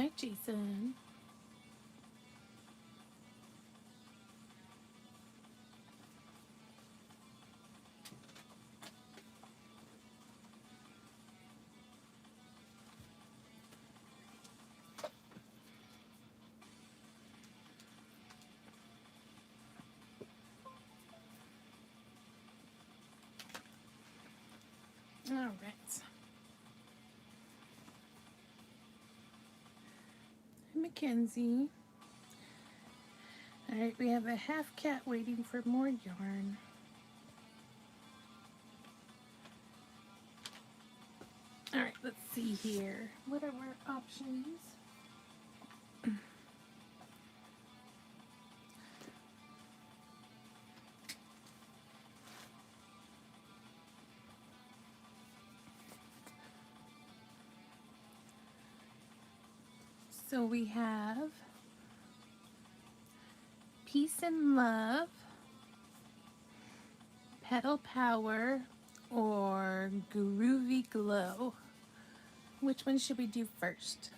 Hi, Jason. All right. Hi, Mackenzie. All right, we have a half cat waiting for more yarn. All right, let's see here. What are our options? So we have Peace and Love, Petal Power, or Groovy Glow. Which one should we do first?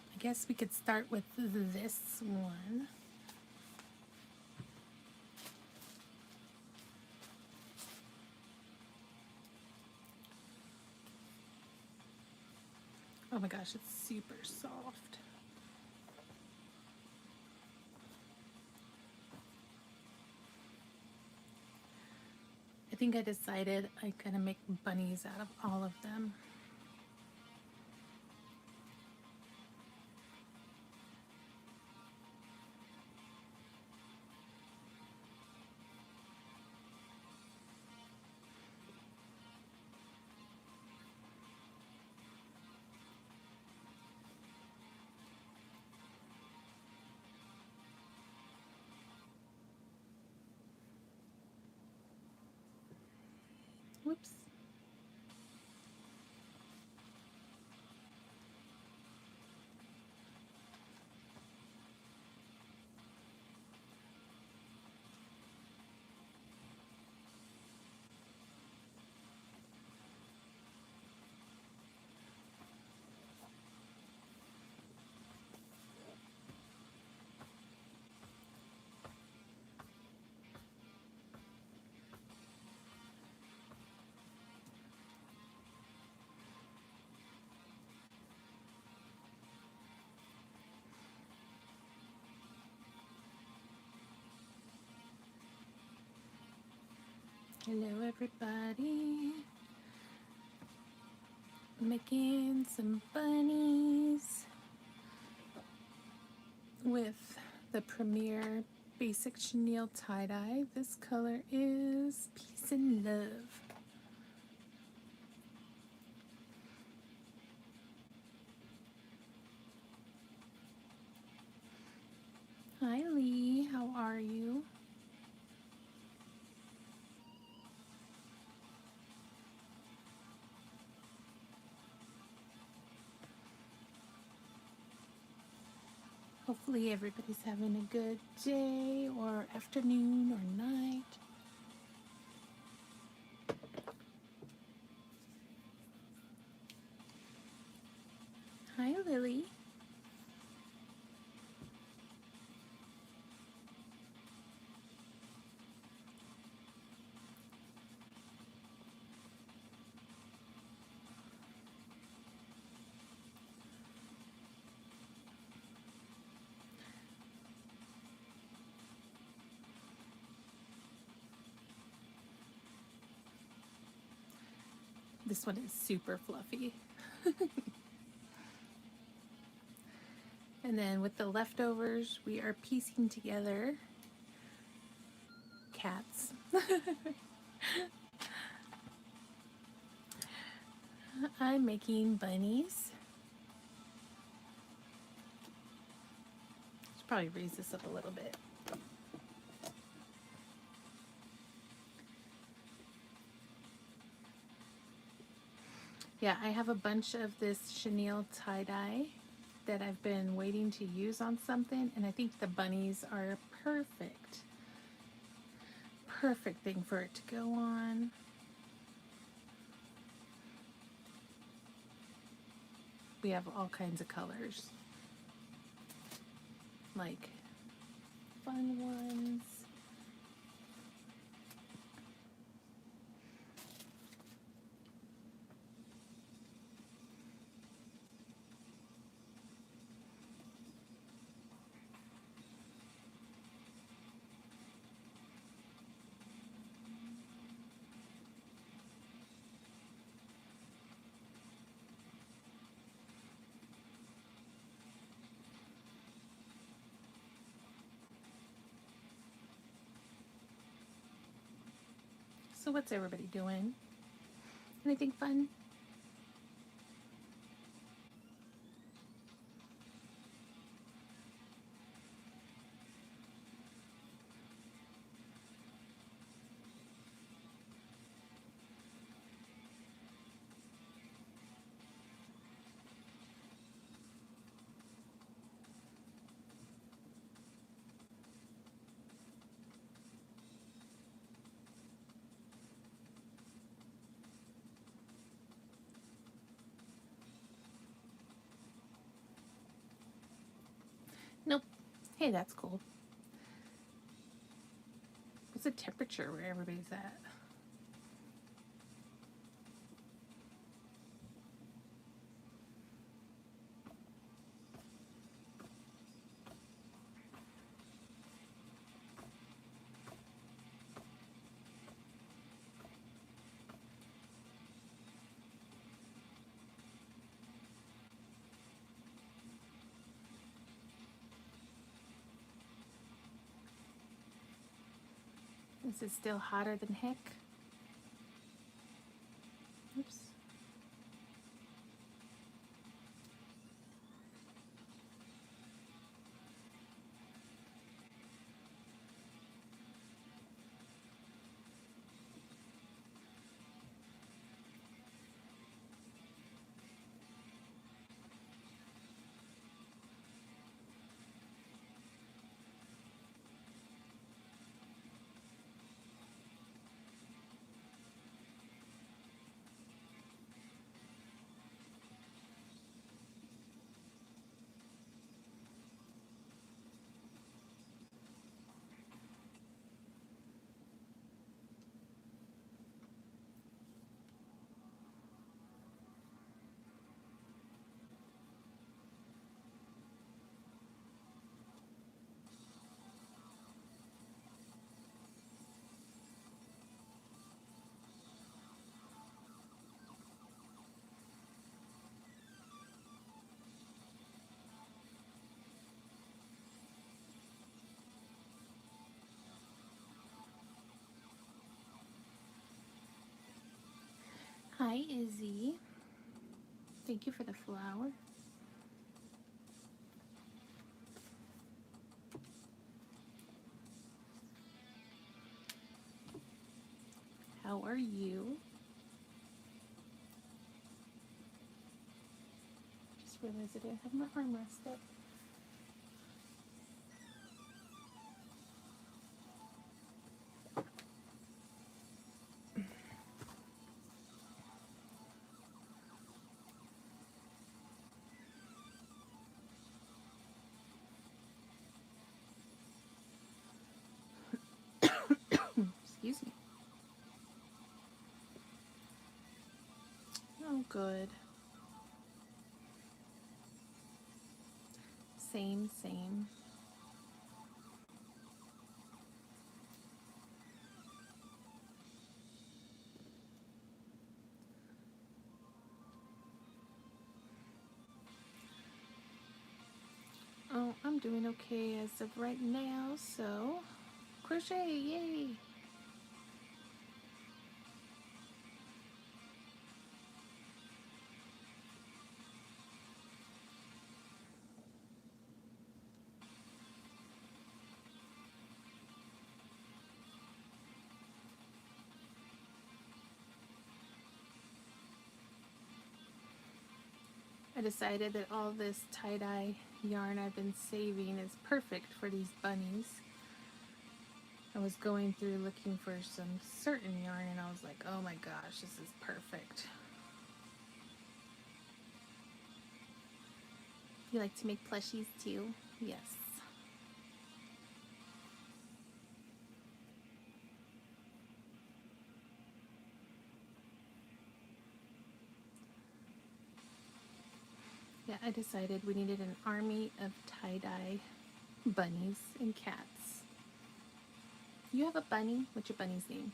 I guess we could start with this one. Oh my gosh, it's super soft. I think I decided I'm gonna make bunnies out of all of them. Whoops. Hello, everybody. Making some bunnies with the Premier Basic Chenille tie-dye. This color is Peace and Love. Hi, Lee. How are you? Hopefully everybody's having a good day or afternoon or night. Hi, Lily. This one is super fluffy. And then with the leftovers, we are piecing together cats. I'm making bunnies. Should probably raise this up a little bit. Yeah, I have a bunch of this chenille tie-dye that I've been waiting to use on something, and I think the bunnies are a perfect thing for it to go on. We have all kinds of colors, like fun ones. So what's everybody doing? Anything fun? Nope. Hey, that's cool. What's the temperature where everybody's at? Is it still hotter than heck? Oops. Hi, Izzy. Thank you for the flower. How are you? Just realized I didn't have my armrest up. Excuse me. Oh, good. Same, same. Oh, I'm doing okay as of right now, so crochet, yay! I decided that all this tie-dye yarn I've been saving is perfect for these bunnies. I was going through looking for some certain yarn and I was like, oh my gosh, this is perfect. You like to make plushies too? Yes. Yeah, I decided we needed an army of tie-dye bunnies and cats. You have a bunny? What's your bunny's name?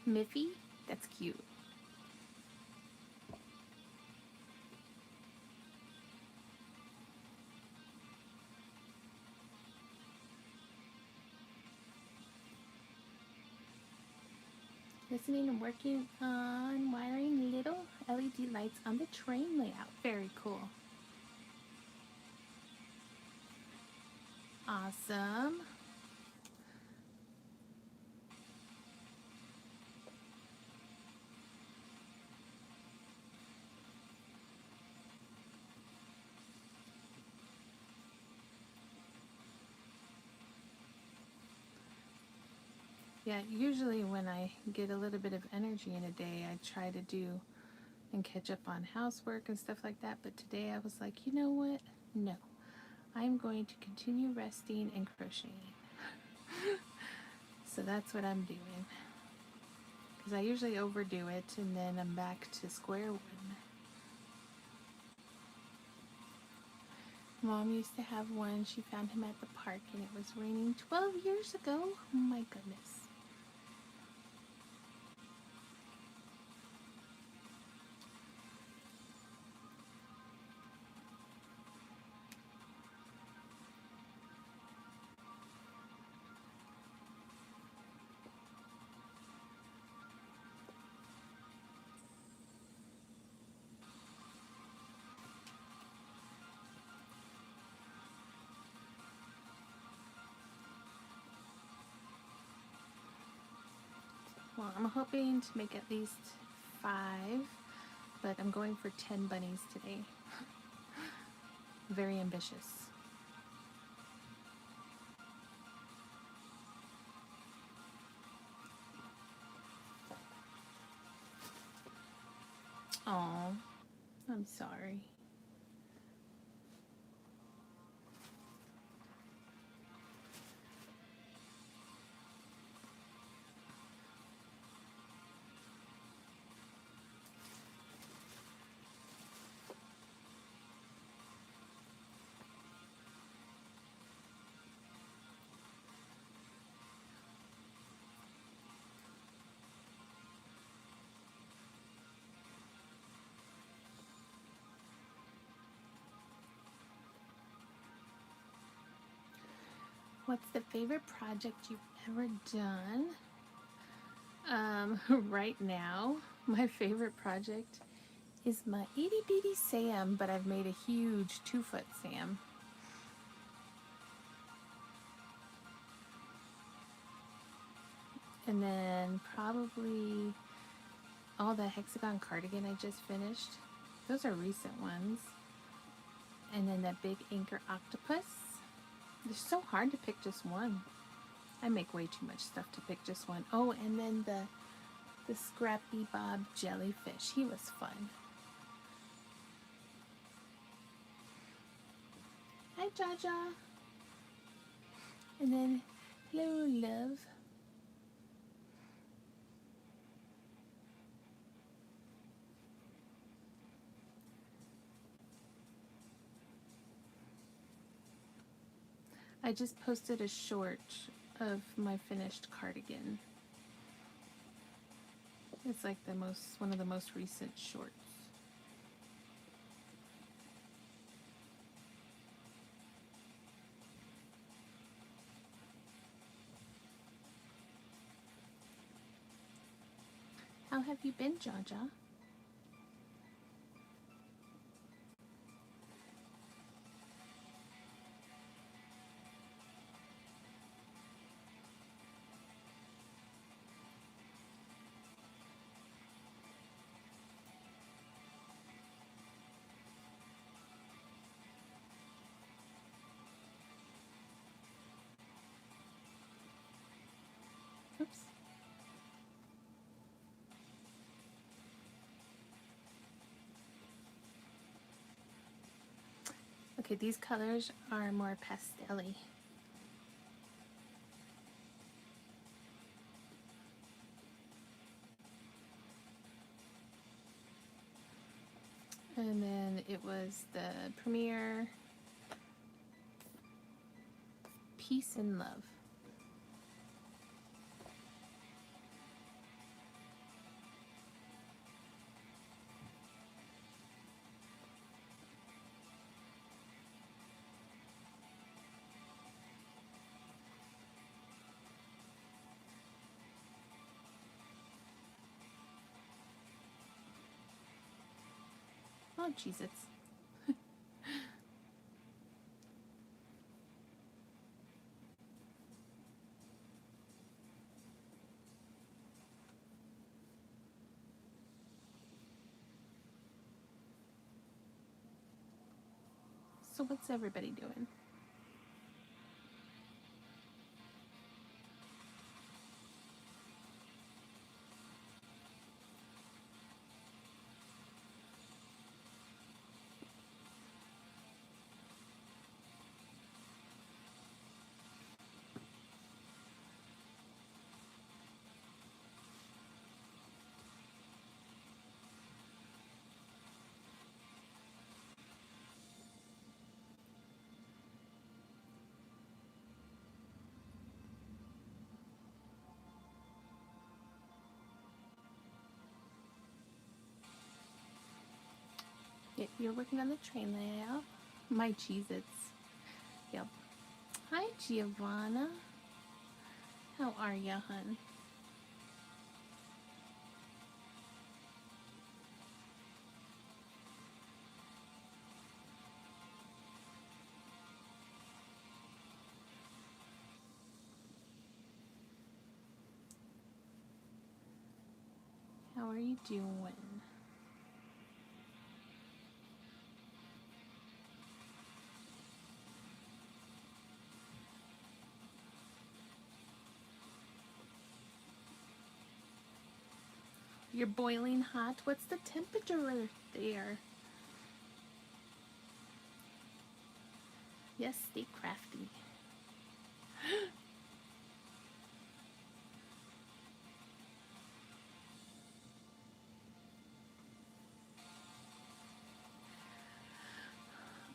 Miffy? That's cute. Listening and working on wiring little LED lights on the train layout. Very cool. Awesome. Yeah, usually when I get a little bit of energy in a day, I try to do and catch up on housework and stuff like that. But today I was like, you know what? No, I'm going to continue resting and crocheting. So that's what I'm doing. Because I usually overdo it and then I'm back to square one. Mom used to have one. She found him at the park and it was raining 12 years ago. Oh my goodness. Well, I'm hoping to make at least 5, but I'm going for 10 bunnies today. Very ambitious. Oh, I'm sorry. What's the favorite project you've ever done? Right now, my favorite project is my itty bitty Sam, but I've made a huge 2-foot Sam. And then probably all the hexagon cardigan I just finished. Those are recent ones. And then that big anchor octopus. They're so hard to pick just one. I make way too much stuff to pick just one. Oh, and then the Scrappy Bob jellyfish. He was fun. Hi, Jaja. And then, hello, love. I just posted a short of my finished cardigan. It's like one of the most recent shorts. How have you been, Jaja? Okay, these colors are more pastel-y. And then it was the Premiere Peace and Love. Oh, Jesus. So what's everybody doing? Yep, you're working on the train layout. My Cheez-Its. Yep. Hi, Giovanna. How are ya, hun? How are you doing? You're boiling hot? What's the temperature there? Yes, stay crafty.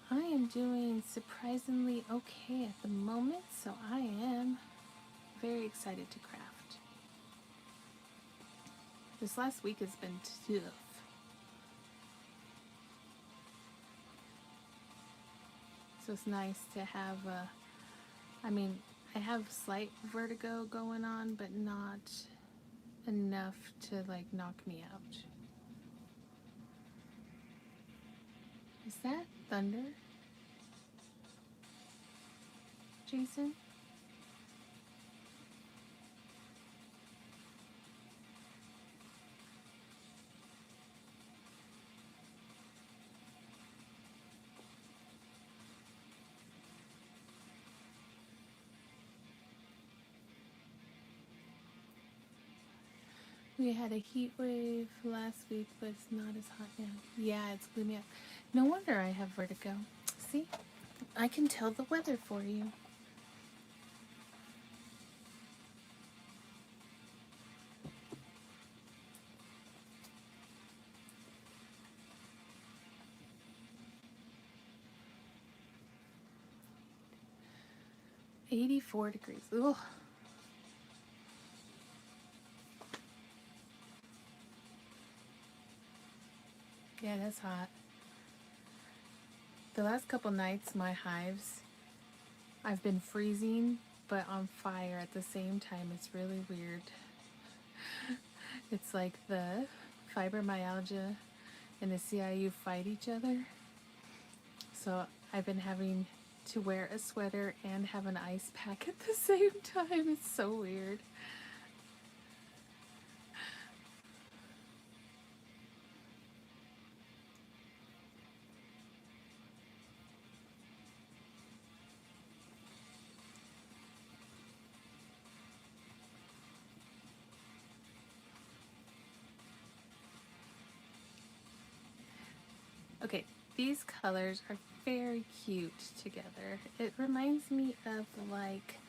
I am doing surprisingly okay at the moment, so I am very excited to craft. This last week has been tough. So it's nice to have I mean, I have slight vertigo going on, but not enough to like knock me out. Is that thunder? Jason? We had a heat wave last week, but it's not as hot now. Yeah, it's gloomy out. No wonder I have vertigo. See? I can tell the weather for you. $84 degrees. Ugh. Yeah, that's hot. The last couple nights, my hives, I've been freezing, but on fire at the same time. It's really weird. It's like the fibromyalgia and the CIU fight each other. So I've been having to wear a sweater and have an ice pack at the same time. It's so weird. Okay, These colors are very cute together. It reminds me of like,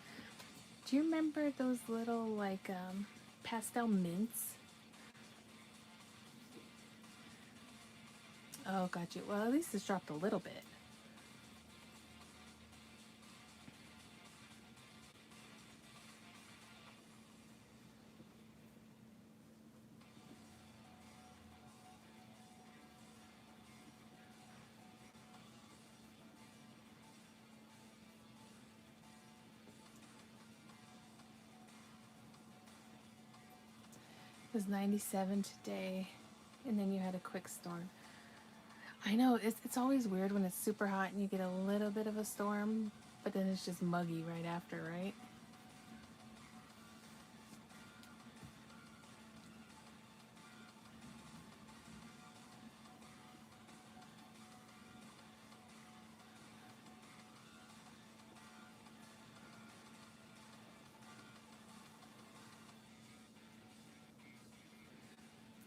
do you remember those little like pastel mints? Oh, got you. Well, at least it's dropped a little bit. It was 97 today, and then you had a quick storm. I know, it's always weird when it's super hot and you get a little bit of a storm, but then it's just muggy right after, right?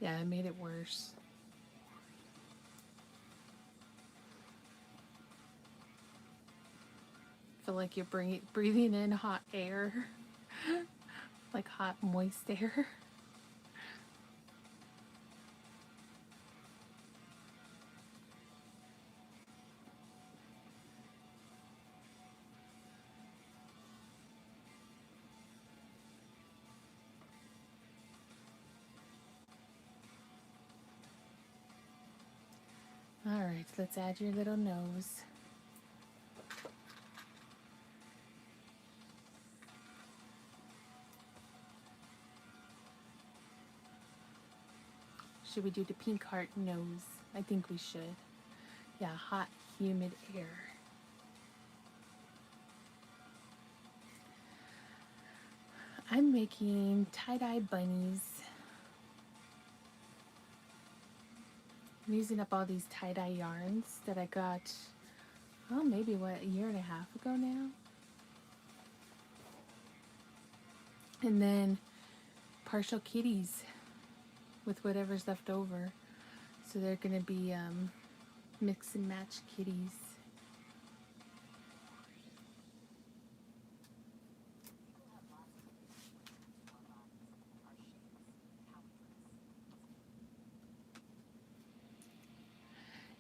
Yeah, it made it worse. Feel like you're breathing in hot air, like hot, moist air. All right, let's add your little nose. Should we do the pink heart nose? I think we should. Yeah, hot, humid air. I'm making tie-dye bunnies. I'm using up all these tie-dye yarns that I got, oh, maybe what, a year and a half ago now? And then partial kitties with whatever's left over. So they're gonna be mix and match kitties.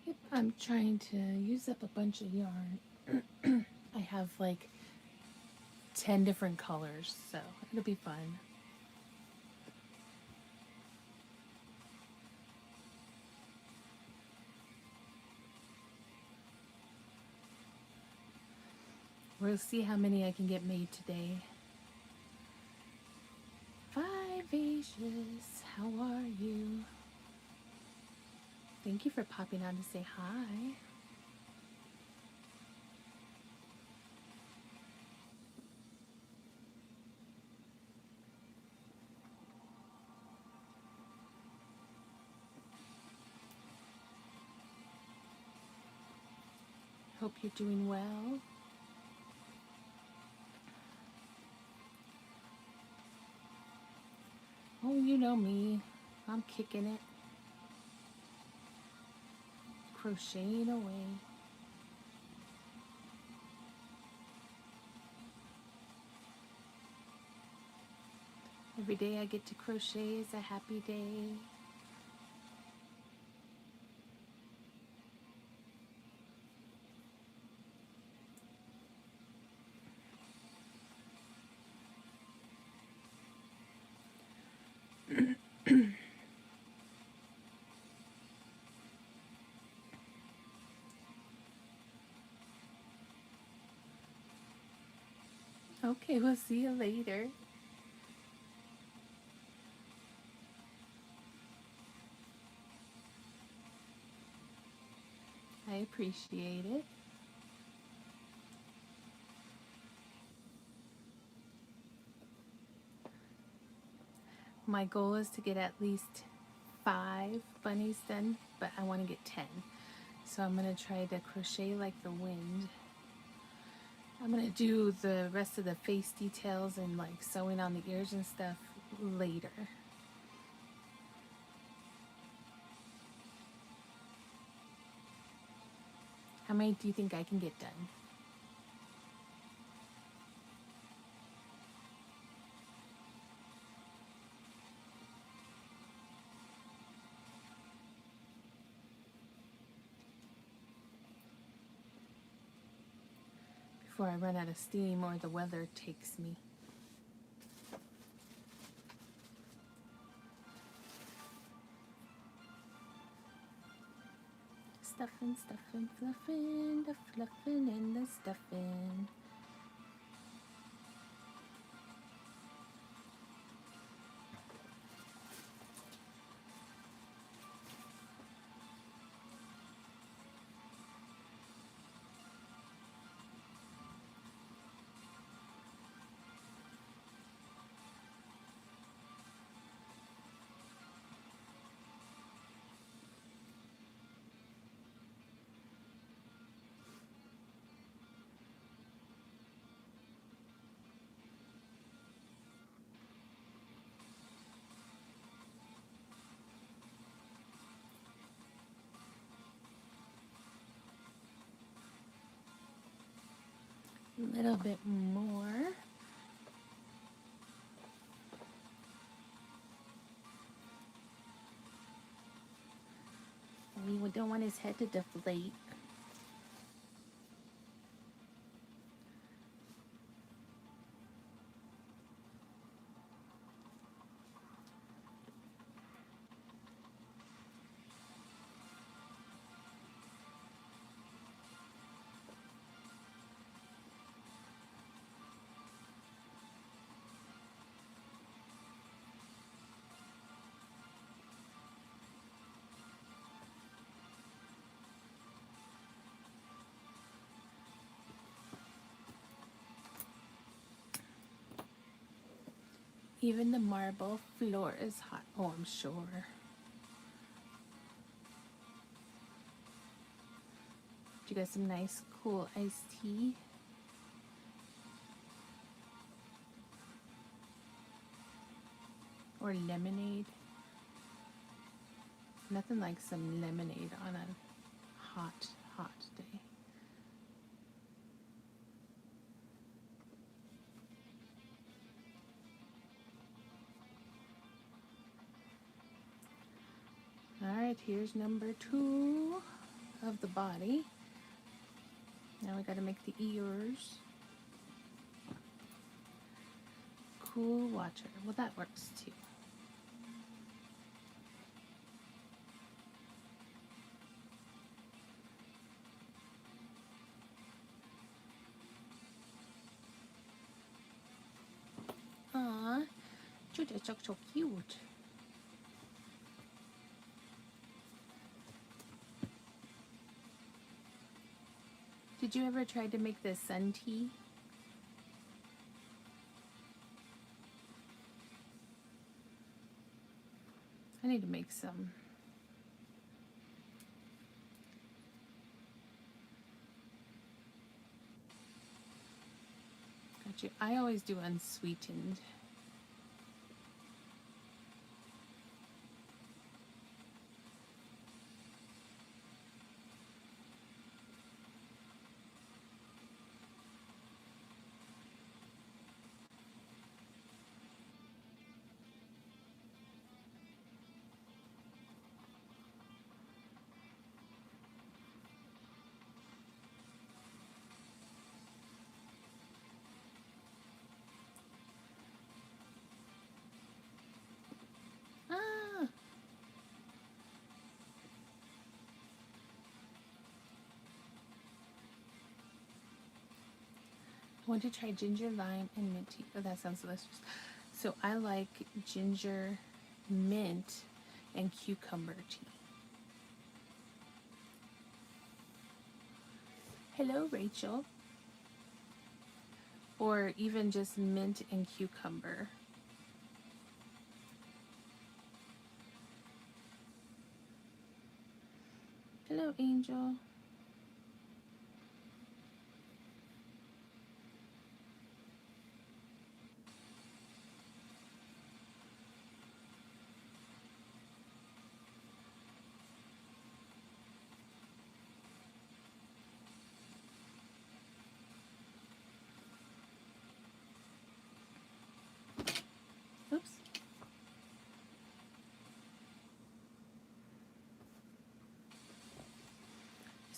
Yep, I'm trying to use up a bunch of yarn. I have like 10 different colors, so it'll be fun. We'll see how many I can get made today. Vivacious, how are you? Thank you for popping on to say hi. Hope you're doing well. Oh, you know me. I'm kicking it. Crocheting away. Every day I get to crochet is a happy day. Okay, we'll see you later. I appreciate it. My goal is to get at least 5 bunnies done, but I want to get 10. So I'm going to try to crochet like the wind. I'm going to do the rest of the face details and like sewing on the ears and stuff later. How many do you think I can get done? Before I run out of steam or the weather takes me. Stuffing, stuffing, fluffing, the fluffing and the stuffing. A little bit more. We don't want his head to deflate. Even the marble floor is hot. Oh, I'm sure. You got some nice cool iced tea. Or lemonade. Nothing like some lemonade on a hot, hot day. Alright, here's number 2 of the body. Now we got to make the ears. Cool watcher. Well, that works too. Aw, Judah, so cute. Did you ever try to make this sun tea? I need to make some. Got you. I always do unsweetened. I want to try ginger, lime, and mint tea. Oh, that sounds delicious. So I like ginger, mint, and cucumber tea. Hello, Rachel. Or even just mint and cucumber. Hello, Angel.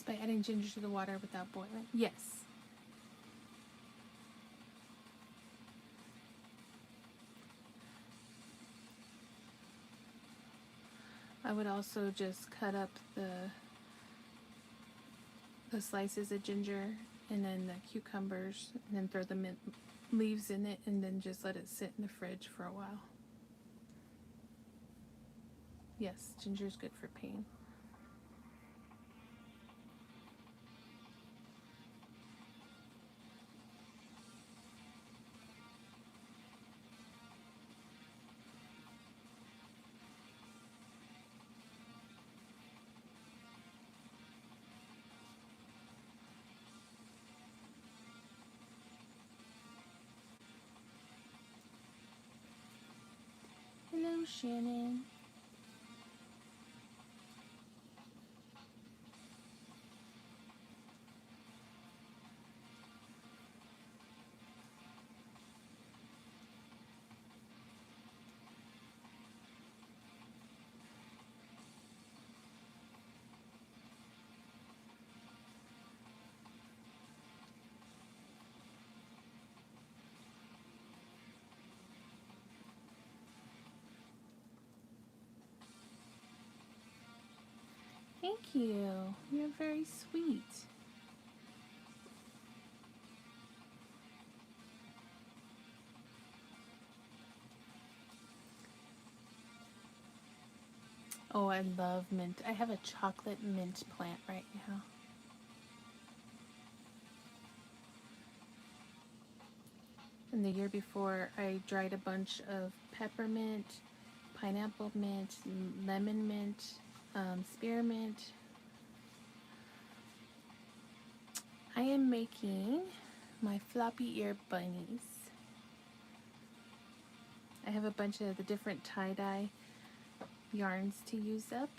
by adding ginger to the water without boiling. Yes. I would also just cut up the slices of ginger and then the cucumbers and then throw the mint leaves in it and then just let it sit in the fridge for a while. Yes, ginger is good for pain. Hello, Shannon. Thank you. You're very sweet. Oh, I love mint. I have a chocolate mint plant right now. And the year before, I dried a bunch of peppermint, pineapple mint, lemon mint, spearmint. I am making my floppy ear bunnies. I have a bunch of the different tie-dye yarns to use up.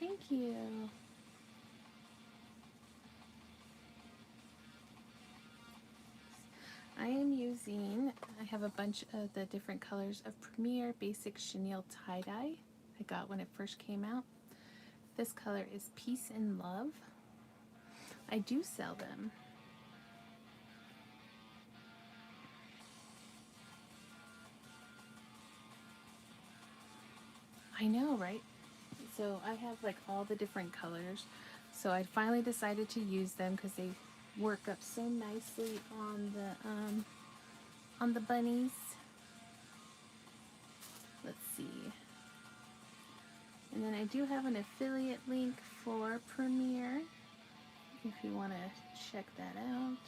Thank you. I am using, I have a bunch of the different colors of Premier Basic Chenille Tie-Dye I got when it first came out. This color is Peace and Love. I do sell them. I know, right? So I have like all the different colors. So I finally decided to use them because they work up so nicely on the bunnies. Let's see. And then I do have an affiliate link for Premier if you want to check that out.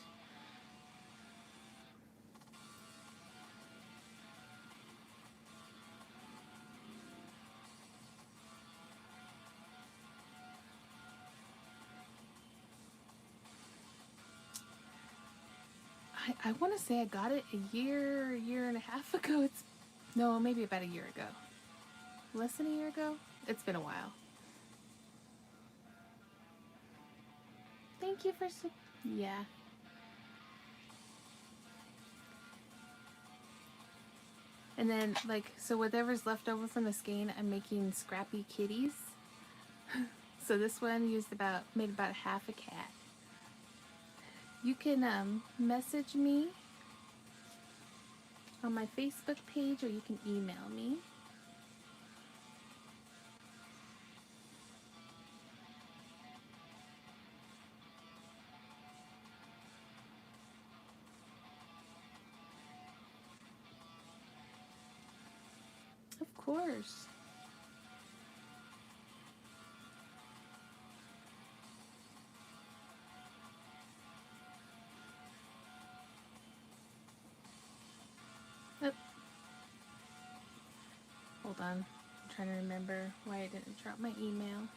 I want to say I got it a year and a half ago. No, maybe about a year ago. Less than a year ago? It's been a while. Thank you for... Yeah. And then, like, so whatever's left over from the skein, I'm making scrappy kitties. So this one made about half a cat. You can message me on my Facebook page or you can email me. Of course. Oh. Hold on. I'm trying to remember why I didn't drop my email.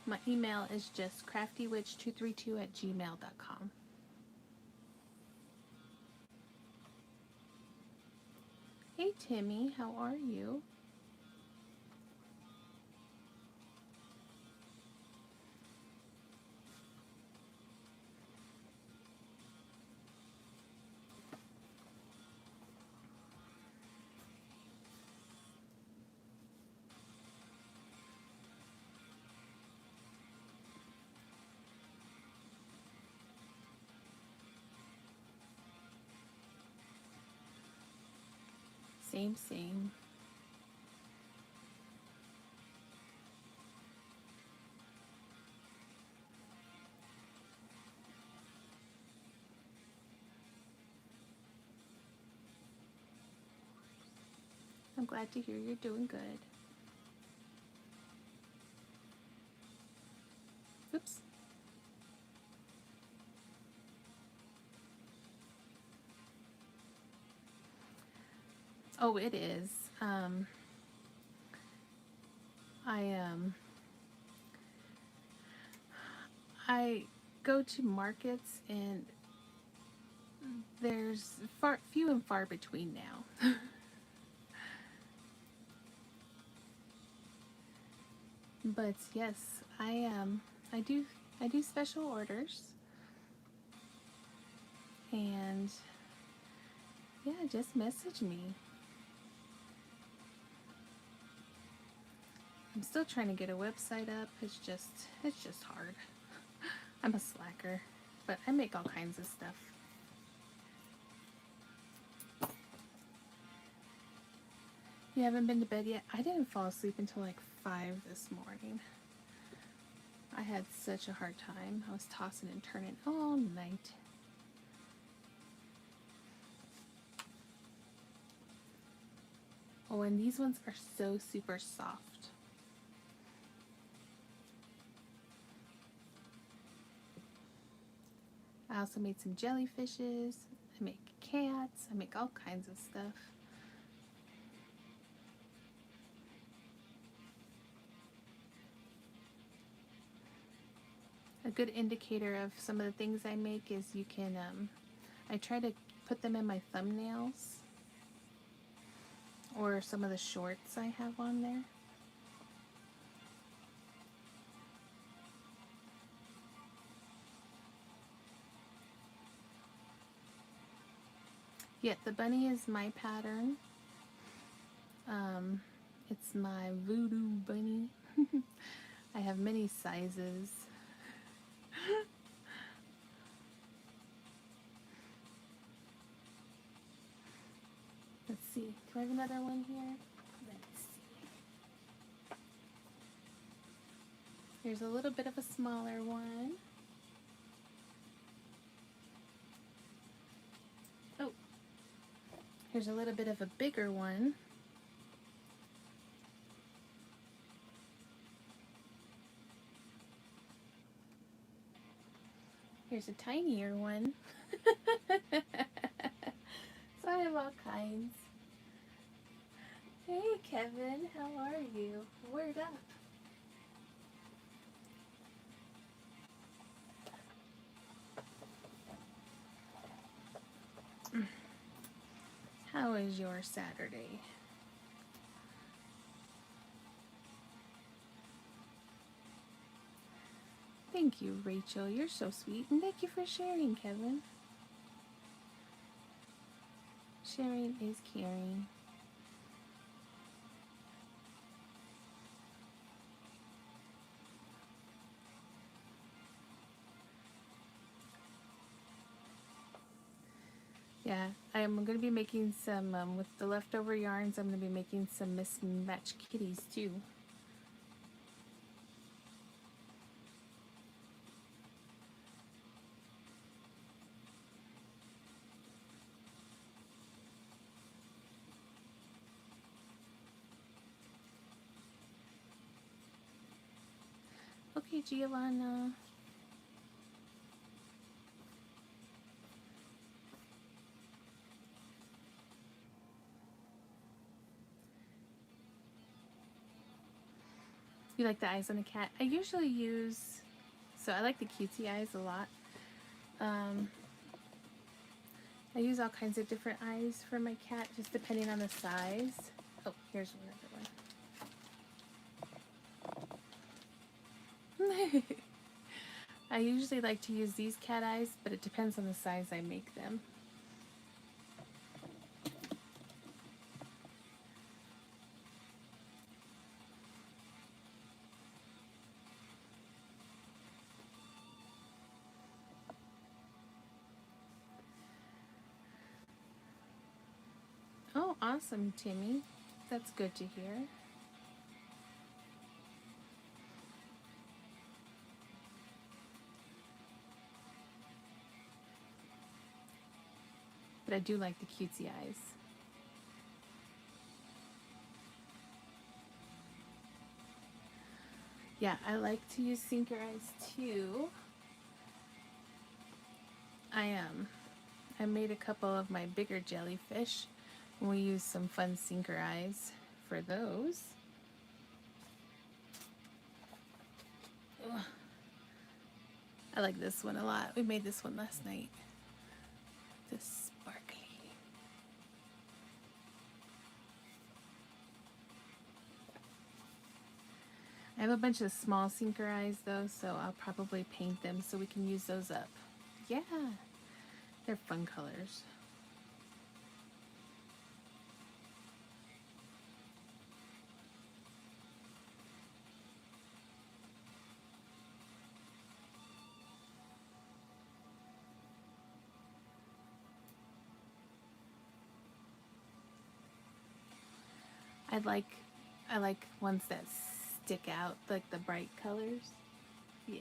My email is just craftywitch232@gmail.com. Hey Timmy, how are you? Same. I'm glad to hear you're doing good. Oops. Oh, it is. I I go to markets and there's few and far between now. But yes, I do special orders, and yeah, just message me. I'm still trying to get a website up. It's just hard. I'm a slacker, but I make all kinds of stuff. You haven't been to bed yet? I didn't fall asleep until like 5 this morning. I had such a hard time. I was tossing and turning all night. Oh, and these ones are so super soft. I also made some jellyfishes. I make cats. I make all kinds of stuff. A good indicator of some of the things I make is you can, I try to put them in my thumbnails or some of the shorts I have on there. Yeah, the bunny is my pattern. It's my voodoo bunny. I have many sizes. Let's see. Do I have another one here? Let's see. Here's a little bit of a smaller one. Oh, here's a little bit of a bigger one. Here's a tinier one. So I have all kinds. Hey Kevin, how are you? Word up. How is your Saturday? Thank you, Rachel. You're so sweet. And thank you for sharing, Kevin. Sharing is caring. Yeah, I'm going to be making some, with the leftover yarns, I'm going to be making some mismatched kitties too. Okay, Giovanna. You like the eyes on the cat? I usually use, so I like the cutesy eyes a lot. I use all kinds of different eyes for my cat, just depending on the size. Oh, here's another one. I usually like to use these cat eyes, but it depends on the size I make them. Oh, awesome, Timmy. That's good to hear. But I do like the cutesy eyes. Yeah, I like to use sinker eyes too. I made a couple of my bigger jellyfish. We used some fun sinker eyes for those. Ugh. I like this one a lot. We made this one last night. This sparkly. I have a bunch of small sinker eyes though, so I'll probably paint them so we can use those up. Yeah, they're fun colors. I like ones that stick out, like the bright colors. Yeah.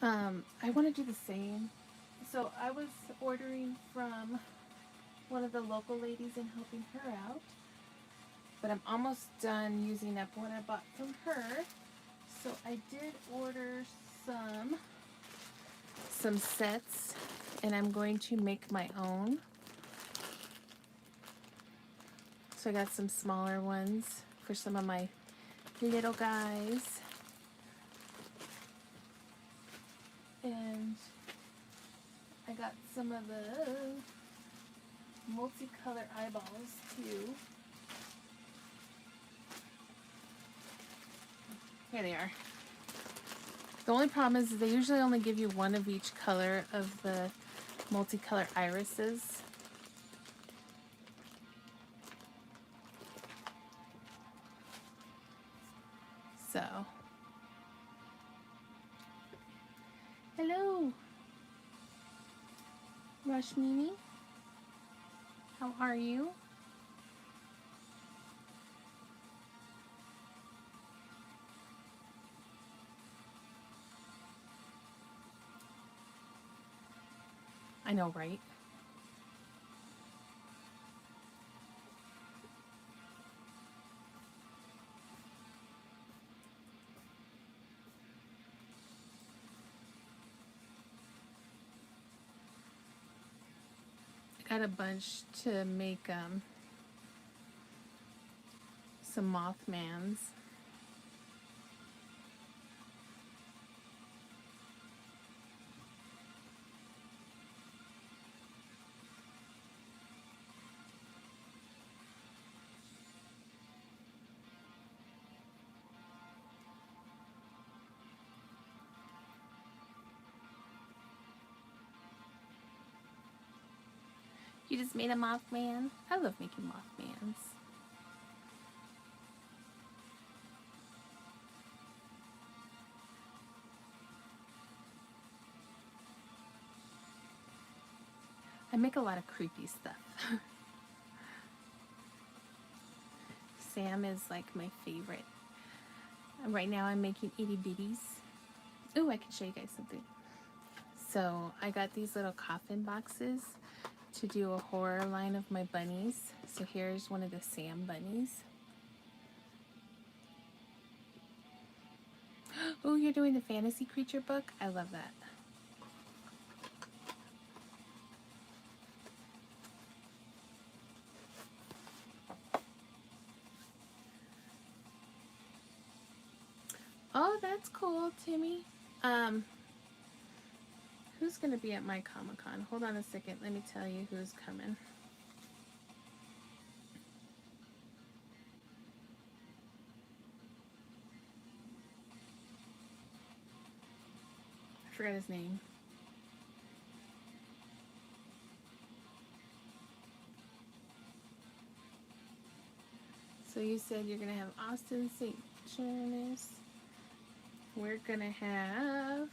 I want to do the same. So I was ordering from one of the local ladies and helping her out, but I'm almost done using up what I bought from her. So I did order some sets, and I'm going to make my own. So I got some smaller ones for some of my little guys. And I got some of the multicolor eyeballs too. Here they are. The only problem is they usually only give you one of each color of the multicolor irises. So, hello, Rashmini. How are you? I know, right? I got a bunch to make some Mothmans. You just made a Mothman? I love making Mothmans. I make a lot of creepy stuff. Sam is like my favorite. Right now I'm making itty bitties. Ooh, I can show you guys something. So I got these little coffin boxes to do a horror line of my bunnies. So here's one of the Sam bunnies. Oh, you're doing the fantasy creature book? I love that. Oh, that's cool, Timmy. Who's gonna be at my Comic-Con? Hold on a second, let me tell you who's coming. I forgot his name. So you said you're gonna have Austin St. Jonas. We're gonna have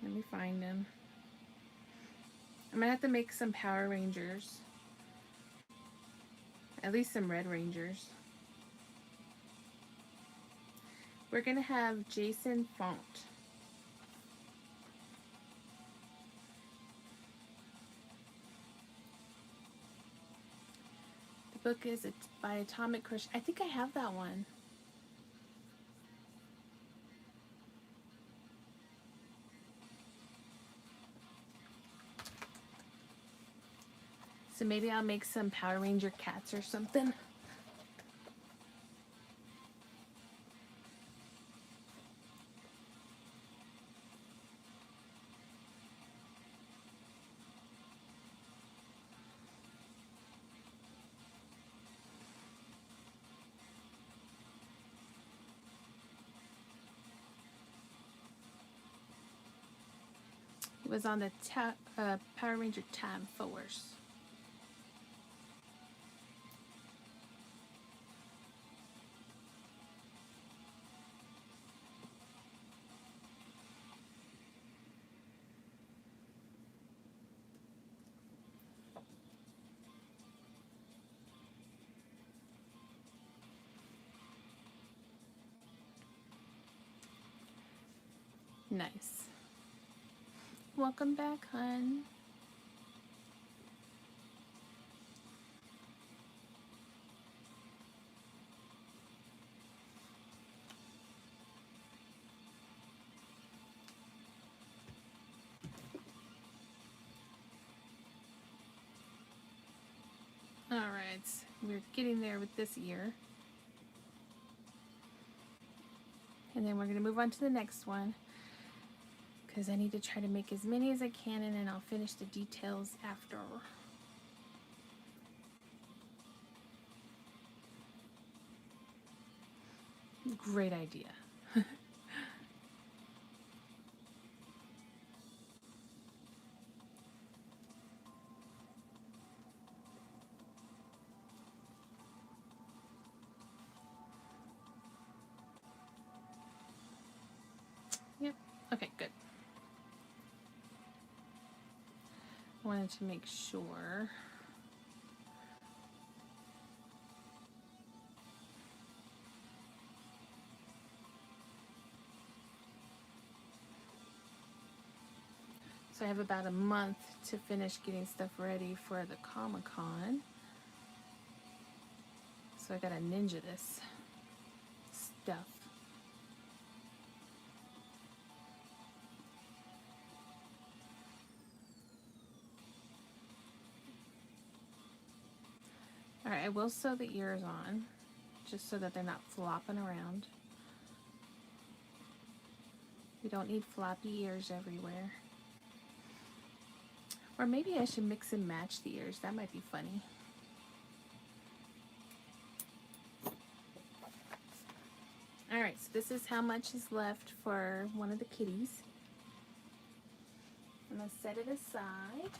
Let me find them. I'm gonna have to make some Power Rangers. At least some Red Rangers. We're gonna have Jason Font. The book is by Atomic Crochet. I think I have that one. So maybe I'll make some Power Ranger cats or something. It was on the Power Ranger tab force. Nice. Welcome back, hon. All right, we're getting there with this ear. And then we're going to move on to the next one, because I need to try to make as many as I can, and then I'll finish the details after. Great idea. Yep. Okay, good. I wanted to make sure. So I have about a month to finish getting stuff ready for the Comic-Con. So I gotta ninja this stuff. Alright, I will sew the ears on, just so that they're not flopping around. We don't need floppy ears everywhere. Or maybe I should mix and match the ears. That might be funny. Alright, so this is how much is left for one of the kitties. I'm going to set it aside.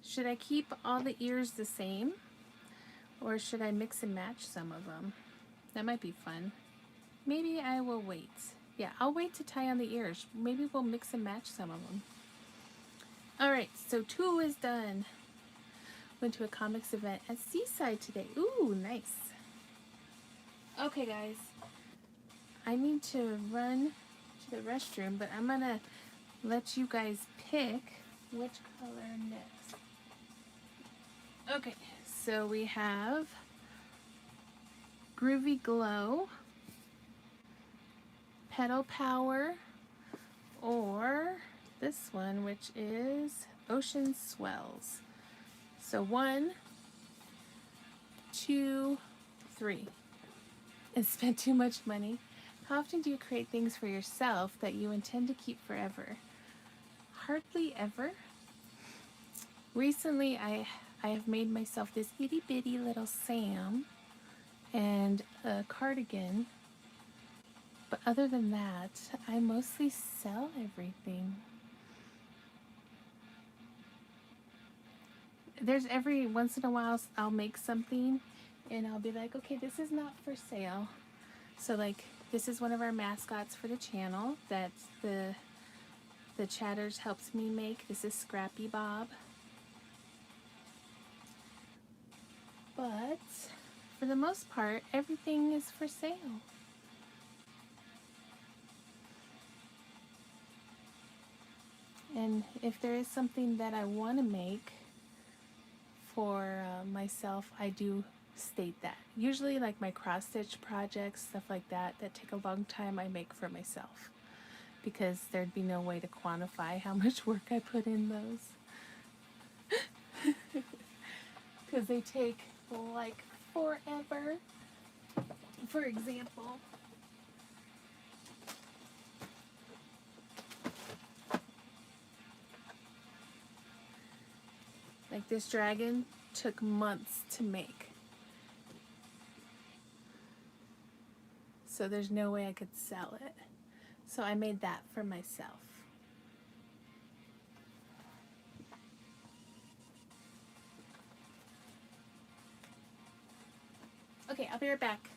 Should I keep all the ears the same? Or should I mix and match some of them? That might be fun. Maybe I will wait. Yeah, I'll wait to tie on the ears. Maybe we'll mix and match some of them. Alright, so 2 is done. Went to a comics event at Seaside today. Ooh, nice. Okay, guys. I need to run to the restroom, but I'm going to let you guys pick which color next. Okay, so we have Groovy Glow, Pedal Power, or this one, which is Ocean Swells. So 1, 2, 3. And spent too much money. How often do you create things for yourself that you intend to keep forever? Hardly ever. Recently, I have made myself this itty bitty little Sam and a cardigan. But other than that, I mostly sell everything. There's every once in a while I'll make something and I'll be like, okay, this is not for sale. So like this is one of our mascots for the channel that the Chatters helps me make. This is Scrappy Bob. But for the most part, everything is for sale. And if there is something that I want to make for myself, I do state that. Usually like my cross stitch projects, stuff like that, that take a long time, I make for myself. Because there'd be no way to quantify how much work I put in those. Because they take like forever. For example, like this dragon took months to make. So there's no way I could sell it. So I made that for myself. Okay, I'll be right back.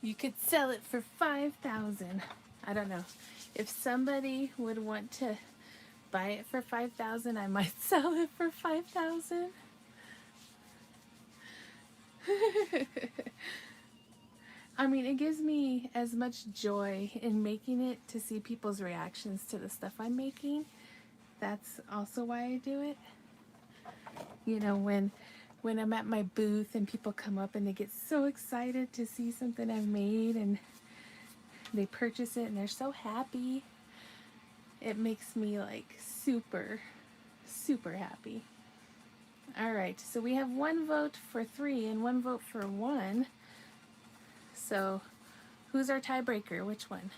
You could sell it for $5,000. I don't know. If somebody would want to buy it for $5,000, I might sell it for $5,000. I mean, it gives me as much joy in making it to see people's reactions to the stuff I'm making. That's also why I do it. You know, when I'm at my booth and people come up and they get so excited to see something I've made and they purchase it and they're so happy, it makes me like super, super happy. All right, so we have 1 vote for 3 and 1 vote for 1. So who's our tiebreaker? Which one?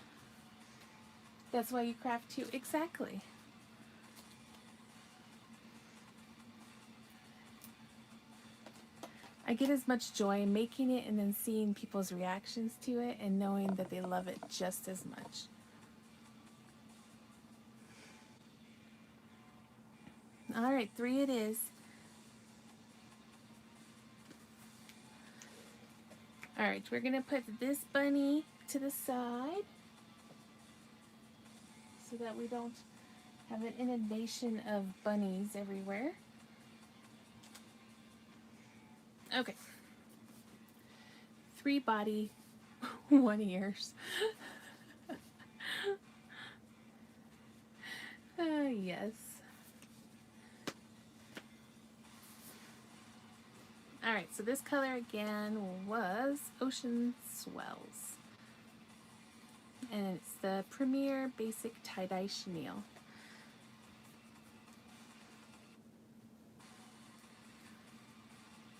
That's why you craft too. Exactly. I get as much joy making it and then seeing people's reactions to it and knowing that they love it just as much. All right, 3 it is. All right, we're gonna put this bunny to the side so that we don't have an inundation of bunnies everywhere. Okay. 3 body, 1 ears. Yes. Alright, so this color again was Ocean Swells. And it's the Premier Basic Tie-Dye Chenille.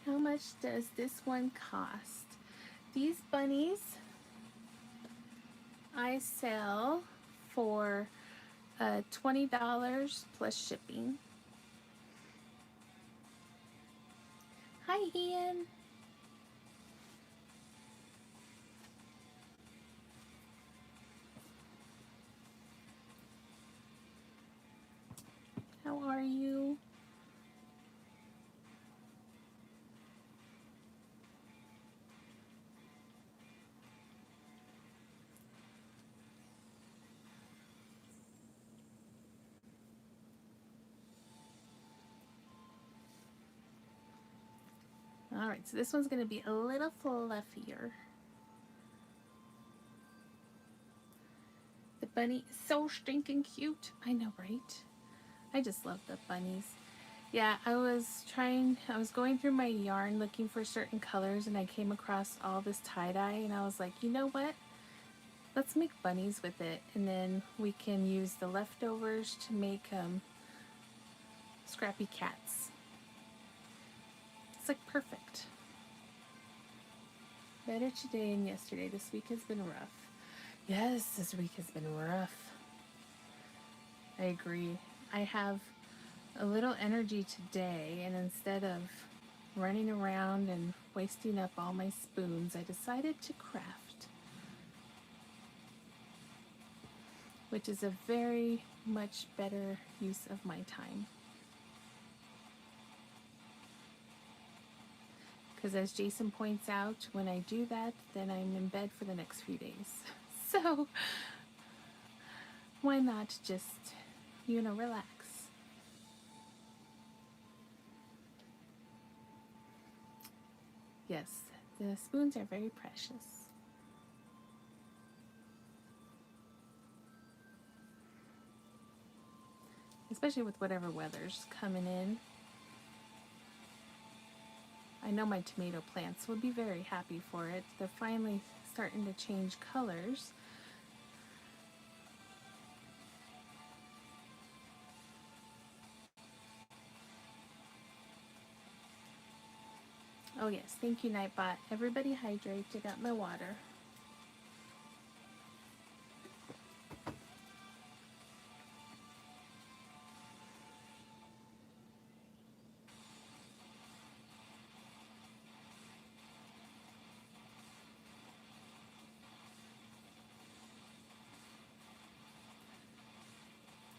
How much does this one cost? These bunnies I sell for $20 plus shipping. Hi, Ian. How are you? All right, so this one's going to be a little fluffier. The bunny is so stinking cute. I know, right? I just love the bunnies. Yeah, I was going through my yarn looking for certain colors, and I came across all this tie-dye, and I was like, you know what? Let's make bunnies with it, and then we can use the leftovers to make scrappy cats. It's like perfect. Better today than yesterday. This week has been rough. Yes, this week has been rough. I agree. I have a little energy today, and instead of running around and wasting up all my spoons, I decided to craft, which is a very much better use of my time. Because as Jason points out, when I do that, then I'm in bed for the next few days. So why not just, relax? Yes, the spoons are very precious. Especially with whatever weather's coming in. I know my tomato plants will be very happy for it. They're finally starting to change colors. Oh yes, thank you, Nightbot. Everybody hydrate. I got my water.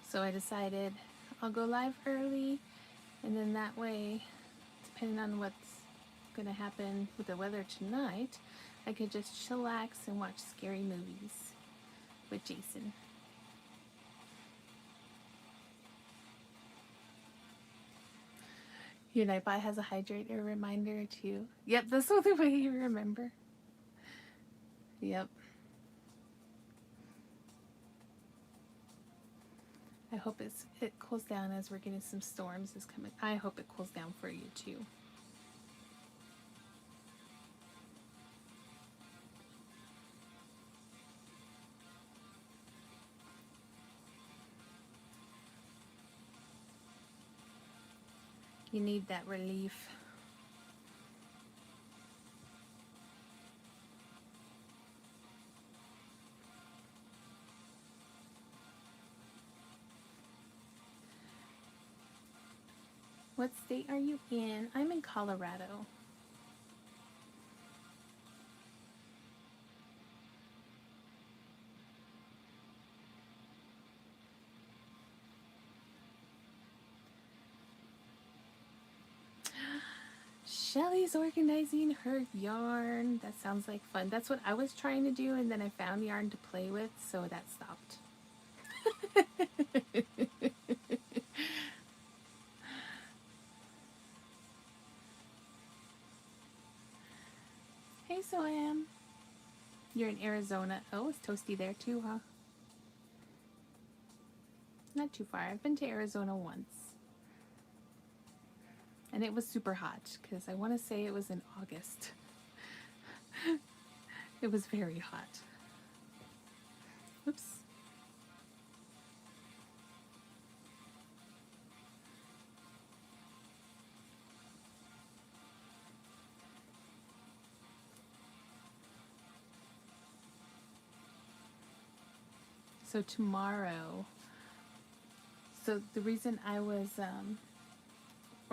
So I decided I'll go live early, and then that way, depending on what's going to happen with the weather tonight, I could just chillax and watch scary movies with Jason. Your Nightbot has a hydrator reminder too. Yep, that's the only way you remember. Yep. I hope it cools down as we're getting some storms is coming. I hope it cools down for you too. You need that relief. What state are you in? I'm in Colorado. Shelly's organizing her yarn. That sounds like fun. That's what I was trying to do, and then I found yarn to play with, so that stopped. Hey, Soam. You're in Arizona. Oh, it's toasty there too, huh? Not too far. I've been to Arizona once. And it was super hot, because I want to say it was in August. It was very hot. Oops. So tomorrow, so the reason I was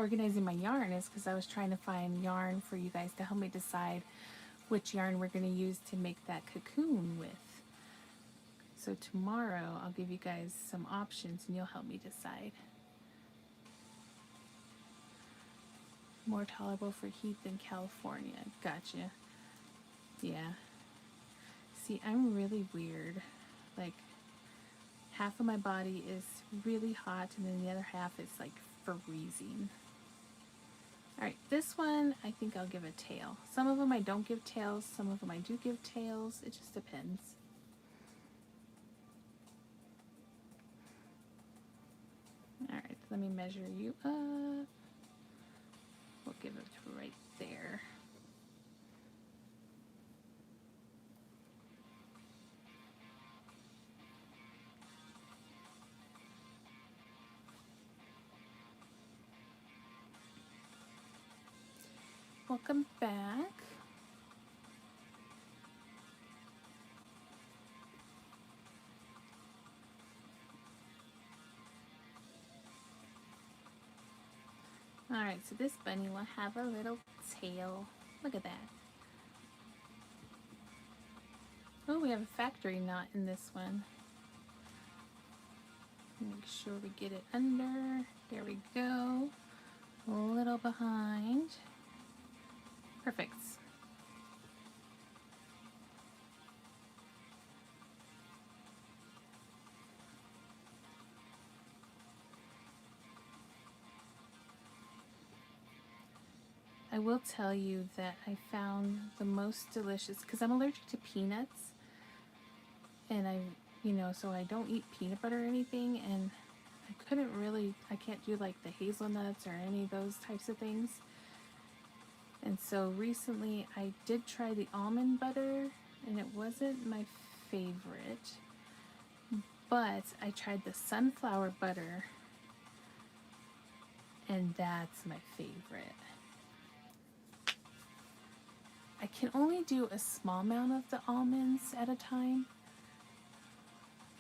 organizing my yarn is because I was trying to find yarn for you guys to help me decide which yarn we're going to use to make that cocoon with. So tomorrow I'll give you guys some options and you'll help me decide. More tolerable for heat than California. Gotcha. Yeah. See, I'm really weird. Like, half of my body is really hot and then the other half is like freezing. Alright, this one I think I'll give a tail. Some of them I don't give tails, some of them I do give tails. It just depends. Alright, let me measure you up. We'll give it right there. Welcome back. Alright, so this bunny will have a little tail. Look at that. Oh, we have a factory knot in this one. Make sure we get it under. There we go. A little behind. Perfect. I will tell you that I found the most delicious, because I'm allergic to peanuts, and so I don't eat peanut butter or anything, and I can't do like the hazelnuts or any of those types of things. And so recently I did try the almond butter, and it wasn't my favorite, but I tried the sunflower butter, and that's my favorite. I can only do a small amount of the almonds at a time,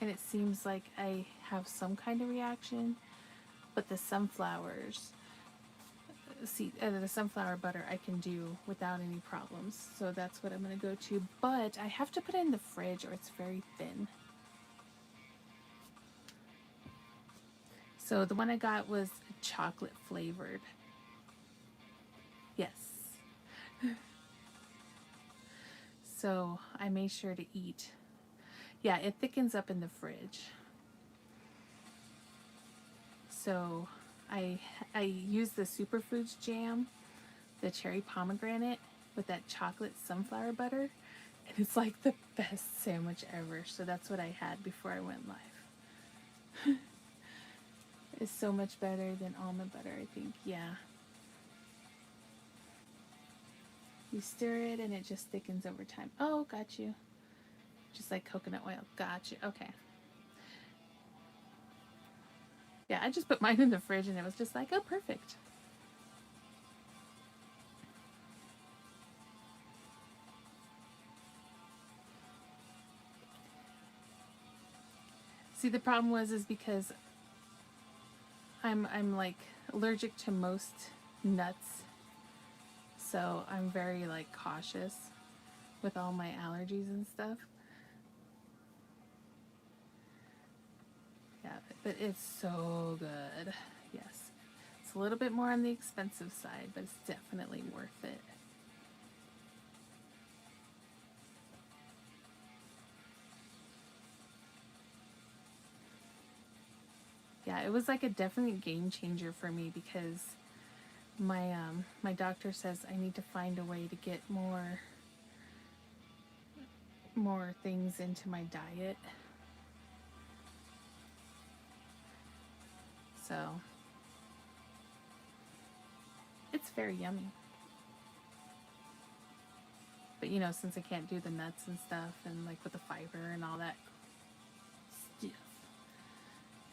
and it seems like I have some kind of reaction, but the sunflowers, the sunflower butter I can do without any problems, so that's what I'm going to go to, but I have to put it in the fridge or it's very thin. So the one I got was chocolate flavored. Yes. So I made sure to eat. Yeah, it thickens up in the fridge. So I use the Superfoods jam, the cherry pomegranate with that chocolate sunflower butter, and it's like the best sandwich ever. So that's what I had before I went live. It's so much better than almond butter, I think. Yeah. You stir it and it just thickens over time. Oh, got you. Just like coconut oil. Got you. Okay. Yeah, I just put mine in the fridge and it was just like, oh, perfect. See, the problem is because I'm like allergic to most nuts. So I'm very like cautious with all my allergies and stuff. Yeah, but it's so good. Yes. It's a little bit more on the expensive side, but it's definitely worth it. Yeah, it was like a definite game changer for me because my doctor says I need to find a way to get more things into my diet. So it's very yummy. But since I can't do the nuts and stuff and like with the fiber and all that stuff.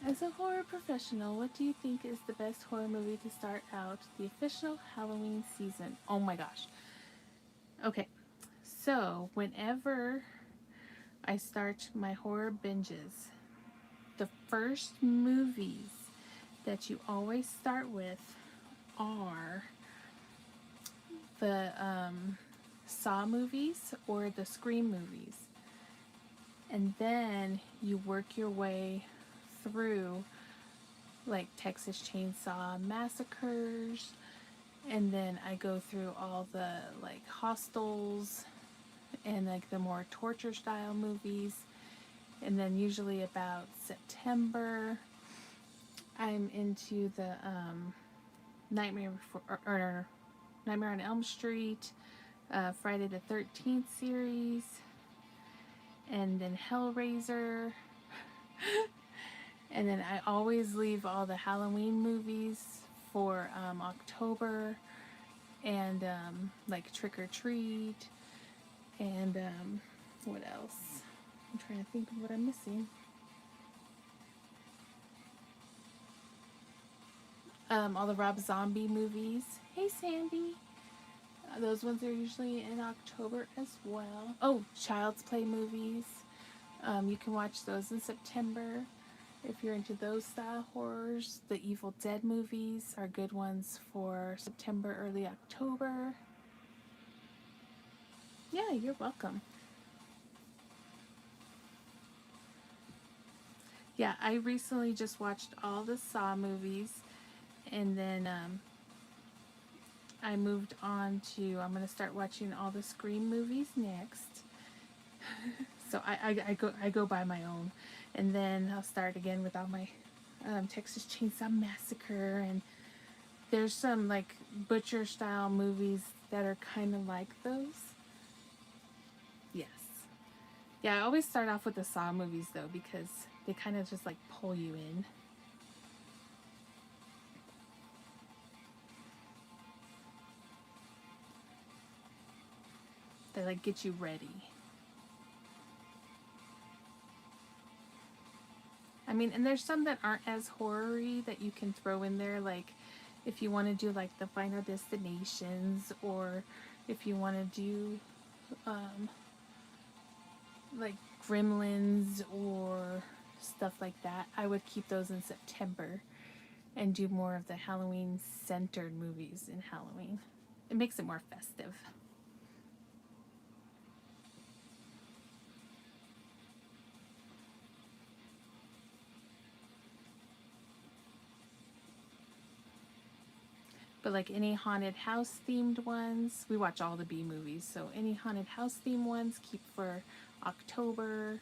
As a horror professional, what do you think is the best horror movie to start out the official Halloween season? Oh my gosh. Okay, so whenever I start my horror binges, the first movies that you always start with are the Saw movies or the Scream movies. And then you work your way through like Texas Chainsaw Massacres, and then I go through all the like Hostels and like the more torture style movies. And then usually about September I'm into the Nightmare Before or Nightmare on Elm Street, Friday the 13th series, and then Hellraiser. And then I always leave all the Halloween movies for October, and like Trick or Treat, and what else? I'm trying to think of what I'm missing. All the Rob Zombie movies. Hey, Sandy. Those ones are usually in October as well. Oh, Child's Play movies. You can watch those in September. If you're into those style horrors, the Evil Dead movies are good ones for September, early October. Yeah, you're welcome. Yeah, I recently just watched all the Saw movies, and then I moved on to, I'm going to start watching all the Scream movies next. So I go by my own. And then I'll start again with all my Texas Chainsaw Massacre. And there's some like butcher style movies that are kind of like those. Yes. Yeah, I always start off with the Saw movies though, because they kind of just like pull you in. They like get you ready. I mean, and there's some that aren't as horror-y that you can throw in there, like if you want to do like the Final Destinations, or if you want to do like Gremlins or stuff like that. I would keep those in September and do more of the Halloween centered movies in Halloween. It makes it more festive. But like any haunted house themed ones, we watch all the B movies. So any haunted house themed ones, keep for October.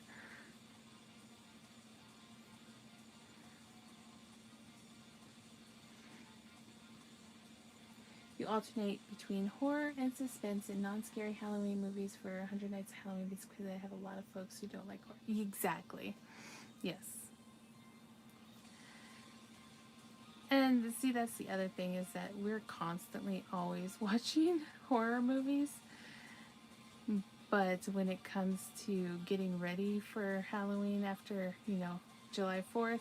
You alternate between horror and suspense in non-scary Halloween movies for 100 Nights of Halloween because I have a lot of folks who don't like horror. Exactly. Yes. And see, that's the other thing, is that we're constantly always watching horror movies. But when it comes to getting ready for Halloween after, July 4th,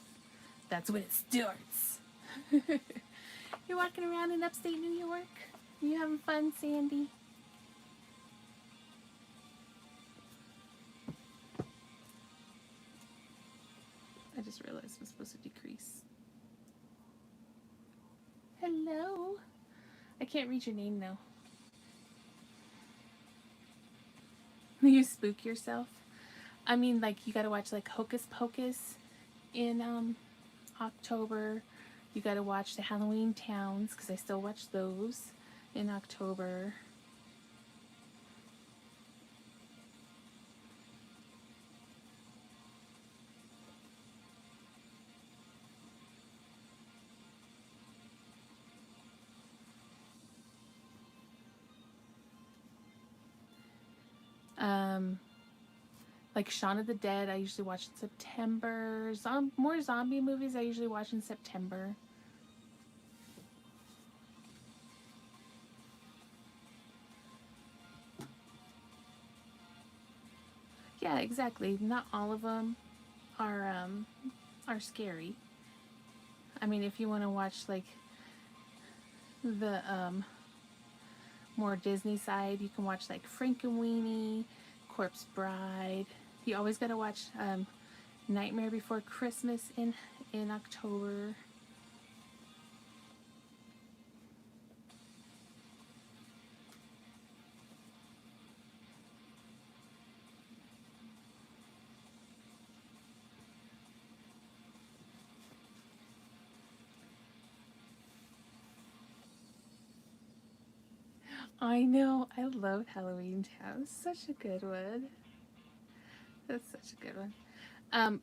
that's when it starts. You're walking around in upstate New York? You having fun, Sandy? I just realized I'm supposed to decrease. Hello? I can't read your name now. You spook yourself? I mean, like, you gotta watch, like, Hocus Pocus in October. You gotta watch the Halloween Towns, because I still watch those in October. Like Shaun of the Dead, I usually watch in September. More zombie movies I usually watch in September. Yeah, exactly. Not all of them are scary. I mean, if you want to watch like the more Disney side, you can watch like Frankenweenie, Corpse Bride. You always gotta watch Nightmare Before Christmas in October. I know. I love Halloween Town. Such a good one. That's such a good one.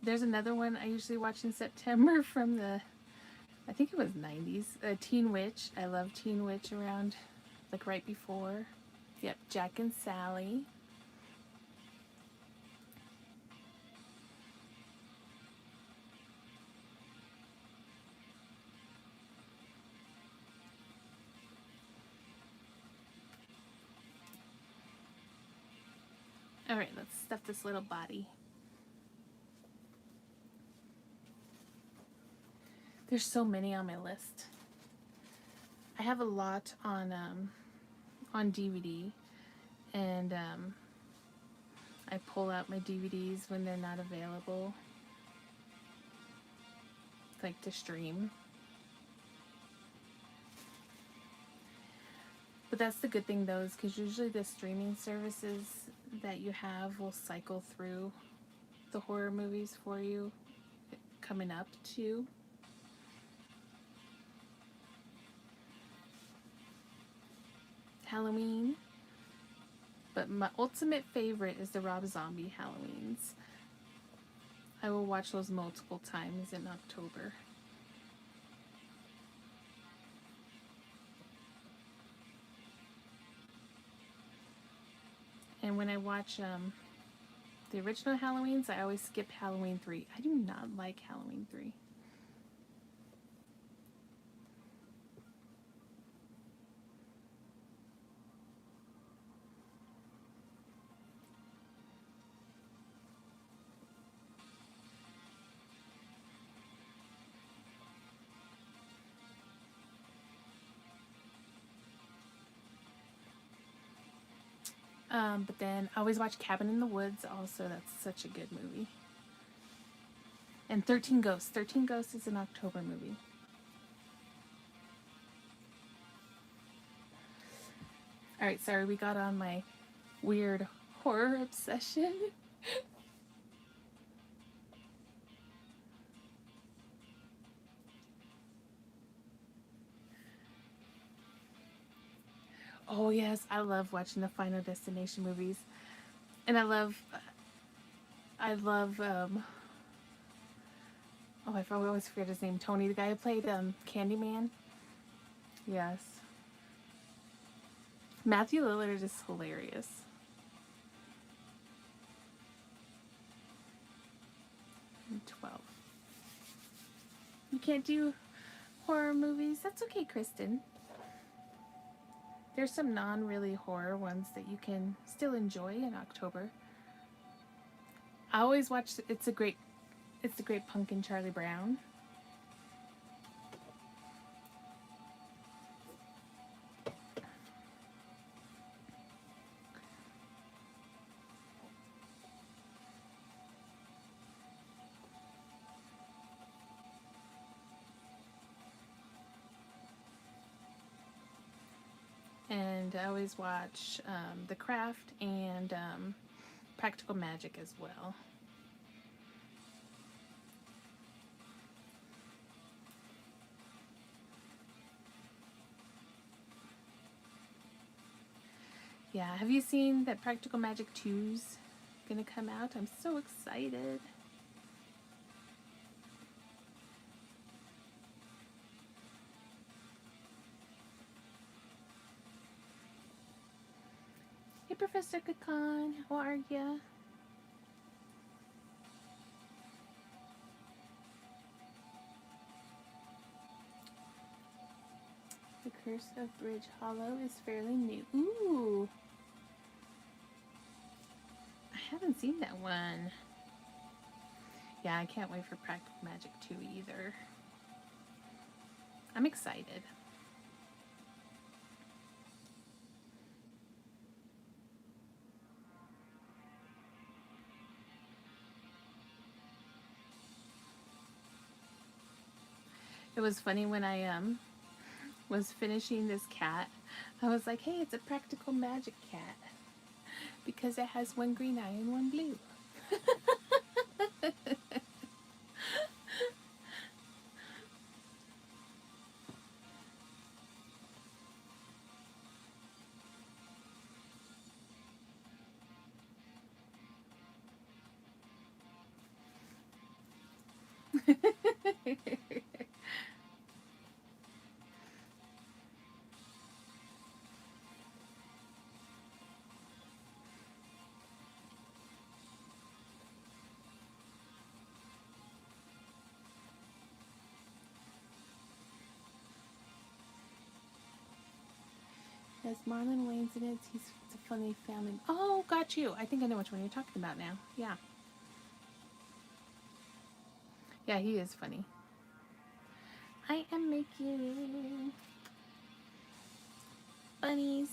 There's another one I usually watch in September from the, I think it was 90s. Teen Witch. I love Teen Witch around, like right before. Yep, Jack and Sally. All right, let's stuff this little body. There's so many on my list. I have a lot on DVD, and I pull out my DVDs when they're not available, like to stream. But that's the good thing though, is because usually the streaming services that you have will cycle through the horror movies for you coming up to. Halloween. But my ultimate favorite is the Rob Zombie Halloweens. I will watch those multiple times in October. And when I watch the original Halloweens, I always skip Halloween 3. I do not like Halloween 3. But then I always watch Cabin in the Woods also. That's such a good movie. And 13 Ghosts. 13 Ghosts is an October movie. Alright, sorry, we got on my weird horror obsession. Oh yes, I love watching the Final Destination movies. And I love oh, I always forget his name. Tony, the guy who played Candyman. Yes. Matthew Lillard is hilarious. I'm 12. You can't do horror movies? That's okay, Kristen. There's some non-really horror ones that you can still enjoy in October. I always watch It's a Great Pumpkin, Charlie Brown. And I always watch The Craft and Practical Magic as well. Yeah, have you seen that Practical Magic 2's gonna come out? I'm so excited. Hey, Professor Kakan, how are ya? The Curse of Bridge Hollow is fairly new. Ooh! I haven't seen that one. Yeah, I can't wait for Practical Magic 2 either. I'm excited. It was funny when I was finishing this cat. I was like, hey, it's a Practical Magic cat because it has one green eye and one blue. Yes, Marlon Wayne's in it. It's a funny family. Oh, got you. I think I know which one you're talking about now. Yeah. Yeah, he is funny. I am making bunnies.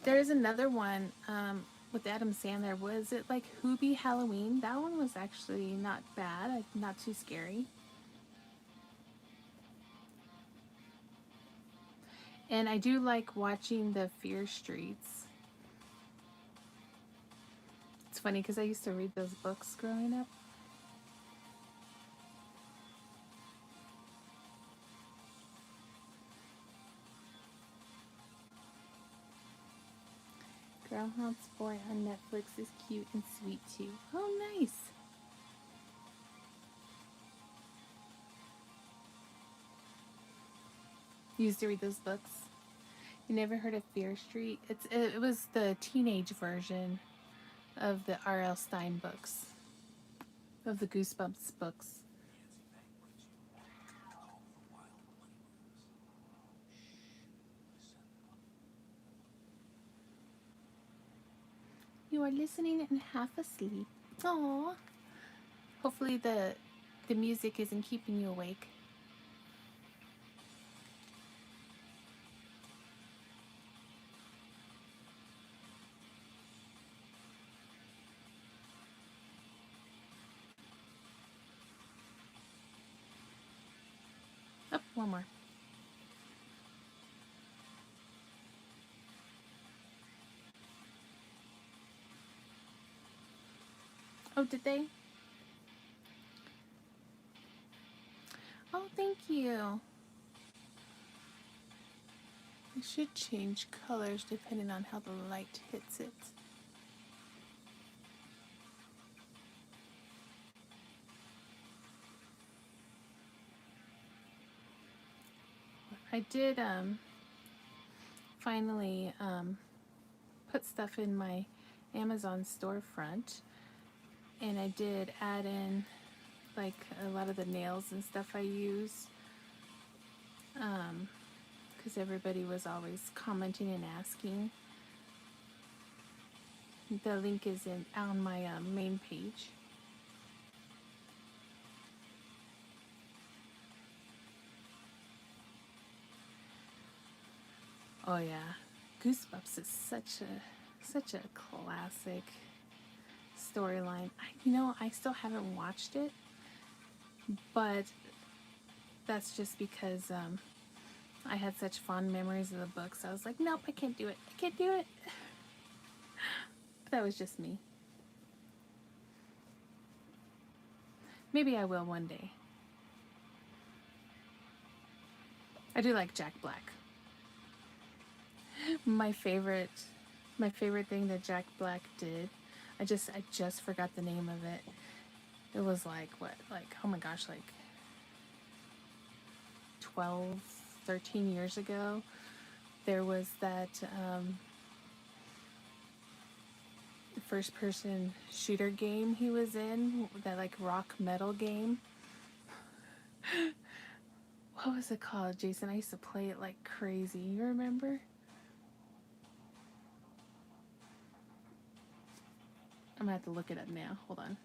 There is another one with Adam Sandler. Was it like Hoobie Halloween? That one was actually not bad. Not too scary. And I do like watching the Fear Streets. It's funny because I used to read those books growing up. Groundhog's Boy on Netflix is cute and sweet too. Oh, nice. You used to read those books? You never heard of Fear Street? It was the teenage version of the R.L. Stein books, of the Goosebumps books. You are listening and half asleep. Aww. Hopefully the music isn't keeping you awake. Oh, one more. Oh, did they? Oh, thank you. It should change colors depending on how the light hits it. I did finally put stuff in my Amazon storefront, and I did add in like a lot of the nails and stuff I use, because everybody was always commenting and asking. The link is on my main page. Oh yeah, Goosebumps is such a classic storyline. I still haven't watched it, but that's just because I had such fond memories of the books. I was like, nope, I can't do it. I can't do it. That was just me. Maybe I will one day. I do like Jack Black. My favorite thing that Jack Black did, I just forgot the name of it. It was like what, like, oh my gosh, like 12, 13 years ago. There was that first person shooter game he was in, that like rock metal game. What was it called, Jason? I used to play it like crazy. You remember? I'm gonna have to look it up now. Hold on.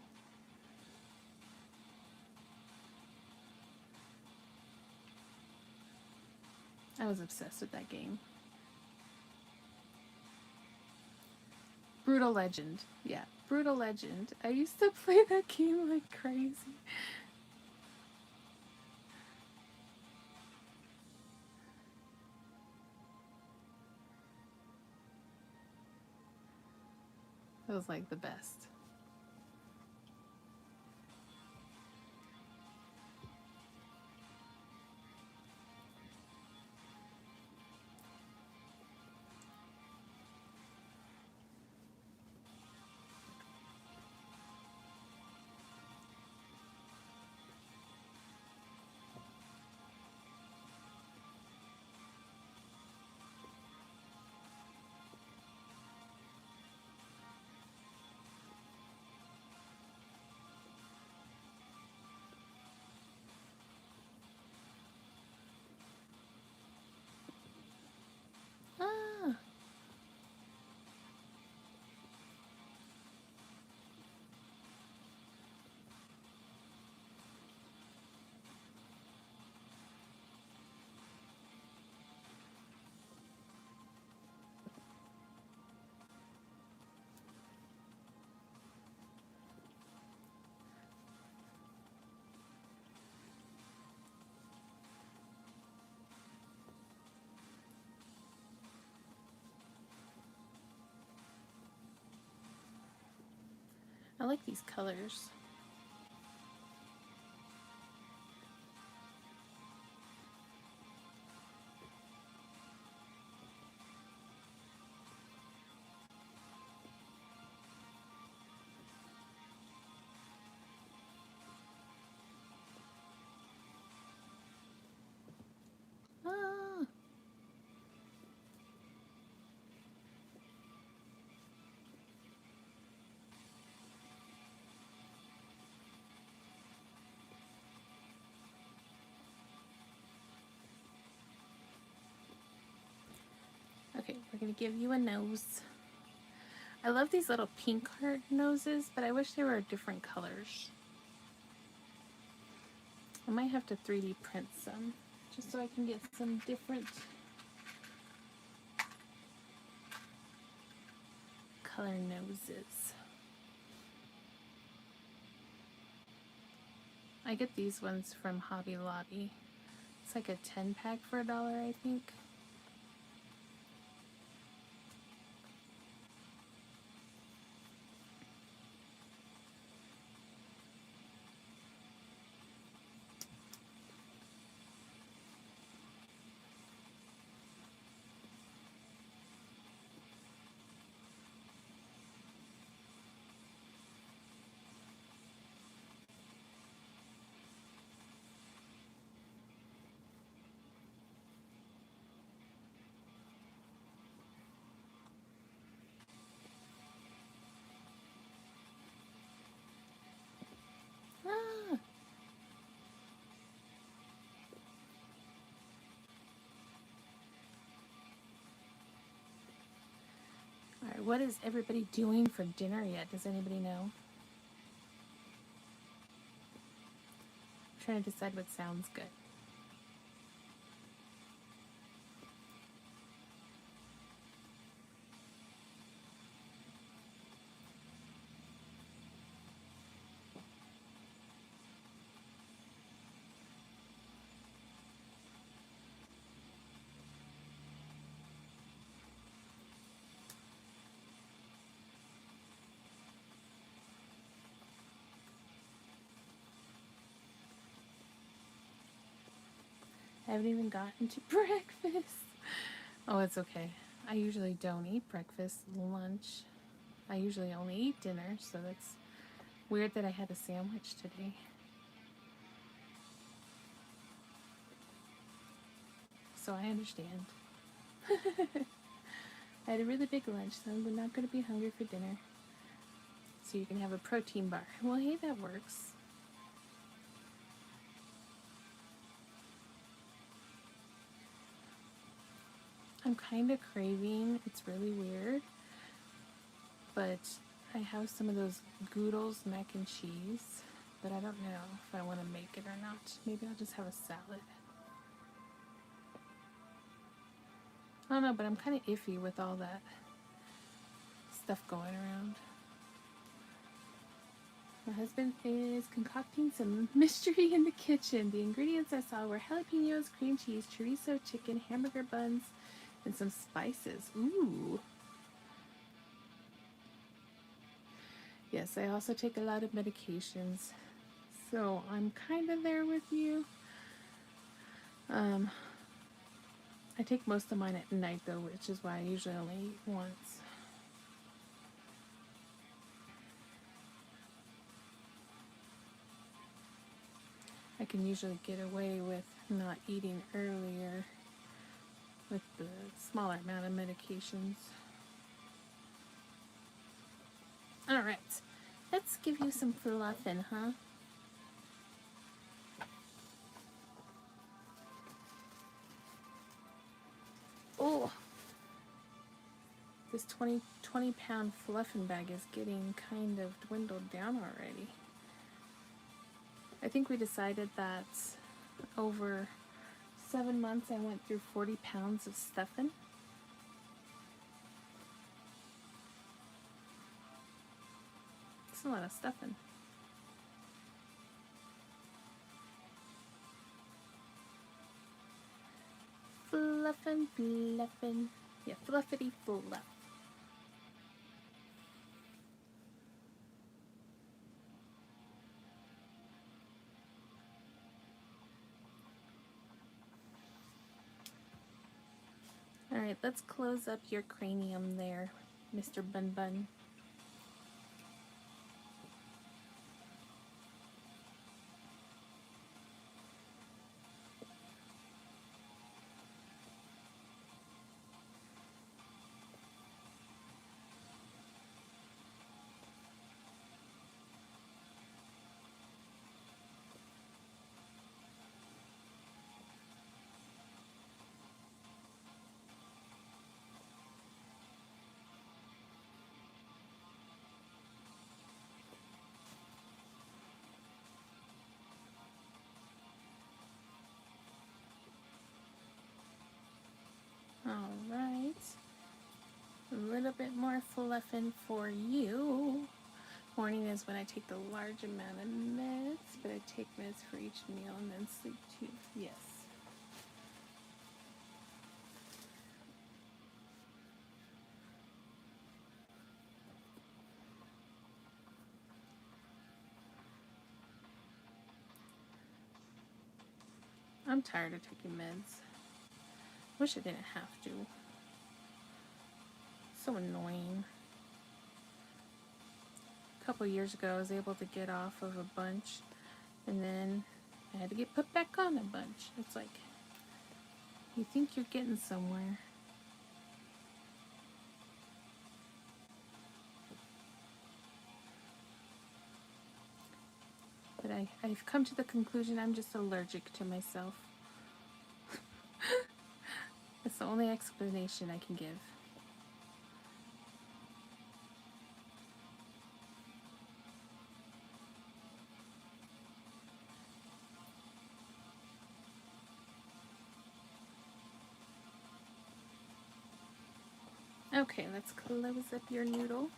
I was obsessed with that game. Brutal Legend. Yeah, Brutal Legend. I used to play that game like crazy. It was like the best. I like these colors. Ah. Okay, we're gonna give you a nose. I love these little pink heart noses, but I wish they were different colors. I might have to 3D print some, just so I can get some different color noses. I get these ones from Hobby Lobby. It's like a 10-pack for $1, I think. Ah! Alright, what is everybody doing for dinner yet? Does anybody know? I'm trying to decide what sounds good. I haven't even gotten to breakfast. Oh, it's okay. I usually don't eat breakfast, lunch. I usually only eat dinner, so that's weird that I had a sandwich today. So I understand. I had a really big lunch, so I'm not going to be hungry for dinner. So you can have a protein bar. Well, hey, that works. I'm kind of craving, it's really weird, but I have some of those Goodles mac and cheese, but I don't know if I want to make it or not. Maybe I'll just have a salad. I don't know, but I'm kind of iffy with all that stuff going around. My husband is concocting some mystery in the kitchen. The ingredients I saw were jalapenos, cream cheese, chorizo, chicken, hamburger buns, and some spices. Ooh. Yes, I also take a lot of medications, so I'm kind of there with you. I take most of mine at night though, which is why I usually only eat once. I can usually get away with not eating earlier with the smaller amount of medications. Alright, let's give you some fluffing, huh? Oh, this 20 pound fluffing bag is getting kind of dwindled down already. I think we decided that over 7 months I went through 40 pounds of stuffing. It's a lot of stuffing. Fluffin', fluffin'. Yeah, fluffity fluff. Alright, let's close up your cranium there, Mr. Bun Bun. Alright, a little bit more fluffing for you. Morning is when I take the large amount of meds, but I take meds for each meal and then sleep too. Yes. I'm tired of taking meds. Wish I didn't have to. So annoying. A couple years ago, I was able to get off of a bunch, and then I had to get put back on a bunch. It's like, you think you're getting somewhere. But I've come to the conclusion I'm just allergic to myself. That's the only explanation I can give. Okay, let's close up your noodle.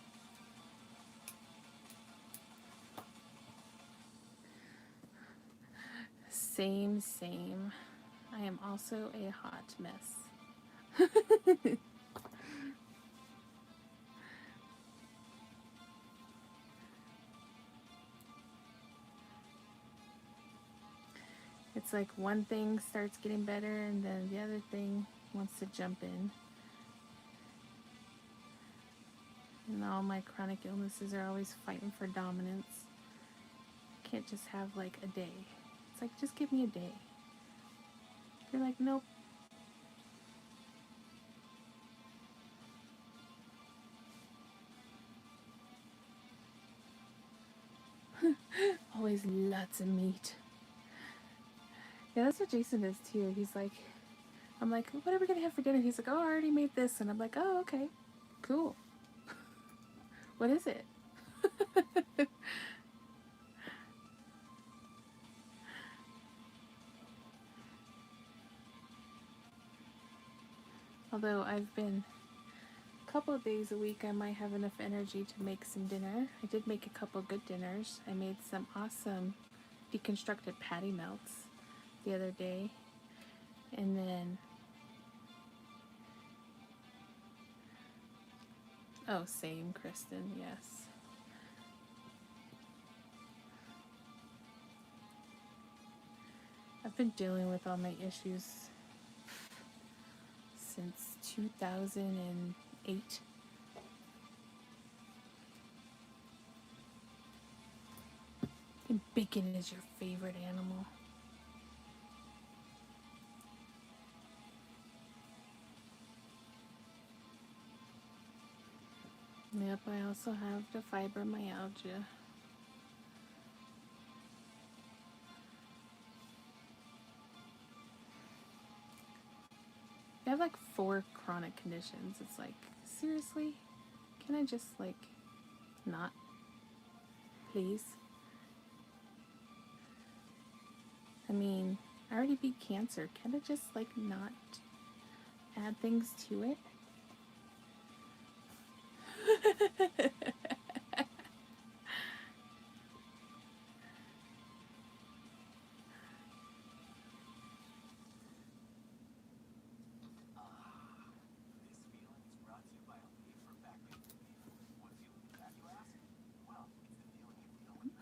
Same, same. I am also a hot mess. It's like one thing starts getting better and then the other thing wants to jump in. And all my chronic illnesses are always fighting for dominance. Can't just have like a day. It's like, just give me a day. You're like, nope. Always lots of meat. Yeah, that's what Jason does too. He's like, I'm like, what are we gonna have for dinner? He's like, oh, I already made this. And I'm like, oh, okay, cool. What is it? Although I've been a couple of days a week, I might have enough energy to make some dinner. I did make a couple good dinners. I made some awesome deconstructed patty melts the other day. And then, oh, same, Kristen, yes. I've been dealing with all my issues since 2008. And bacon is your favorite animal. Yep, I also have the fibromyalgia. I have like 4 chronic conditions. It's like, seriously? Can I just like not? Please? I mean, I already beat cancer. Can I just like not add things to it?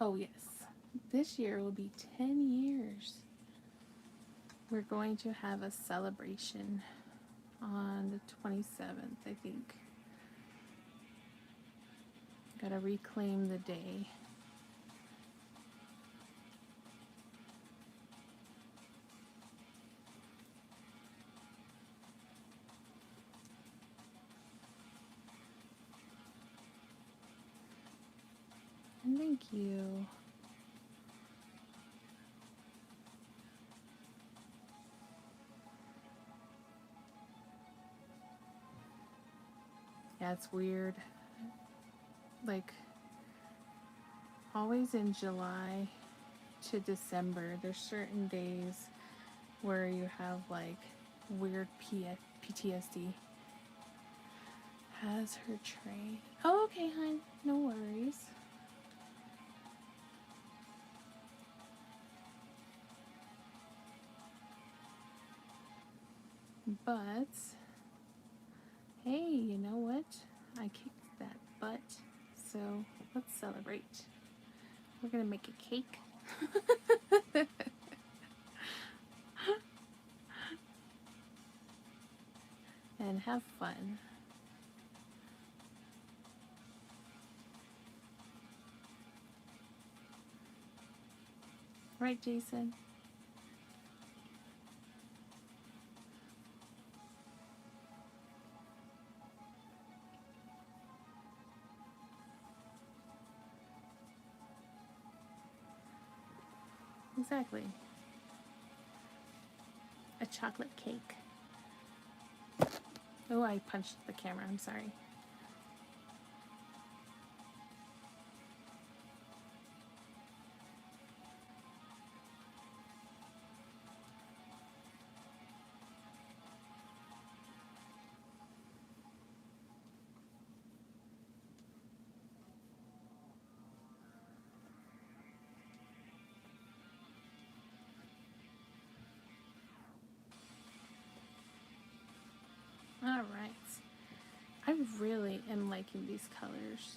Oh yes, this year will be 10 years. We're going to have a celebration on the 27th, I think. Gotta reclaim the day. And thank you. Yeah, it's weird. Like, always in July to December, there's certain days where you have like weird PTSD. Has her tray. Oh, okay, hon. No worries. But, hey, you know what? I kicked that butt. So, let's celebrate. We're gonna make a cake. And have fun. Right, Jason? Exactly. A chocolate cake. Oh, I punched the camera. I'm sorry. All right. I really am liking these colors.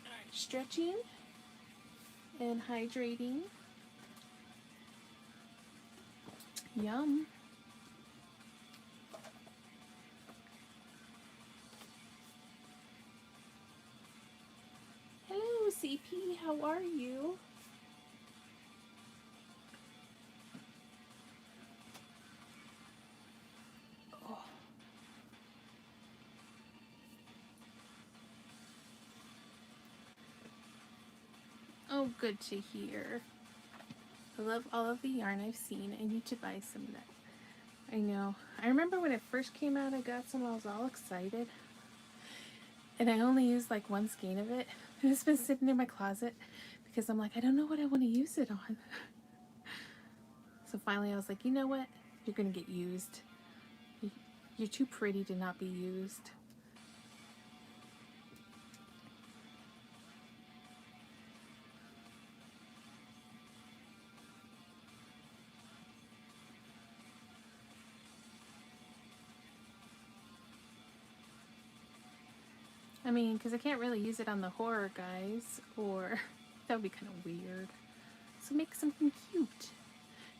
All right, stretching and hydrating. Yum. Hello, CP. How are you? Oh. Oh, good to hear. I love all of the yarn I've seen. I need to buy some of that. I know. I remember when it first came out, I got some. I was all excited. And I only used like one skein of it. It's been sitting in my closet because I'm like, I don't know what I want to use it on. So finally I was like, you know what? You're going to get used. You're too pretty to not be used. I mean, because I can't really use it on the horror guys, or that would be kind of weird. So make something cute.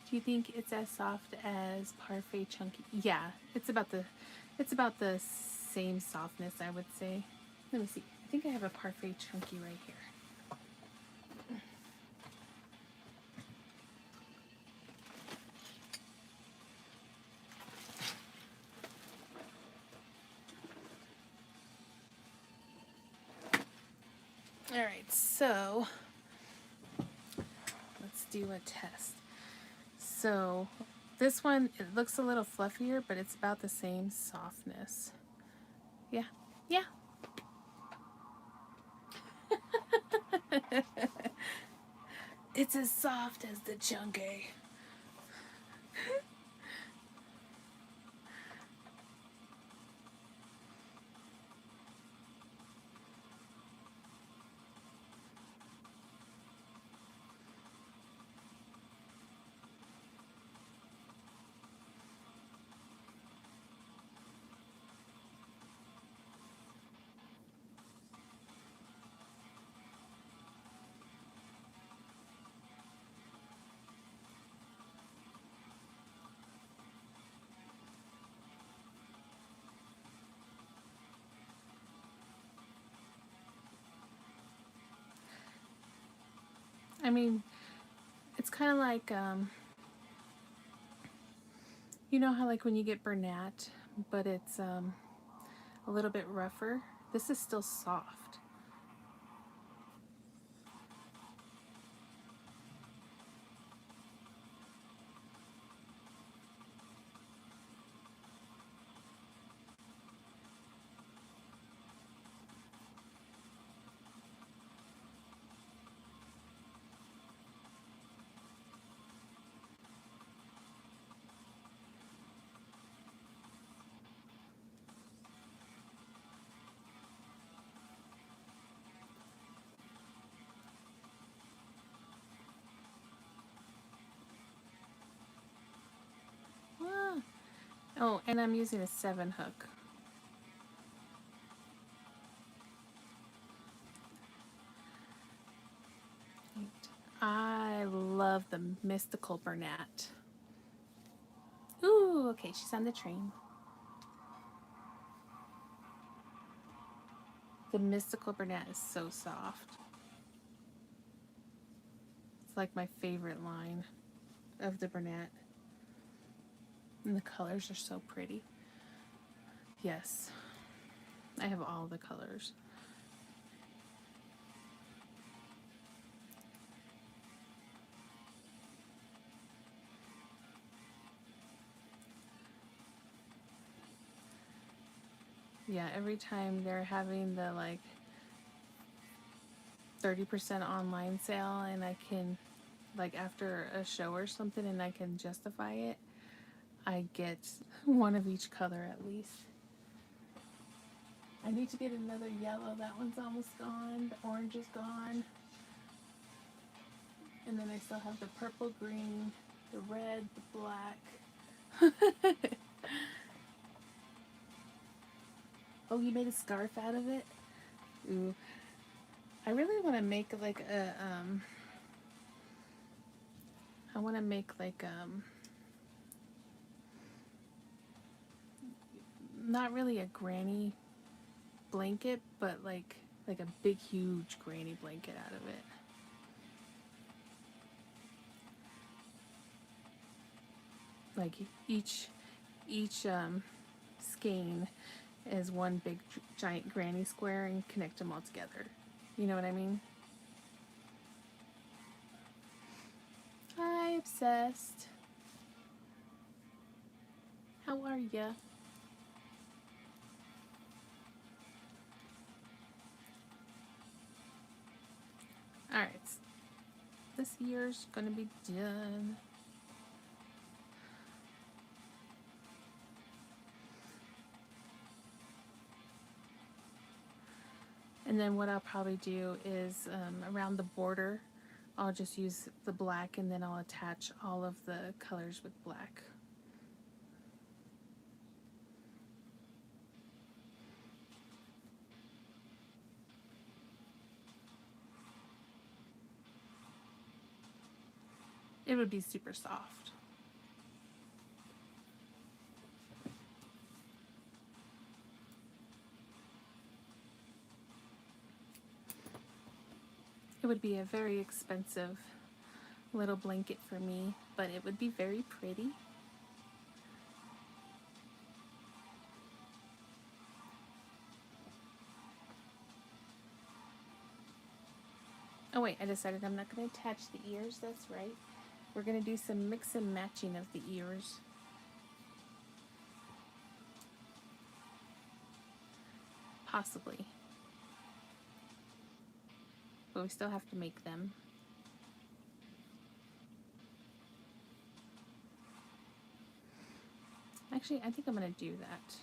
Do you think it's as soft as Parfait Chunky? Yeah, it's about the same softness, I would say. Let me see. I think I have a Parfait Chunky right here. All right, so let's do a test. So this one, it looks a little fluffier, but it's about the same softness. Yeah, yeah. It's as soft as the Chunky. I mean, it's kind of like, you know how like when you get Bernat, but it's a little bit rougher? This is still soft. Ah. Oh, and I'm using a 7 hook. I love the Mystical Bernat. Ooh, okay, she's on the train. The Mystical Bernat is so soft. It's like my favorite line of the Bernat. And the colors are so pretty. Yes, I have all the colors. Yeah, every time they're having the like 30% online sale and I can, like after a show or something and I can justify it, I get one of each color at least. I need to get another yellow. That one's almost gone. The orange is gone. And then I still have the purple, green, the red, the black. Oh, you made a scarf out of it? Ooh. I really want to make like a, I want to make like, not really a granny blanket, but like a big, huge granny blanket out of it. Like each skein is one big giant granny square and connect them all together. You know what I mean? Hi, obsessed. How are ya? Alright, this year's gonna be done. And then what I'll probably do is around the border, I'll just use the black and then I'll attach all of the colors with black. It would be super soft. It would be a very expensive little blanket for me, but it would be very pretty. Oh wait, I decided I'm not going to attach the ears, that's right. We're going to do some mix and matching of the ears. Possibly. But we still have to make them. Actually, I think I'm going to do that.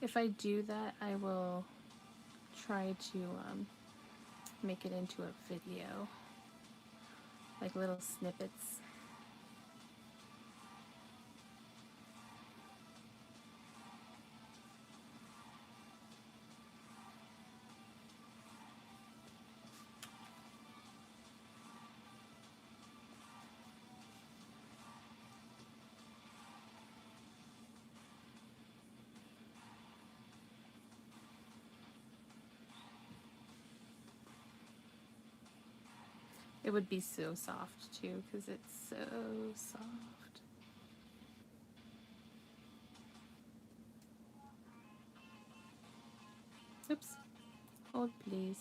If I do that, I will try to make it into a video, like little snippets. It would be so soft too, because it's so soft. Oops. Hold, please.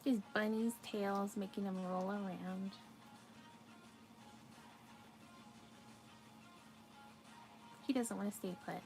His bunny's tails making him roll around. He doesn't want to stay put.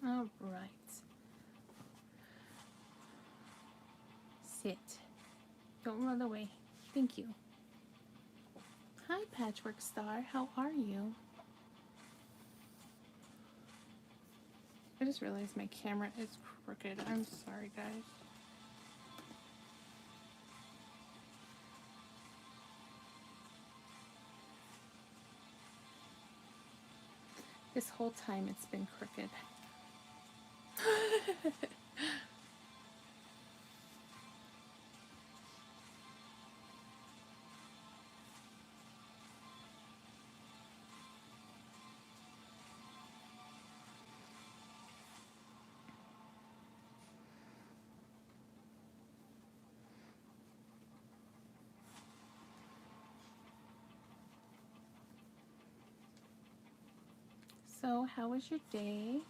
All right. Sit. Don't run away. Thank you. Hi, Patchwork Star. How are you? I just realized my camera is crooked. I'm sorry, guys. This whole time it's been crooked. So, how was your day?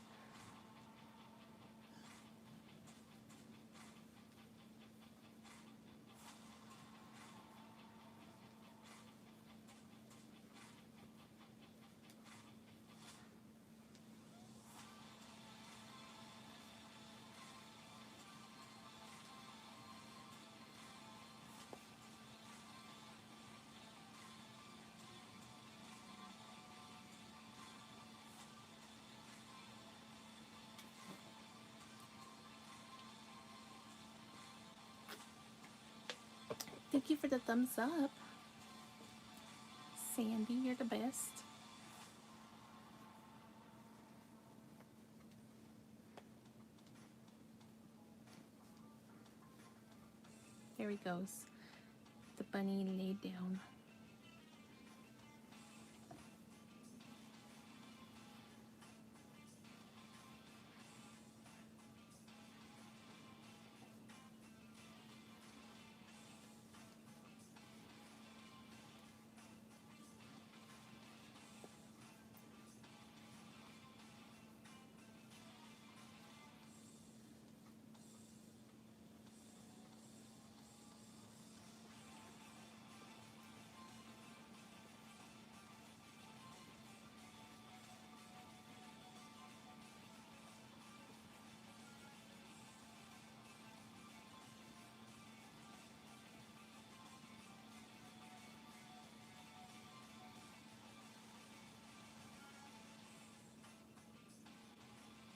Thank you for the thumbs up. Sandy, you're the best. There he goes. The bunny laid down.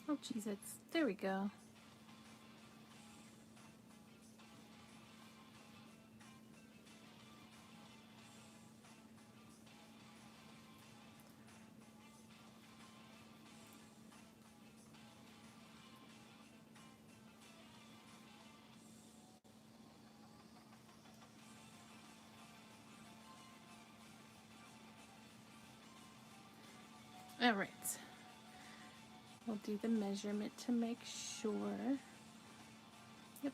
Oh, Jesus. There we go. All right. We'll do the measurement to make sure. Yep.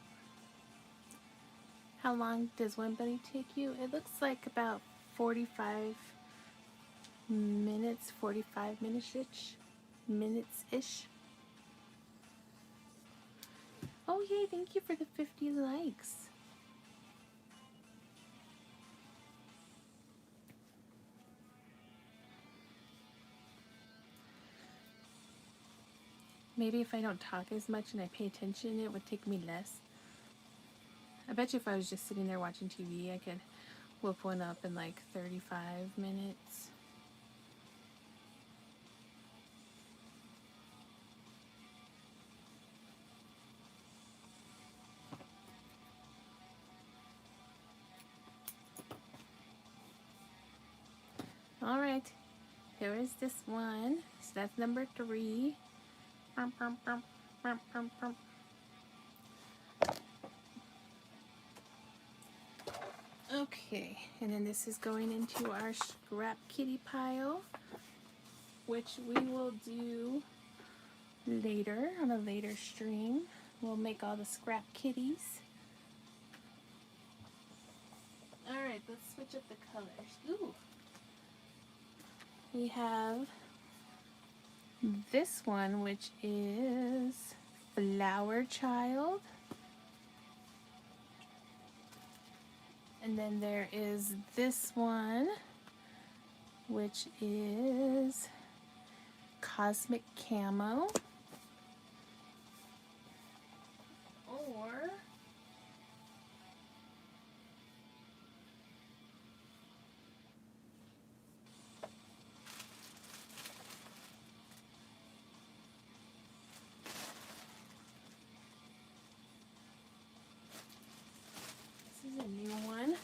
How long does one bunny take you? It looks like about 45 minutes, 45 minutes-ish. Oh, yay, thank you for the 50 likes. Maybe if I don't talk as much and I pay attention, it would take me less. I bet you if I was just sitting there watching TV, I could whip one up in like 35 minutes. All right, here is this one. So that's number 3. Okay, and then this is going into our scrap kitty pile, which we will do later on a later stream. We'll make all the scrap kitties. All right, let's switch up the colors. Ooh. We have this one, which is Flower Child. And then there is this one, which is Cosmic Camo. Or this is a new one.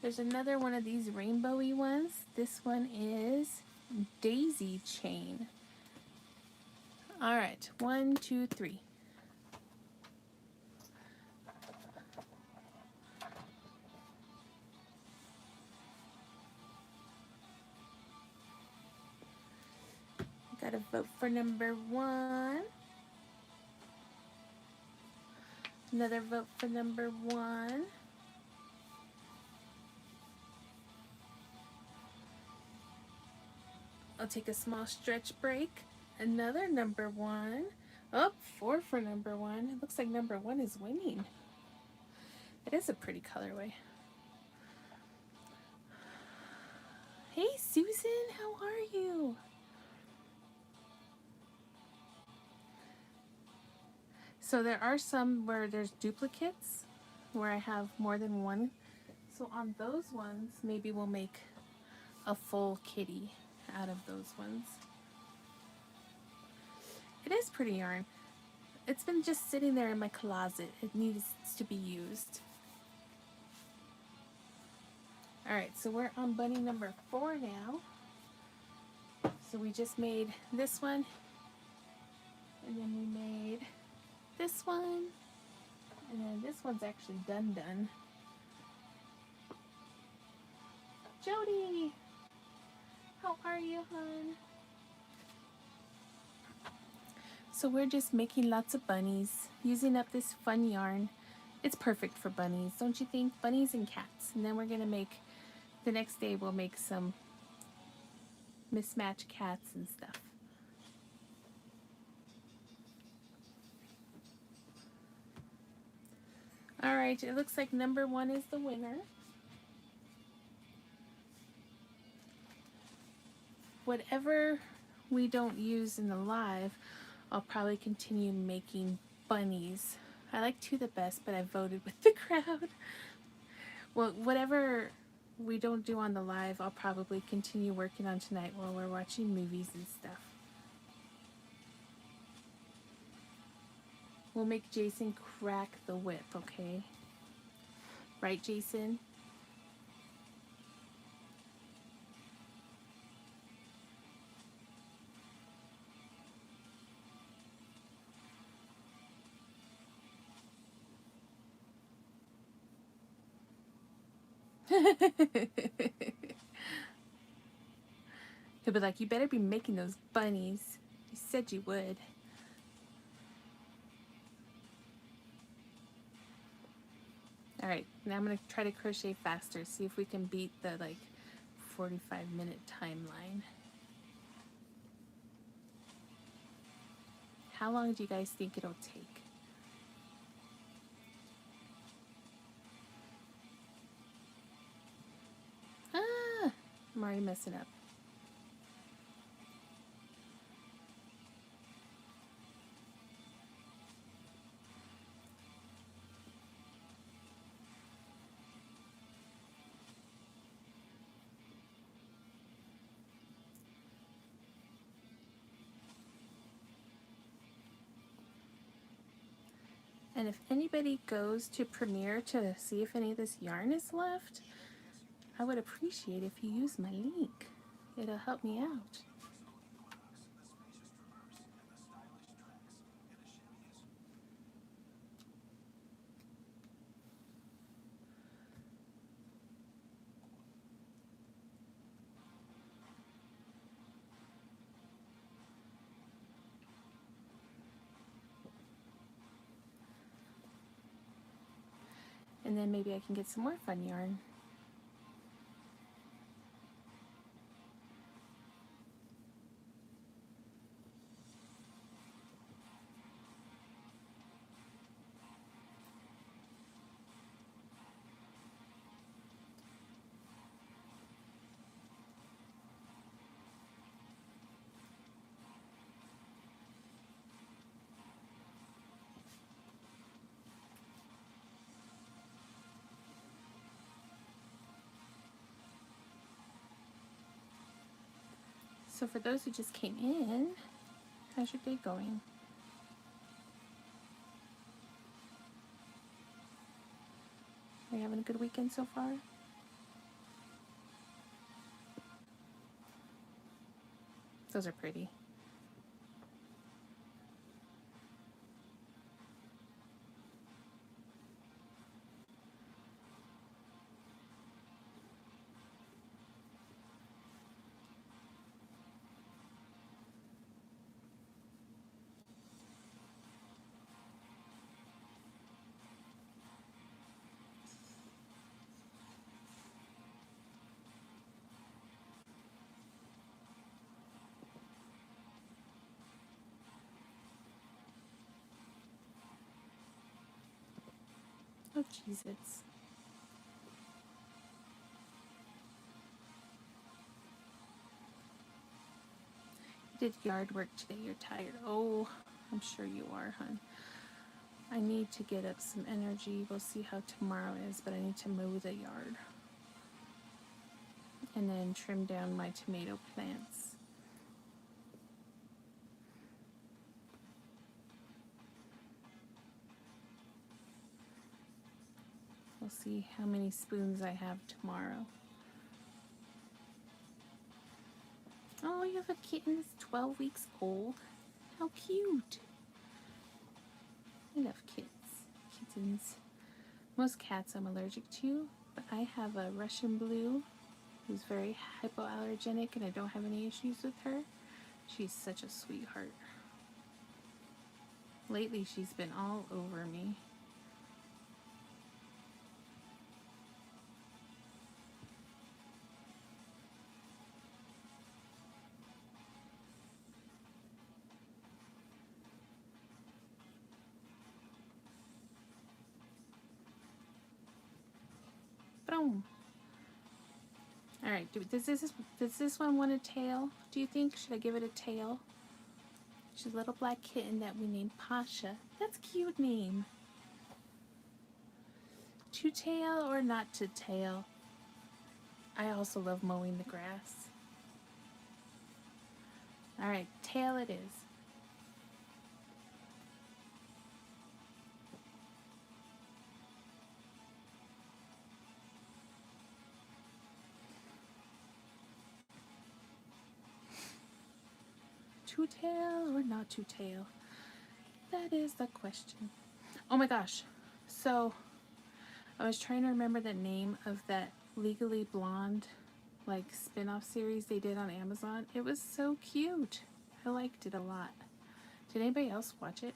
There's another one of these rainbowy ones. This one is Daisy Chain. All right, 1, 2, 3. Got a vote for number 1. Another vote for number 1. I'll take a small stretch break. Another number 1. Oh, 4 for number 1. It looks like number 1 is winning. It is a pretty colorway. Hey, Susan, how are you? So there are some where there's duplicates, where I have more than one. So on those ones, maybe we'll make a full kitty out of those ones. It is pretty yarn. It's been just sitting there in my closet. It needs to be used. Alright, so we're on bunny number 4 now. So we just made this one, and then we made this one, and then this one's actually done. Jody, how are you, hon? So we're just making lots of bunnies, using up this fun yarn. It's perfect for bunnies, don't you think? Bunnies and cats. And then we're gonna make, the next day we'll make some mismatched cats and stuff. All right, it looks like number 1 is the winner. Whatever we don't use in the live, I'll probably continue making bunnies. I like 2 the best, but I voted with the crowd. Well, whatever we don't do on the live, I'll probably continue working on tonight while we're watching movies and stuff. We'll make Jason crack the whip, okay? Right, Jason? He'll be like, you better be making those bunnies. You said you would. Alright, now I'm going to try to crochet faster, see if we can beat the like 45-minute timeline. How long do you guys think it'll take? Ah, I'm already messing up. And if anybody goes to Premiere to see if any of this yarn is left, I would appreciate if you use my link. It'll help me out. And then maybe I can get some more fun yarn. So for those who just came in, how's your day going? Are you having a good weekend so far? Those are pretty. Oh, Jesus. You did yard work today. You're tired. Oh, I'm sure you are, hon. I need to get up some energy. We'll see how tomorrow is, but I need to mow the yard. And then trim down my tomato plants. We'll see how many spoons I have tomorrow. Oh, you have a kitten that's 12 weeks old. How cute. I love kittens. Most cats I'm allergic to, but I have a Russian blue who's very hypoallergenic and I don't have any issues with her. She's such a sweetheart. Lately she's been all over me. Boom. Alright, does this one want a tail? Do you think? Should I give it a tail? She's a little black kitten that we named Pasha. That's a cute name. To tail or not to tail? I also love mowing the grass. Alright, tail it is. To tail or not to tail? That is the question. Oh my gosh. So, I was trying to remember the name of that Legally Blonde like spin-off series they did on Amazon. It was so cute. I liked it a lot. Did anybody else watch it?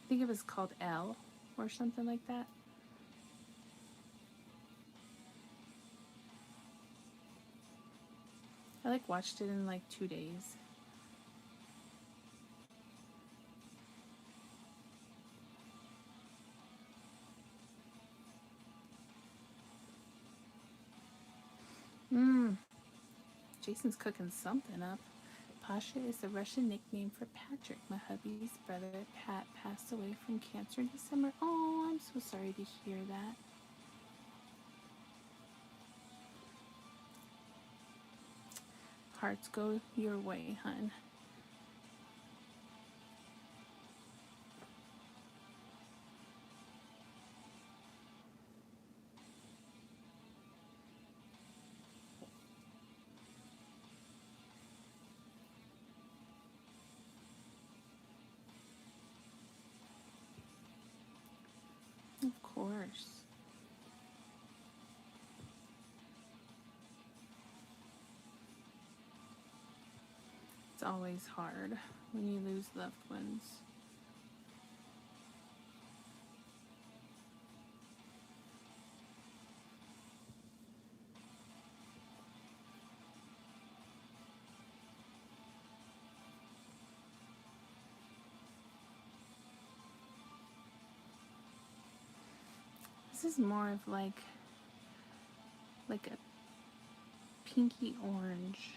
I think it was called Elle or something like that. I like watched it in like 2 days. Mmm. Jason's cooking something up. Pasha is the Russian nickname for Patrick. My hubby's brother, Pat, passed away from cancer in December. Oh, I'm so sorry to hear that. Hearts go your way, hun. Of course. It's always hard when you lose loved ones. This is more of like a pinky orange.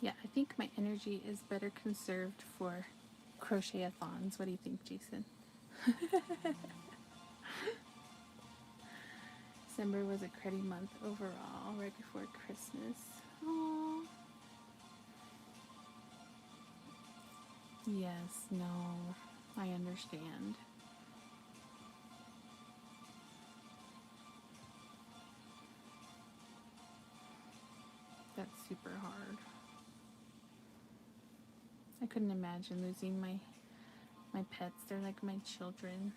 Yeah, I think my energy is better conserved for crochet-a-thons. What do you think, Jason? December was a cruddy month overall, right before Christmas. Aww. Yes, no, I understand. That's super hard. I couldn't imagine losing my pets. They're like my children.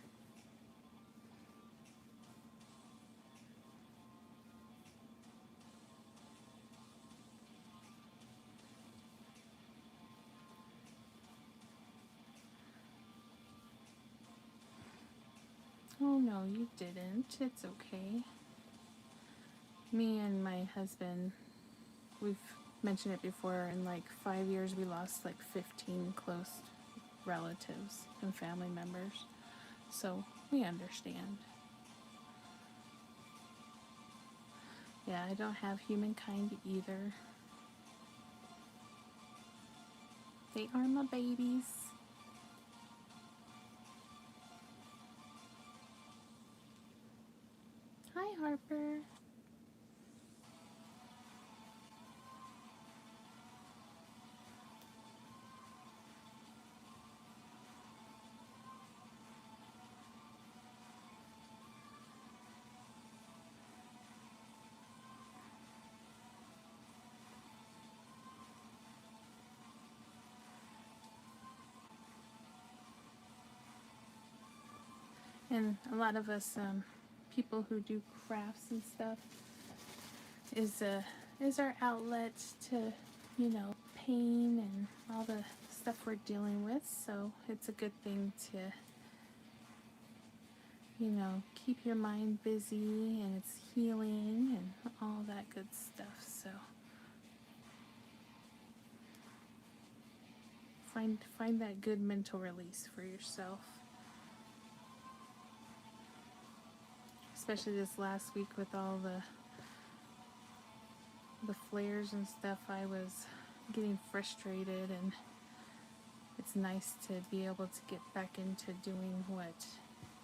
Oh no, you didn't. It's okay. Me and my husband, we've mentioned it before, in like 5 years we lost like 15 close relatives and family members. So we understand. Yeah, I don't have humankind either. They are my babies. Hi, Harper. And a lot of us people who do crafts and stuff is our outlet to, pain and all the stuff we're dealing with. So it's a good thing to, keep your mind busy, and it's healing and all that good stuff. So find that good mental release for yourself. especially this last week with all the flares and stuff, I was getting frustrated, and it's nice to be able to get back into doing what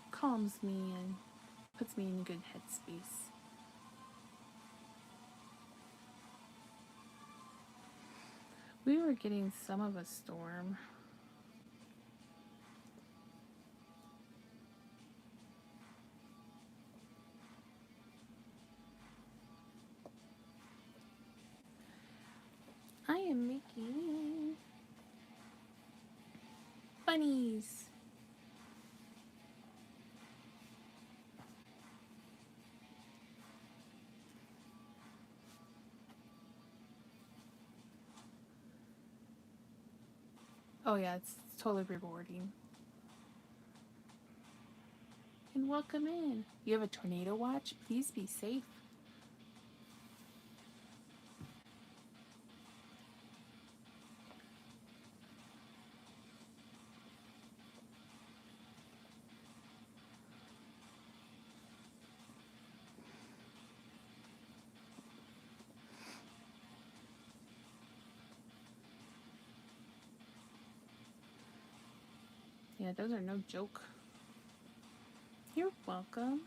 calms me and puts me in a good headspace. We were getting some of a storm. I am making bunnies. Oh yeah, it's totally rewarding. And welcome in. You have a tornado watch? Please be safe. Yeah, those are no joke. You're welcome.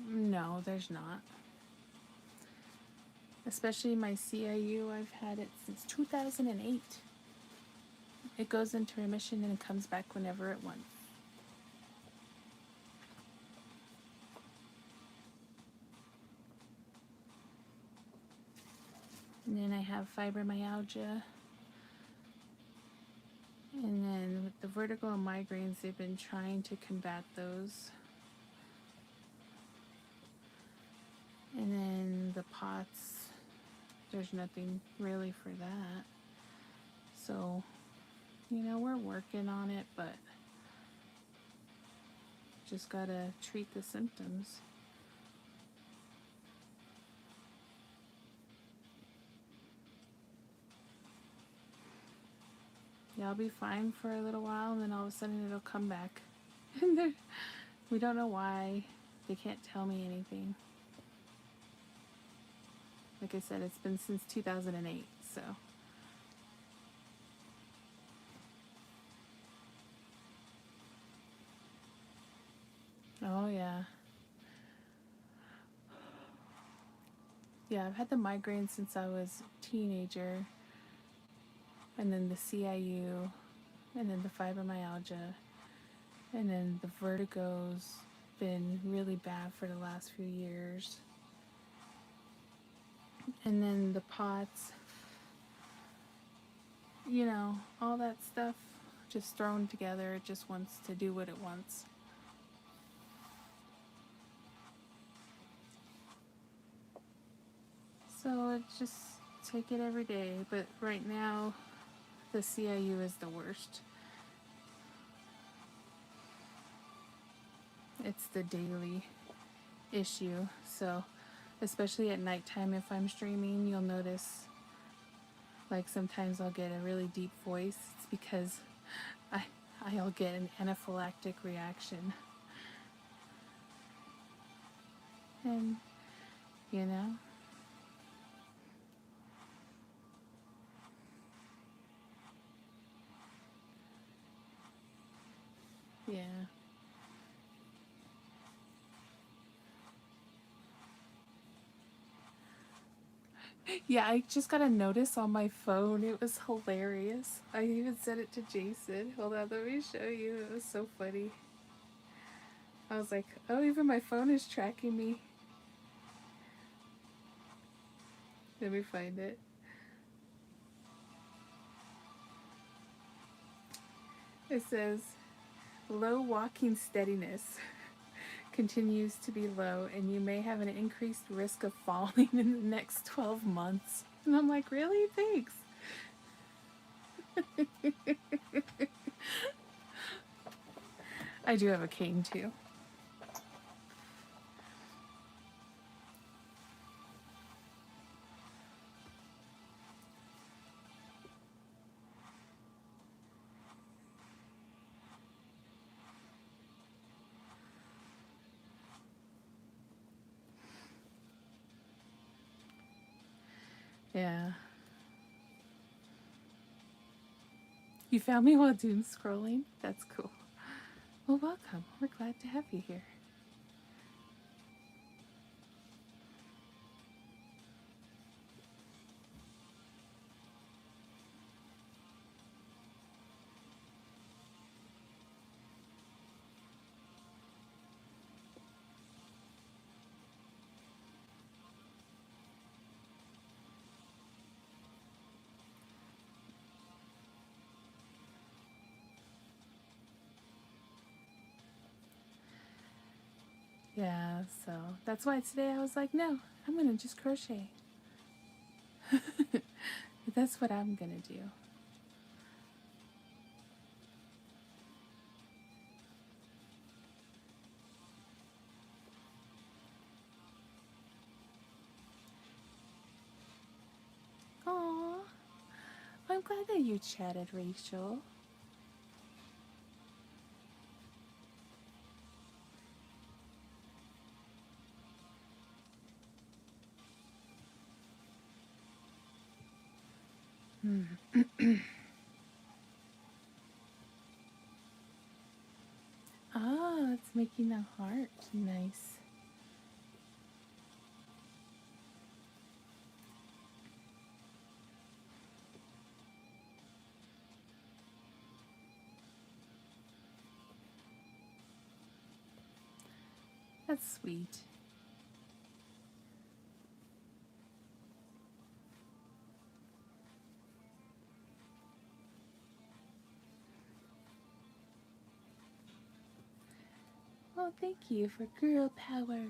No, there's not. Especially my CIU, I've had it since 2008. It goes into remission and it comes back whenever it wants. And then I have fibromyalgia. And then with the vertigo and migraines, they've been trying to combat those. And then the POTS, there's nothing really for that. So, we're working on it, but just gotta treat the symptoms. Yeah, I'll be fine for a little while, and then all of a sudden it'll come back. We don't know why. They can't tell me anything. Like I said, it's been since 2008, so. Oh, yeah. Yeah, I've had the migraine since I was a teenager. And then the CIU. And then the fibromyalgia. And then the vertigo's been really bad for the last few years. And then the POTS. All that stuff just thrown together. It just wants to do what it wants. So just take it every day. But right now, the CIU is the worst. It's the daily issue. So especially at nighttime, if I'm streaming, you'll notice like sometimes I'll get a really deep voice. It's because I'll get an anaphylactic reaction. And, yeah. Yeah, I just got a notice on my phone. It was hilarious. I even sent it to Jason. Hold on, let me show you. It was so funny. I was like, oh, even my phone is tracking me. Let me find it. It says, low walking steadiness continues to be low, and you may have an increased risk of falling in the next 12 months. And I'm like, really? Thanks. I do have a cane too. Yeah. You found me while doom scrolling? That's cool. Well, welcome. We're glad to have you here. Yeah, so that's why today I was like, no, I'm going to just crochet. That's what I'm going to do. Aw, I'm glad that you chatted, Rachel. Ah, it's making a heart. Nice. That's sweet. Well, thank you for girl power.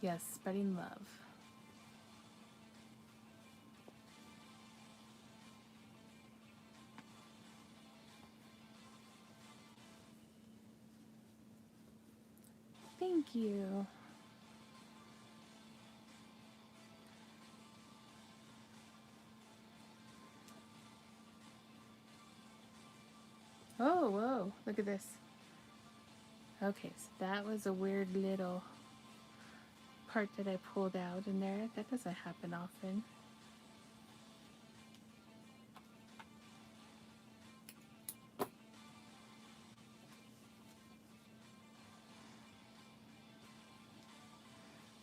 Yes, spreading love. Thank you. Oh, whoa, look at this. Okay, so that was a weird little part that I pulled out in there. That doesn't happen often.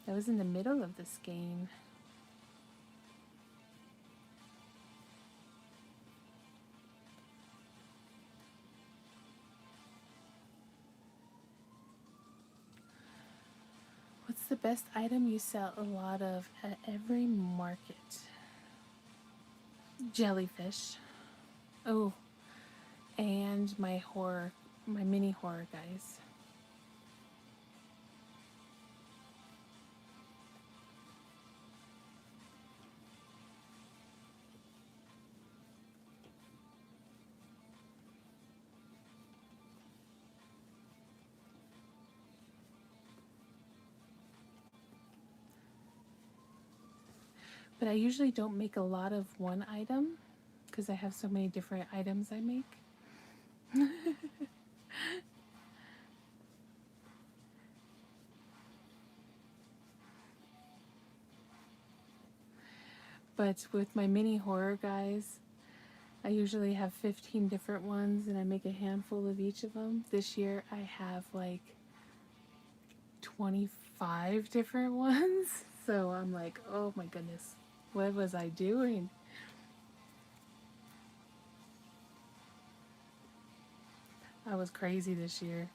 That was in the middle of the skein. What's the best item you sell a lot of at every market? Jellyfish. Oh, and my mini horror guys. But I usually don't make a lot of one item because I have so many different items I make. But with my mini horror guys, I usually have 15 different ones and I make a handful of each of them. This year I have like 25 different ones. So I'm like, oh my goodness, what was I doing? I was crazy this year.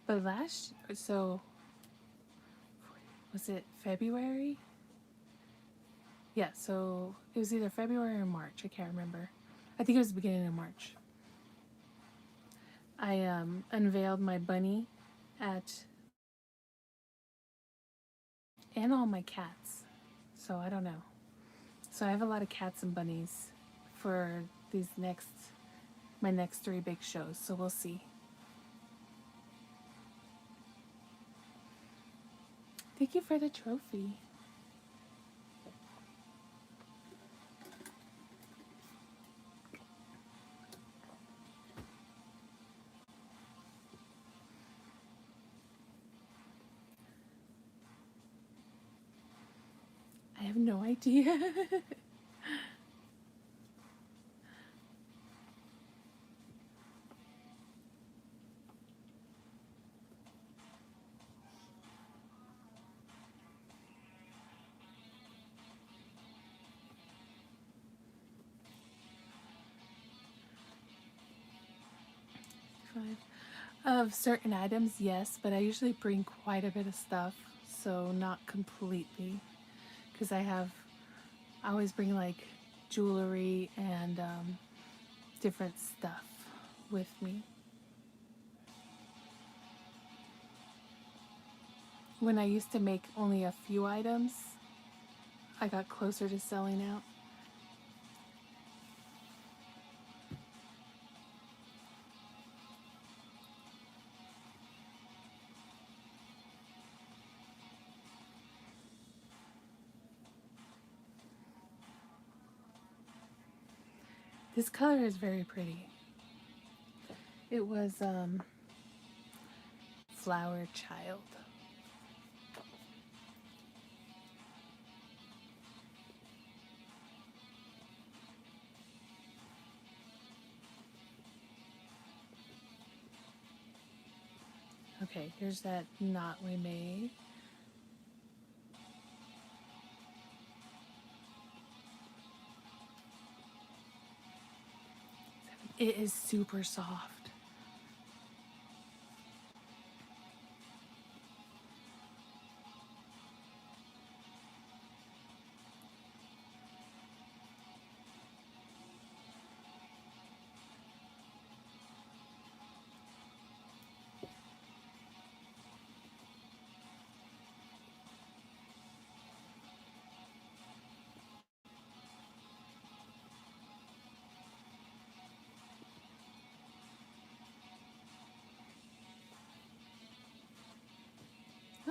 But so was it February? Yeah, so it was either February or March. I can't remember. I think it was the beginning of March. I unveiled my bunny at and all my cats. So I don't know. So I have a lot of cats and bunnies for my next 3 big shows, so we'll see. Thank you for the trophy. I have no idea. Of certain items, yes, but I usually bring quite a bit of stuff, so not completely, because I always bring like jewelry and different stuff with me. When I used to make only a few items, I got closer to selling out. This color is very pretty. It was Flower Child. Okay, here's that knot we made. It is super soft.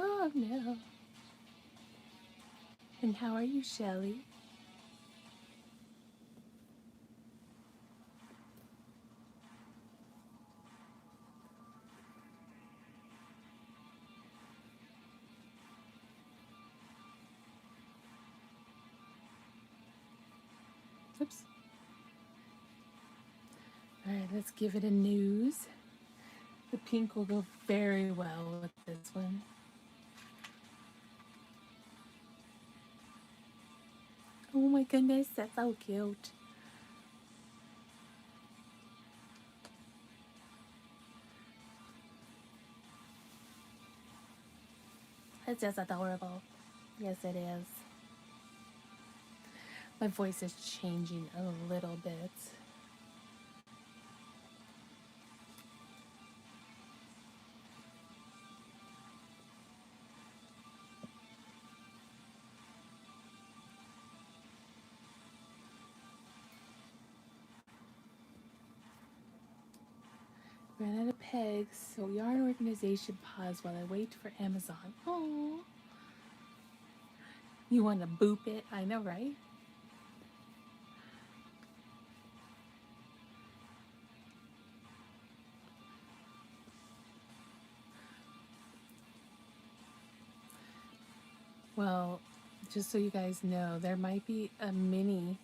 Oh no. And how are you, Shelly? Oops. Alright, let's give it a nose. The pink will go very well with this one. Oh my goodness, that's so cute. It's just adorable. Yes, it is. My voice is changing a little bit. Ran out of pegs, so yarn organization pause while I wait for Amazon. Oh, you want to boop it? I know, right? Well, just so you guys know, there might be a mini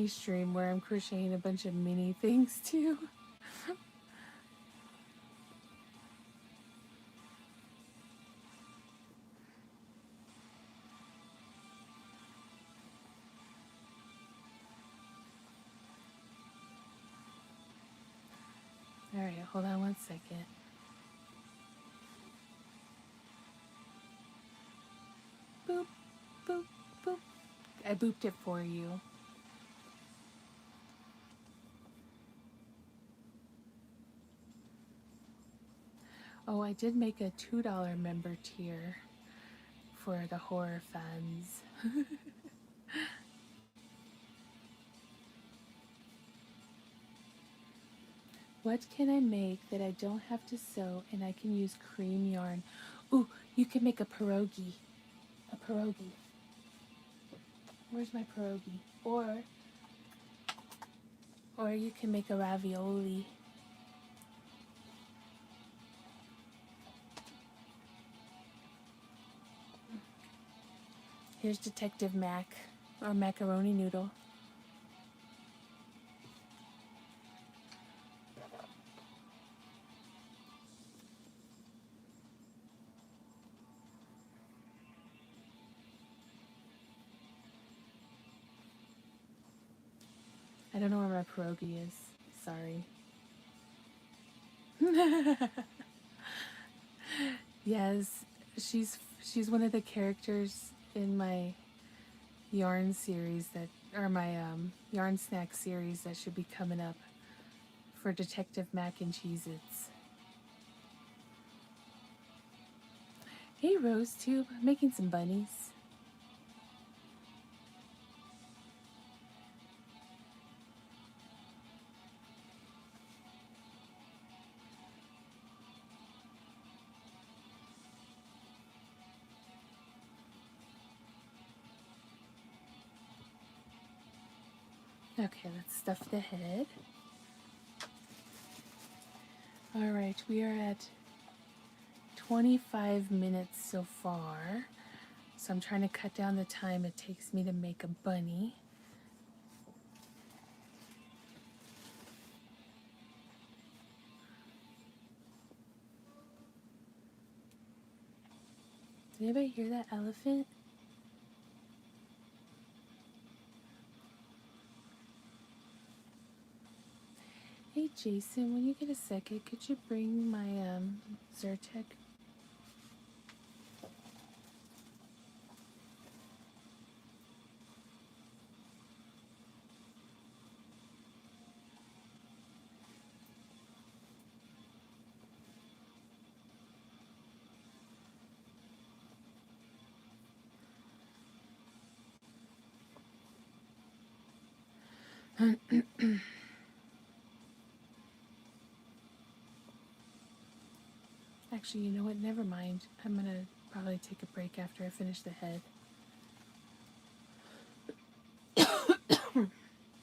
stream where I'm crocheting a bunch of mini things too. All right, hold on one second. Boop, boop, boop. I booped it for you. Oh, I did make a $2 member tier for the horror fans. What can I make that I don't have to sew and I can use cream yarn? Ooh, you can make a pierogi. A pierogi. Where's my pierogi? Or you can make a ravioli. Here's Detective Mac, or macaroni noodle. I don't know where my pierogi is. Sorry. Yes, she's one of the characters in my yarn series that, or my yarn snack series that should be coming up for Detective Mac and Cheez-Its. Hey Rose Tube, making some bunnies. Okay, let's stuff the head. All right, we are at 25 minutes so far. So I'm trying to cut down the time it takes me to make a bunny. Did anybody hear that elephant? Hey Jason, when you get a second, could you bring my Zyrtec? Actually, you know what? Never mind. I'm gonna probably take a break after I finish the head.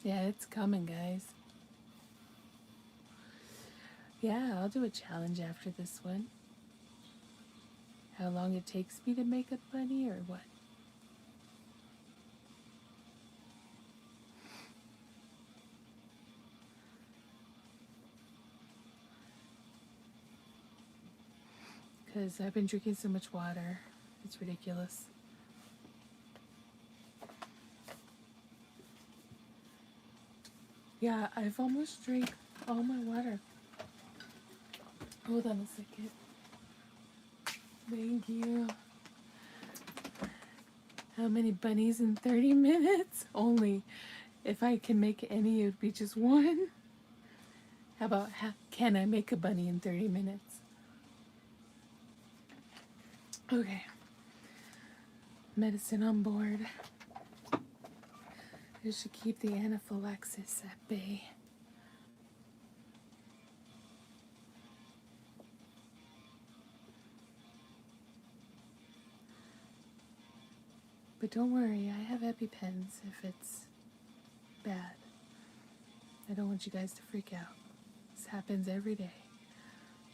Yeah, it's coming, guys. Yeah, I'll do a challenge after this one. How long it takes me to make a bunny or what? Because I've been drinking so much water. It's ridiculous. Yeah, I've almost drank all my water. Hold on a second. Thank you. How many bunnies in 30 minutes? Only. If I can make any, it would be just one. How about, can I make a bunny in 30 minutes? Okay. Medicine on board. This should keep the anaphylaxis at bay. But don't worry, I have EpiPens if it's bad. I don't want you guys to freak out. This happens every day.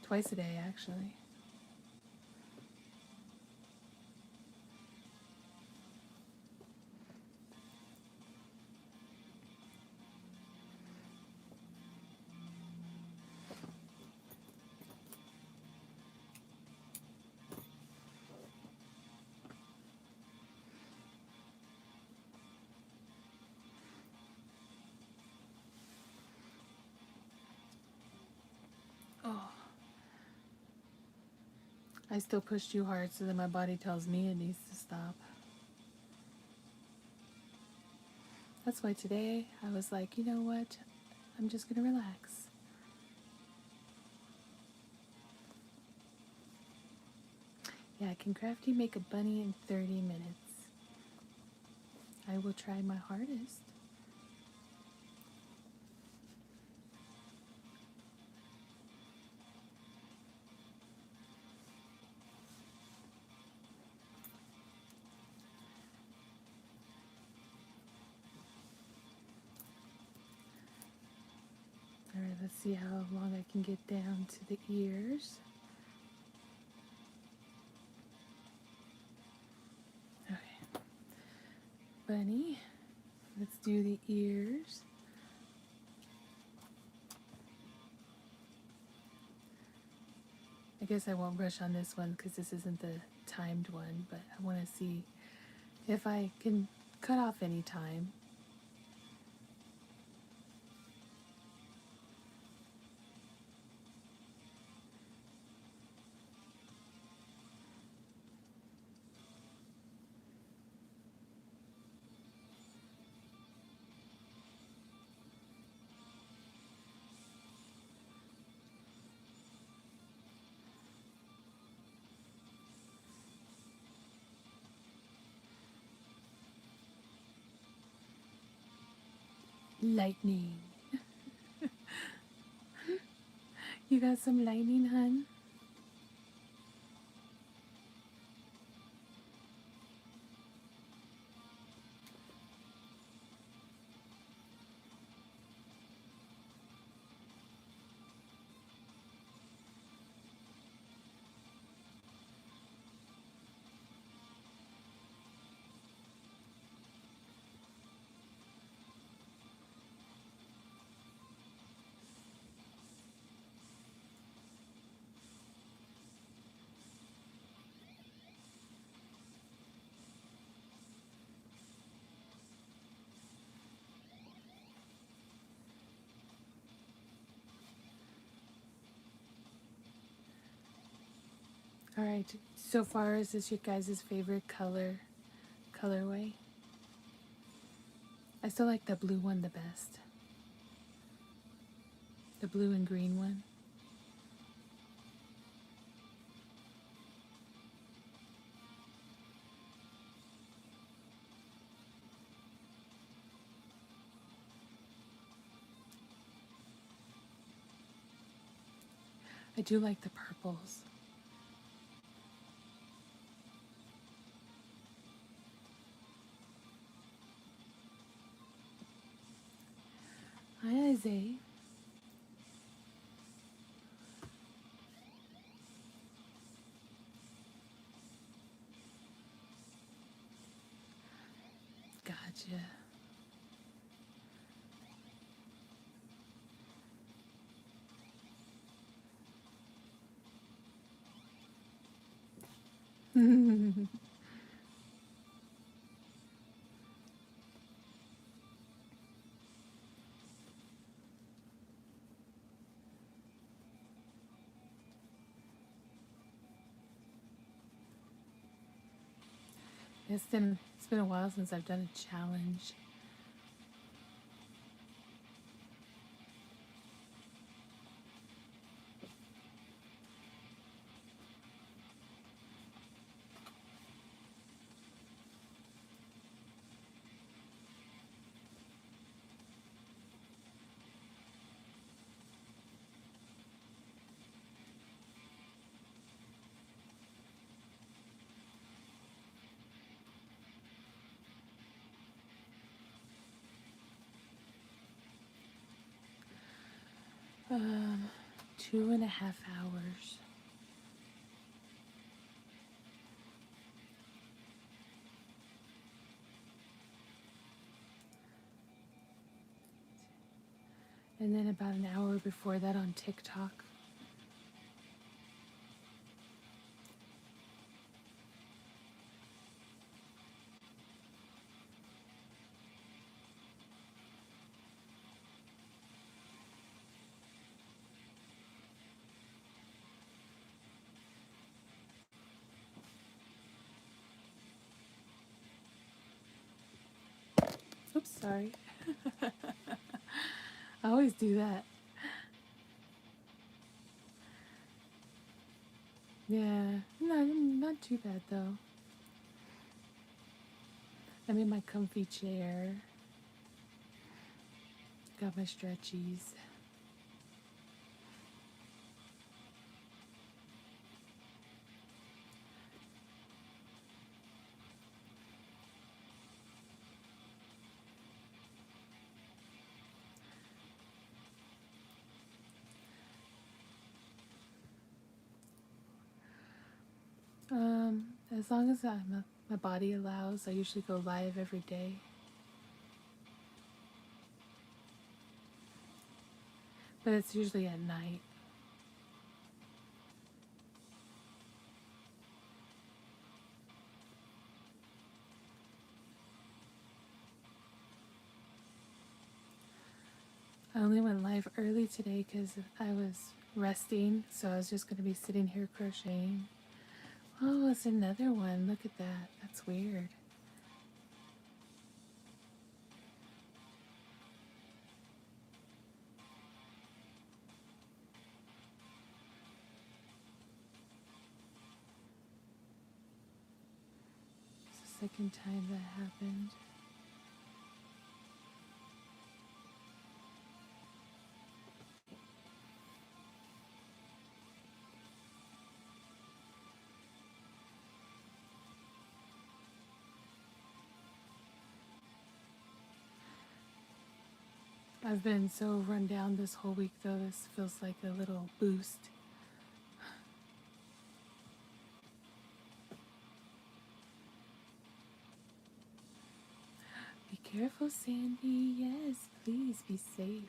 Twice a day, actually. Oh. I still push too hard so that my body tells me it needs to stop. That's why today I was like, you know what? I'm just gonna relax. Yeah, I can crafty make a bunny in 30 minutes. I will try my hardest. Alright, let's see how long I can get down to the ears. Okay. Bunny. Let's do the ears. I guess I won't brush on this one because this isn't the timed one, but I want to see if I can cut off any time. Lightning. You got some lightning, hun? Alright, so far is this your guys' favorite colorway? I still like the blue one the best. The blue and green one. I do like the purples. Hi, Isaiah. Gotcha. It's been a while since I've done a challenge. Um, 2.5 hours. And then about an hour before that on TikTok. Oops, sorry. I always do that. Yeah, no, not too bad though. I'm in my comfy chair. Got my stretchies. as long as my body allows, I usually go live every day. But it's usually at night. I only went live early today because I was resting, so I was just going to be sitting here crocheting. Oh, it's another one. Look at that. That's weird. It's the second time that happened. I've been so run down this whole week, though. This feels like a little boost. Be careful, Sandy. Yes, please be safe.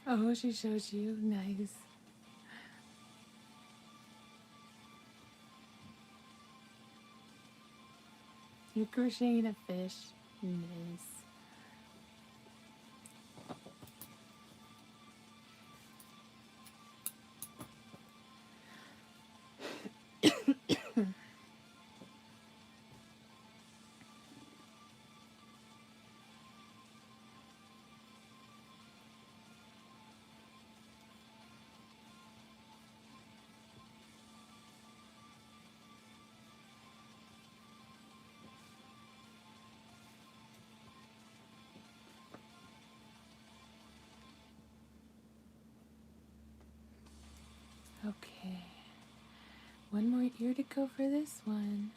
Oh, she showed you. Nice. You're crocheting a fish. Nice. Okay. One more ear to go for this one.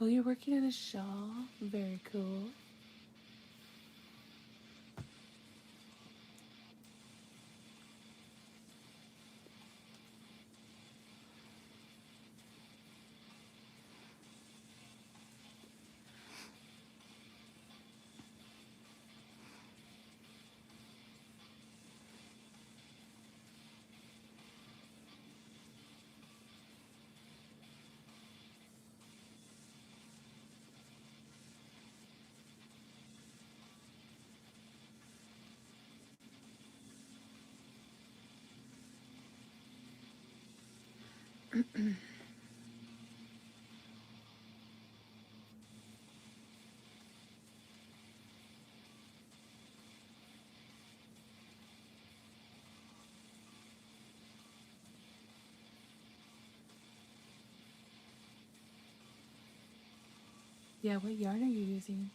Oh, you're working on a shawl? Very cool. Yeah, what yarn are you using?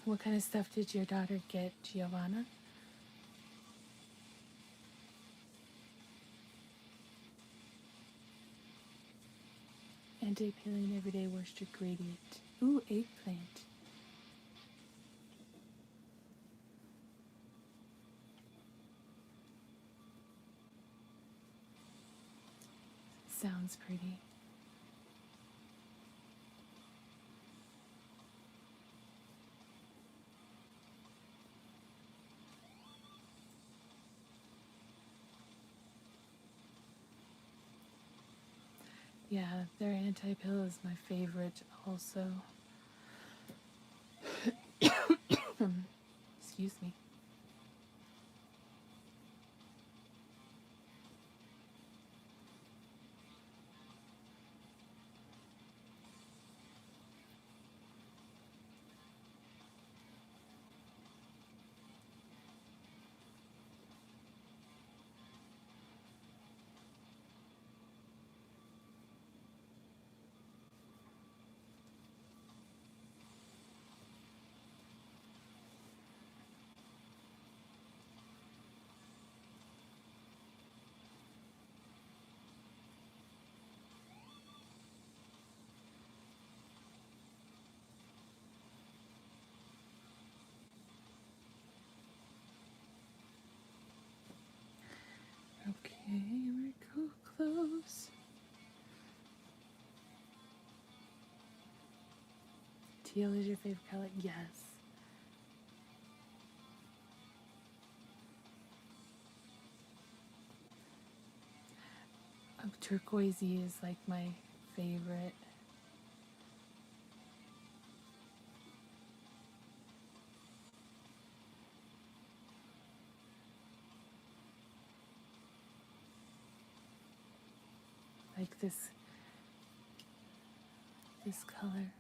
What kind of stuff did your daughter get, Giovanna? Anti-peeling everyday worsted gradient. Ooh, eggplant. Sounds pretty. Yeah, their anti-pill is my favorite also. Excuse me. Okay, we're go close. Teal is your favorite color? Yes. Turquoisey is like my favorite. Like this color.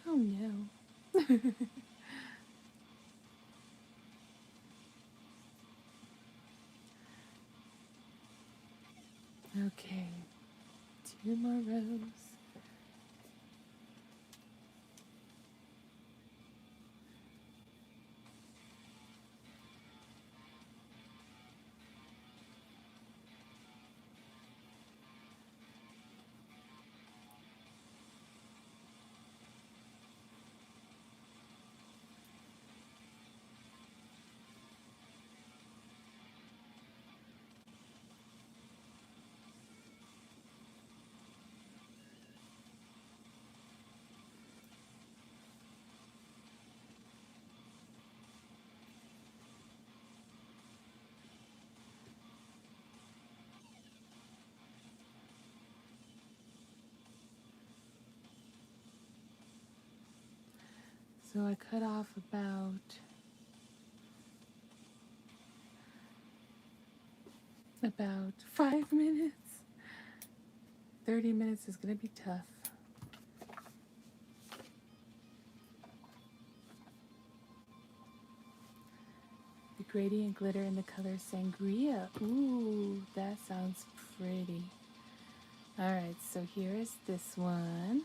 Oh no. Okay, 2 more rows. So I cut off about 5 minutes. 30 minutes is going to be tough. The gradient glitter in the color Sangria. Ooh, that sounds pretty. Alright, so here is this one.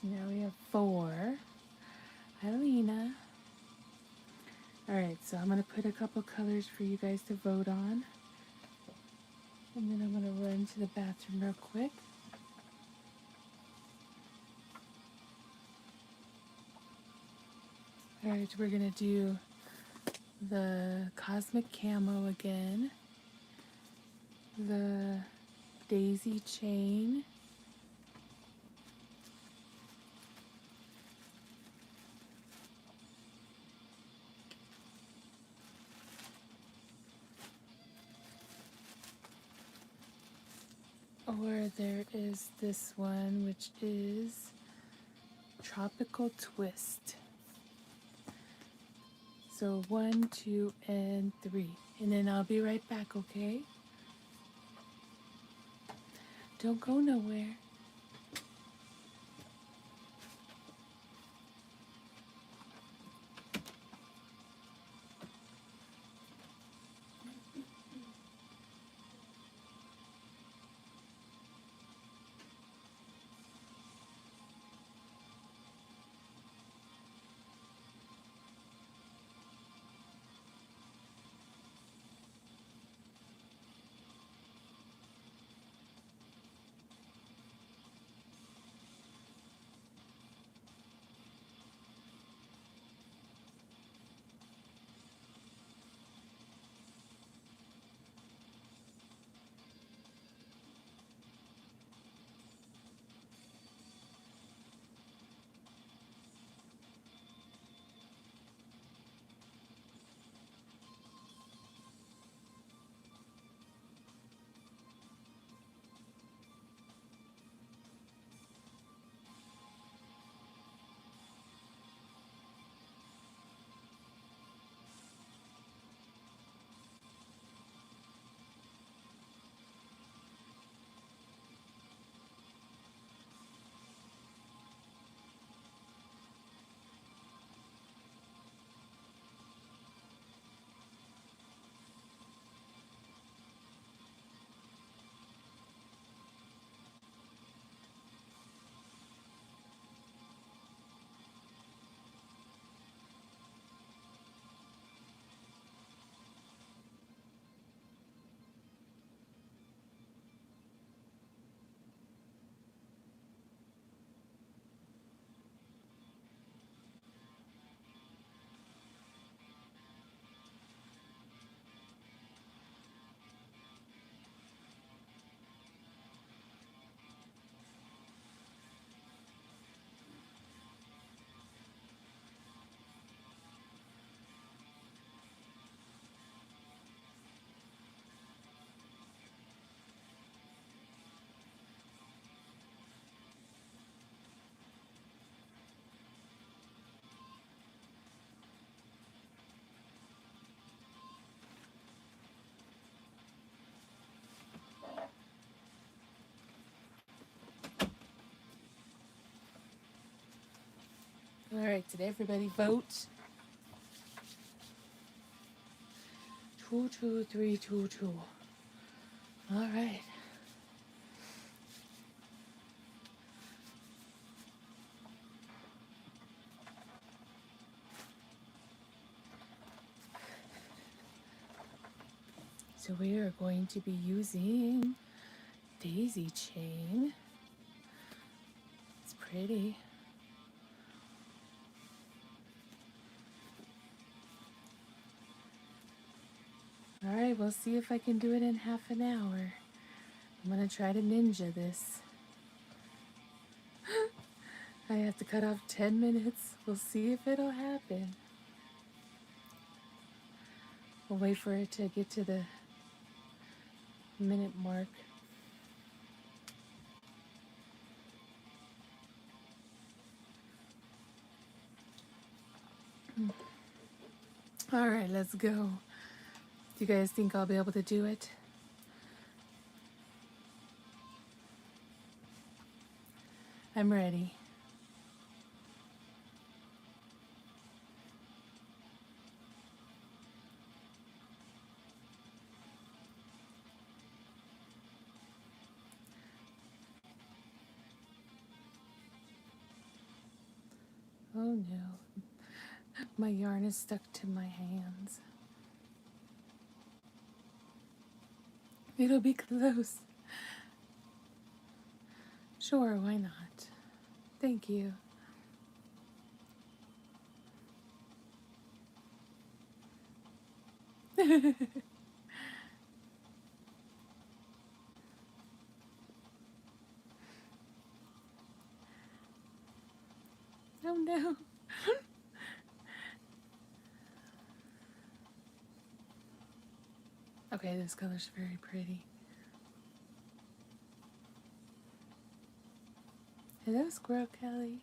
So now we have 4. Hi, Lena. Alright, so I'm going to put a couple colors for you guys to vote on. And then I'm going to run to the bathroom real quick. Alright, we're going to do the Cosmic Camo again. The Daisy Chain. Or there is this one, which is Tropical Twist. So 1, 2, and 3. And then I'll be right back, okay? Don't go nowhere. right, did everybody vote? 2, 2, 3, 2, 2. All right. So we are going to be using daisy chain. It's pretty. All right, we'll see if I can do it in half an hour. I'm gonna try to ninja this. I have to cut off 10 minutes. We'll see if it'll happen. We'll wait for it to get to the minute mark. All right, let's go. Do you guys think I'll be able to do it? I'm ready. Oh no, my yarn is stuck to my hands. It'll be close. Sure, why not? Thank you. Oh no. Okay, this color's very pretty. Hello, Squirrel Kelly.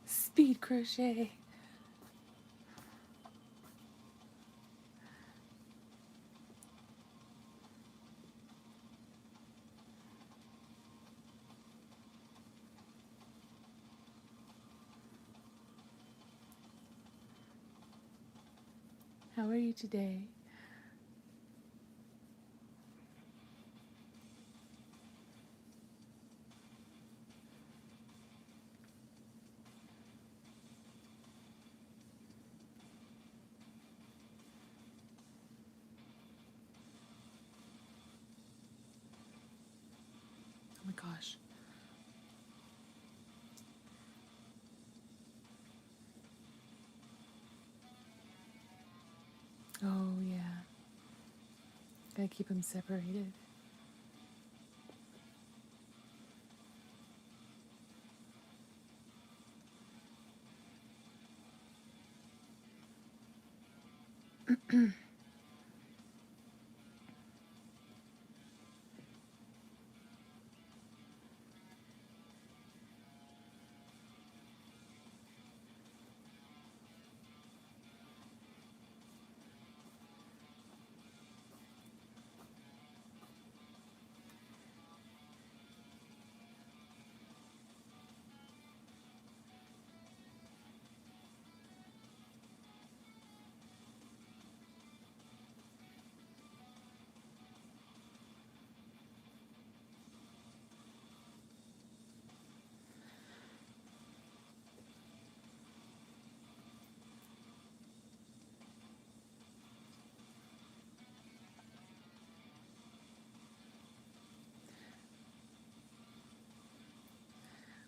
Speed crochet. How are you today? Oh my gosh. Oh yeah. Gotta keep them separated.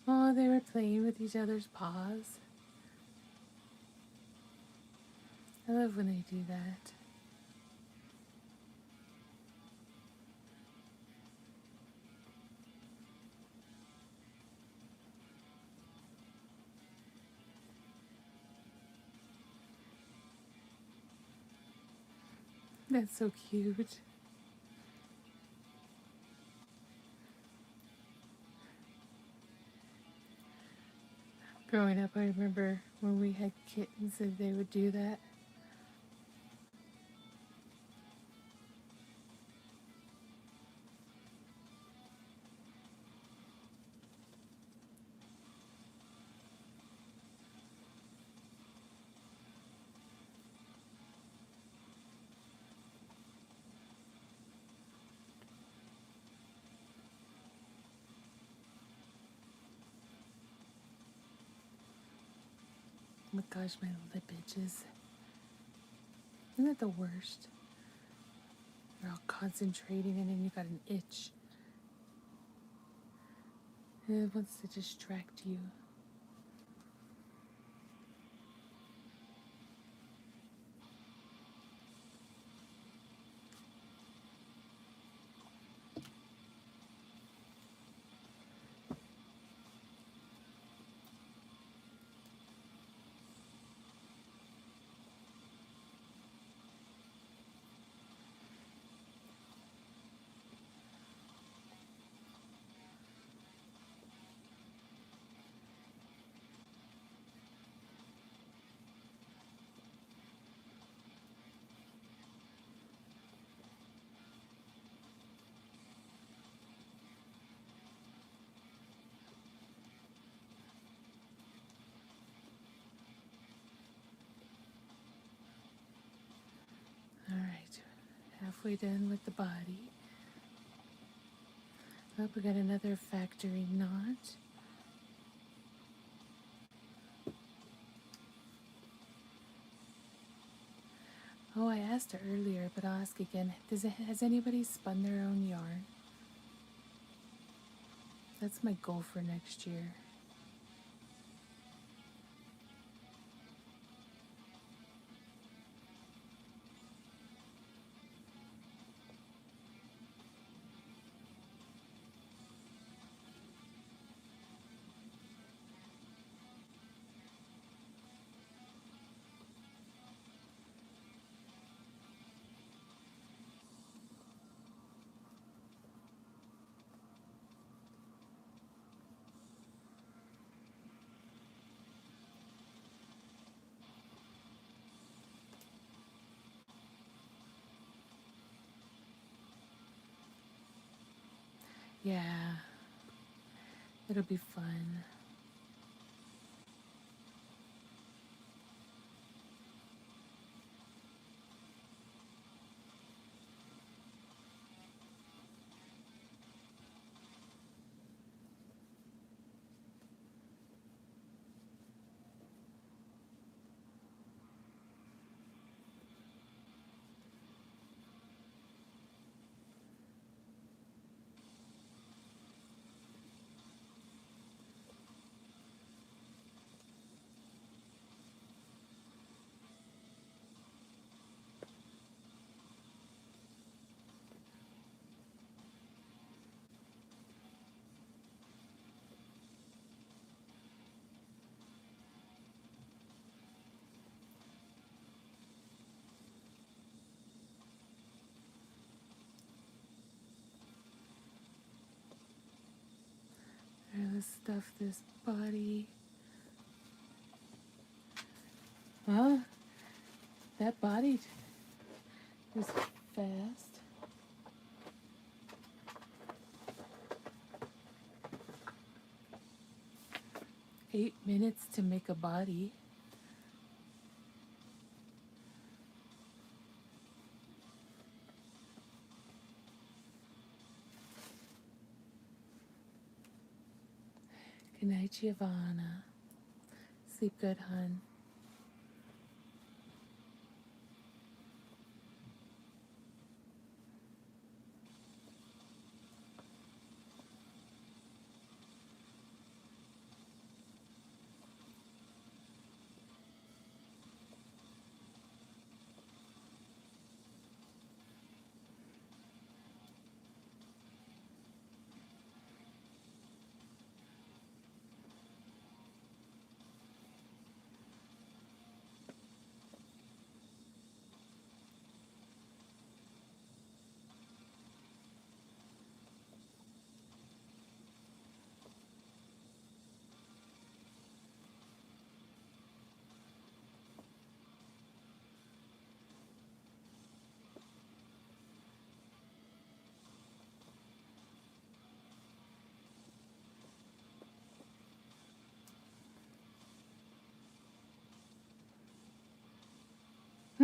Oh, they were playing with each other's paws. I love when they do that. That's so cute. Growing up, I remember when we had kittens and they would do that. Oh my gosh, my lip itches. Isn't that the worst? You're all concentrating and then you got an itch. And it wants to distract you. Alright, halfway done with the body. Oh, we got another factory knot. Oh, I asked her earlier, but I'll ask again. Has anybody spun their own yarn? That's my goal for next year. Yeah, it'll be fun. Alright, let's stuff this body. Well, that body was fast. Eight minutes to make a body. Good night, Giovanna. Sleep good, hon.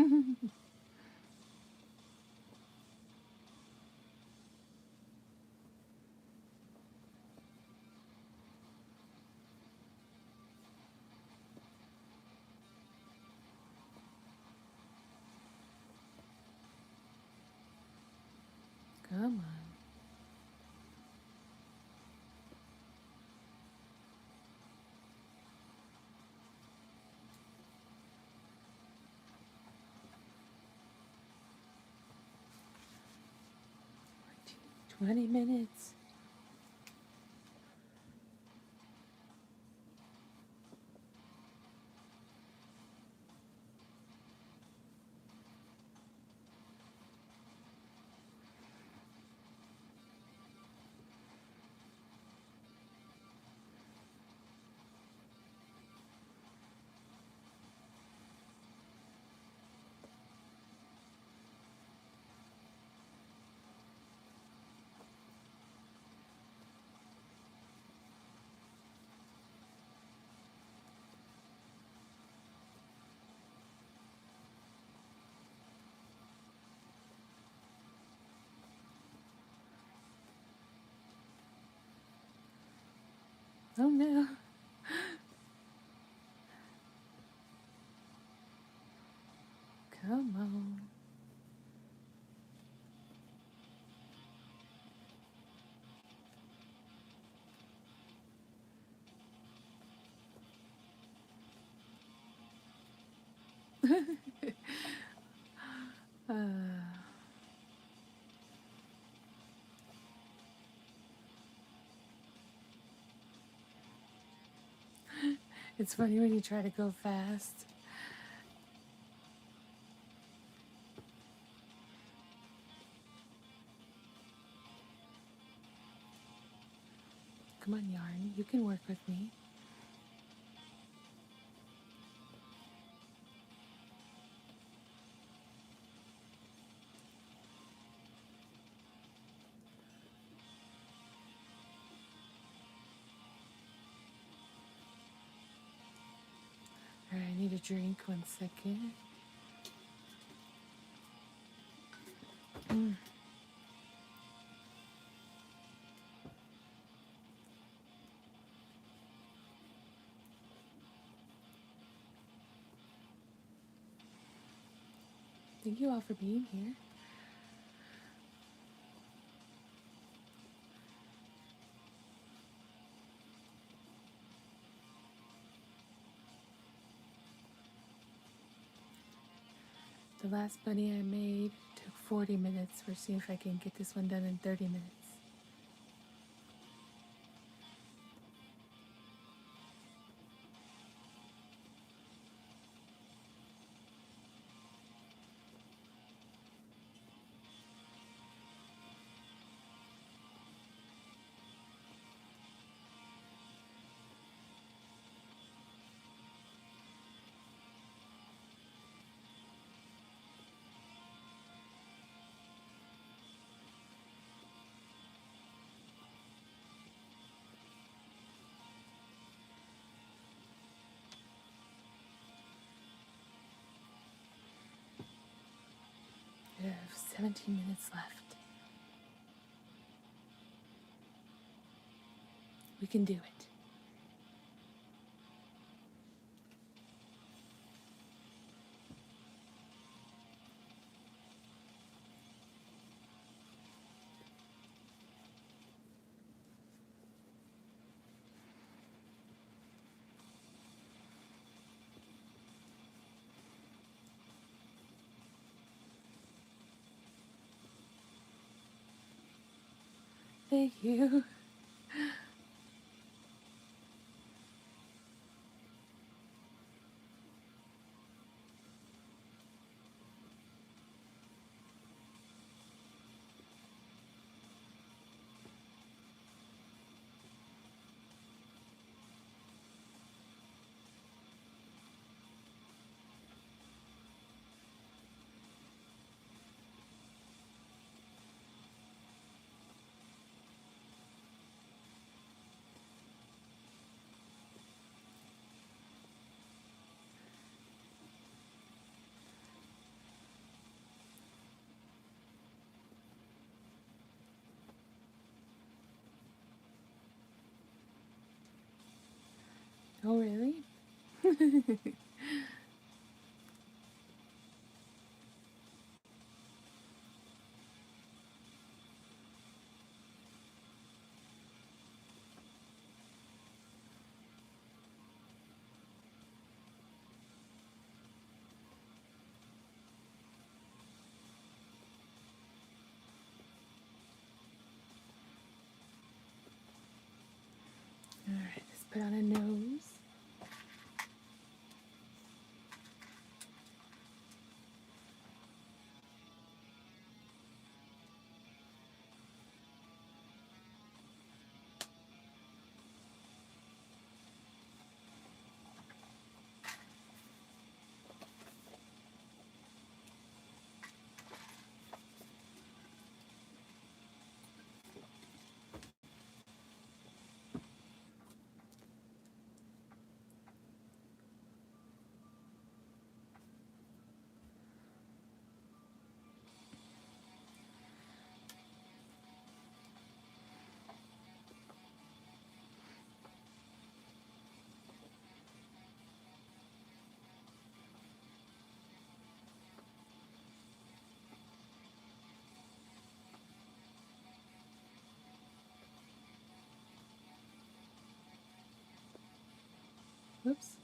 Come on. More 20 minutes. Oh no. Come on. uh, it's funny when you try to go fast. Come on, Yarn. You can work with me. Alright, I need a drink. 1 second. Thank you all for being here. The last bunny I made took 40 minutes. We'll see if I can get this one done in 30 minutes. We have 17 minutes left. We can do it. Thank you. Alright, let's put on a nose. Whoops.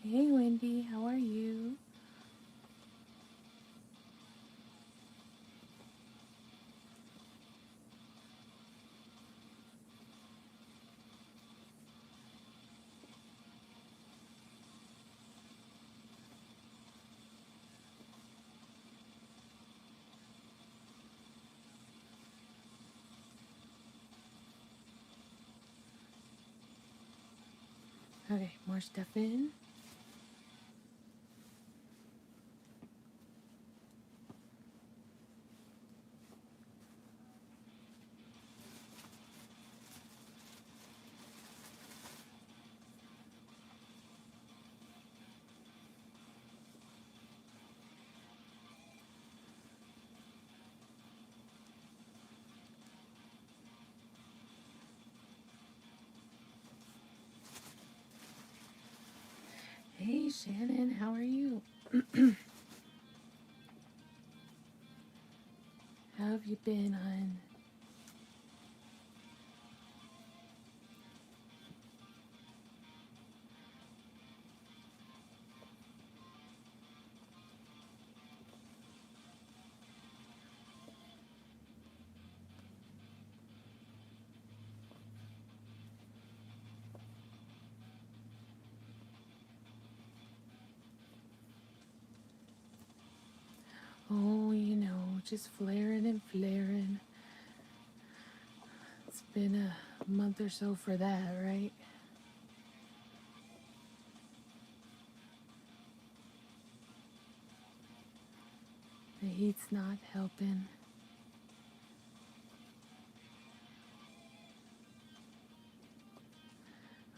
Hey Wendy, how are you? Okay, more stuff in. Hey Shannon, how are you? How have you been, hon? Oh, just flaring and flaring. It's been a month or so for that, right? The heat's not helping.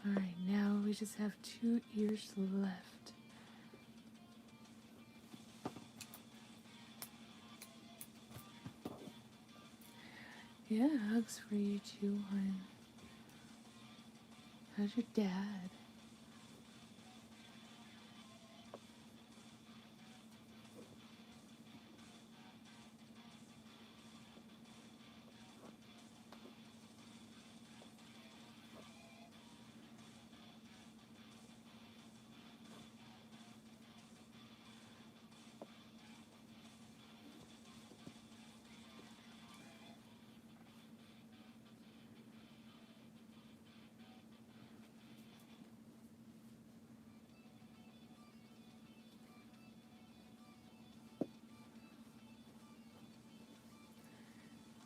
Alright, now we just have 2 ears left. Yeah, hugs for you too, hon. How's your dad?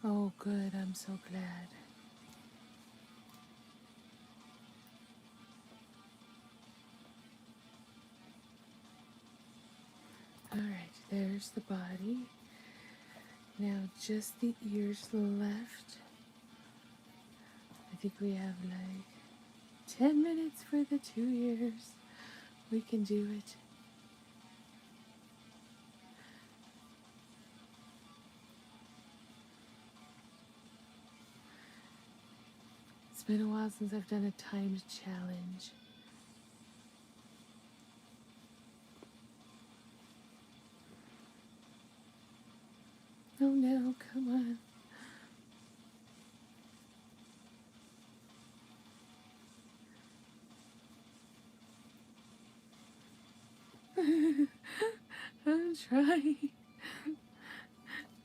Oh, good. I'm so glad. All right, there's the body. Now just the ears left. I think we have like 10 minutes for the 2 ears. We can do it. It's been a while since I've done a timed challenge. Oh no, come on. I'm trying.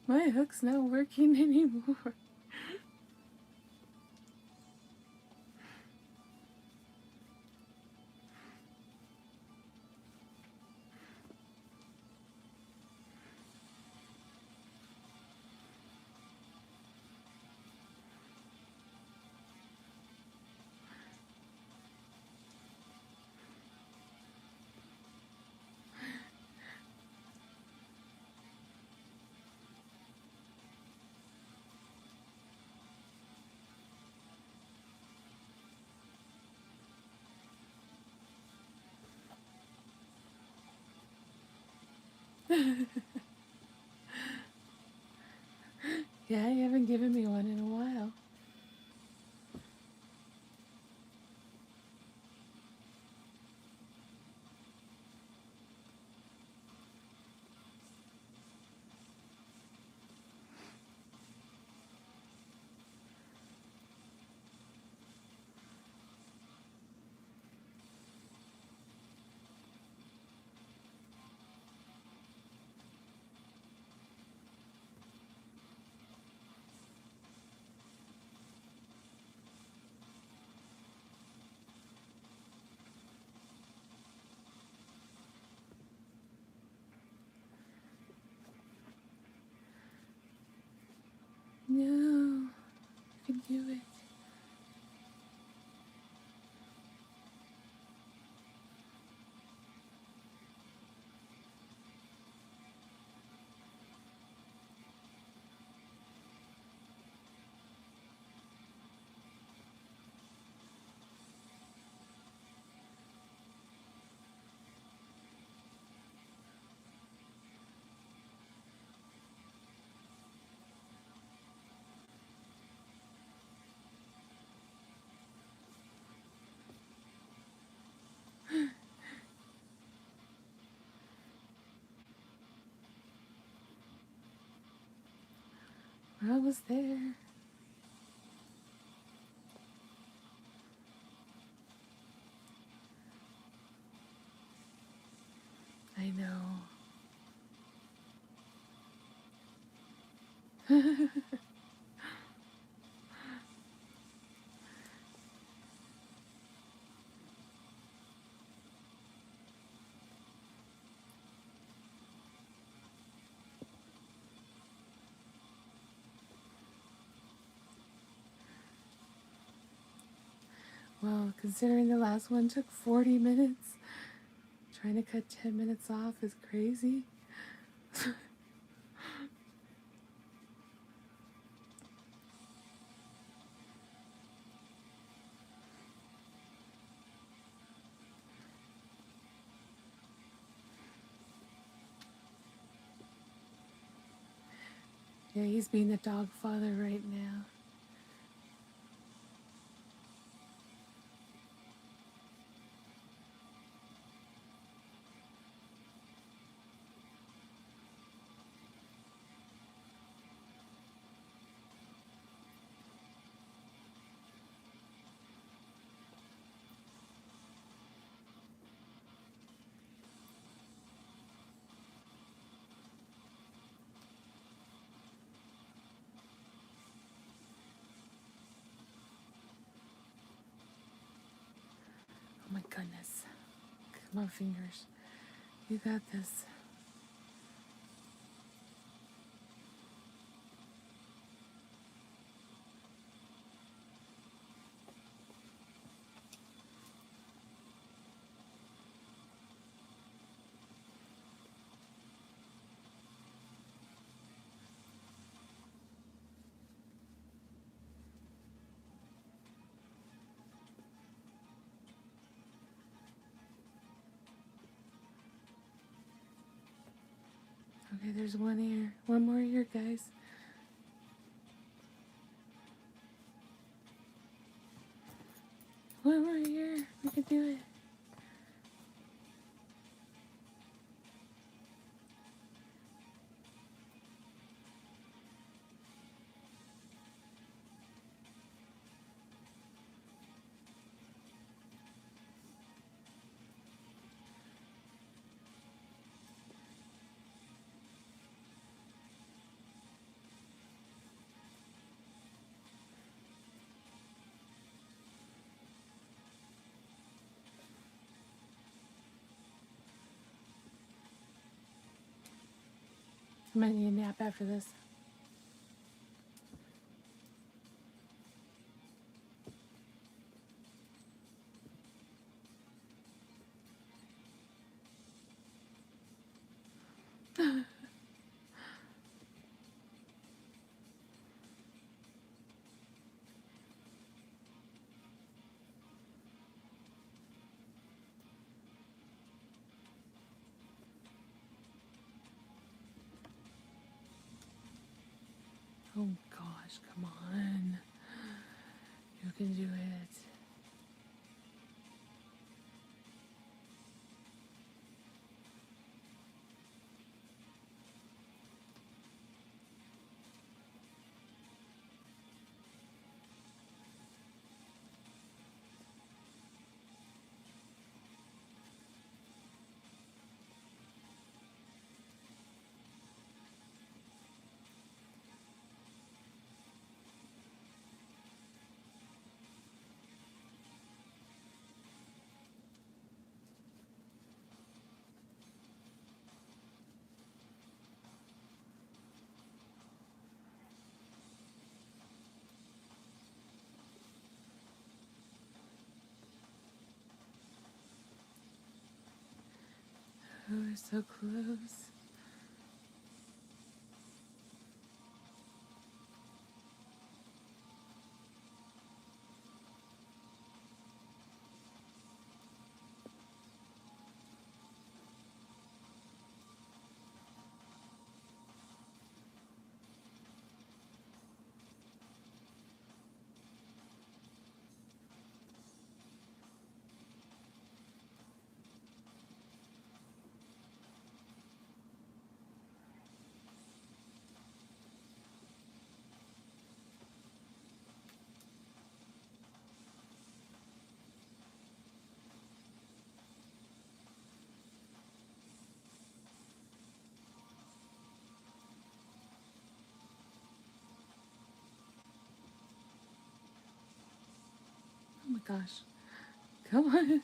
My hook's not working anymore. Yeah, you haven't given me one in a while. No, you can do it. We're almost there. I know. Well, considering the last one took 40 minutes, trying to cut 10 minutes off is crazy. Yeah, he's being the dog father right now. Oh my goodness. Come on, fingers. You got this. Okay, there's one ear. One more ear, guys. One more ear. We can do it. I might need a nap after this. Oh gosh, come on. You can do it. Oh, we're so close. Oh my gosh. Come on.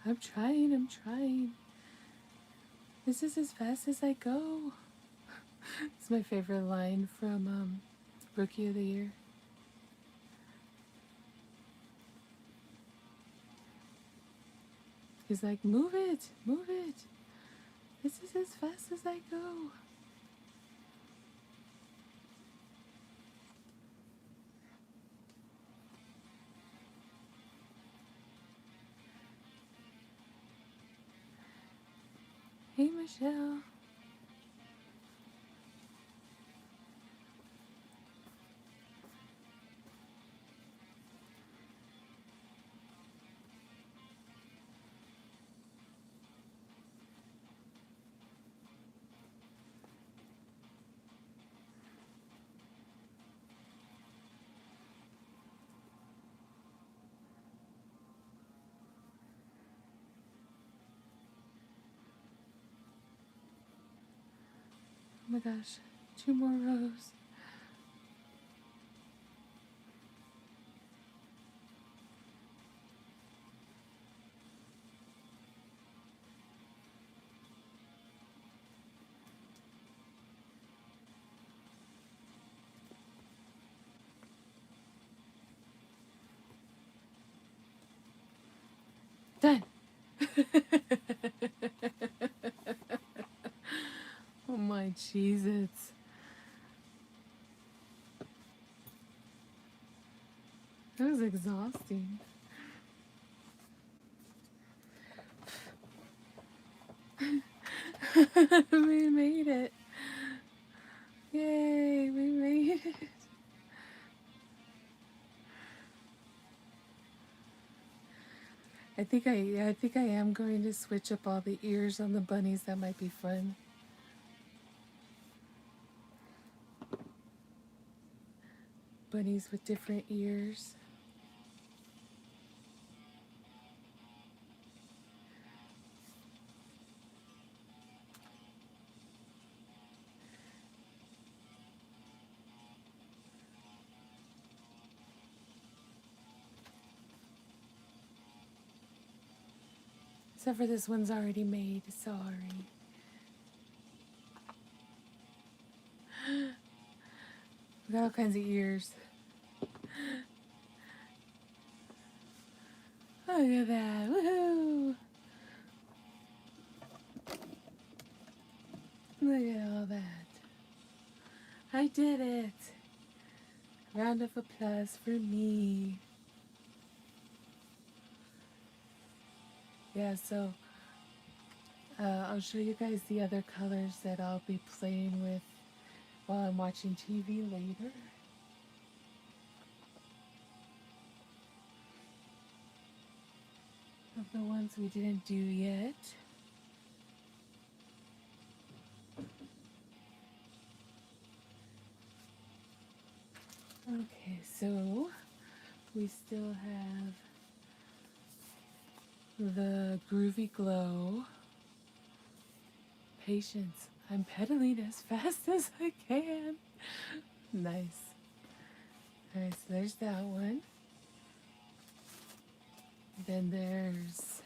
I'm trying. This is as fast as I go. It's my favorite line from Rookie of the Year. He's like, move it. This is as fast as I go. Hey, Michelle. Oh my gosh, 2 more rows. Done. Oh my Jesus. That was exhausting. We made it. Yay, we made it. I think I am going to switch up all the ears on the bunnies. That might be fun. Bunnies with different ears. Except for this one's already made. Sorry. We got all kinds of ears. Look at that. Woohoo! Look at all that. I did it. Round of applause for me. Yeah, so I'll show you guys the other colors that I'll be playing with while I'm watching TV later. Of the ones we didn't do yet. Okay, so we still have the Groovy Glow. Patience. I'm pedaling as fast as I can. Nice. Alright, so there's that one. Then there's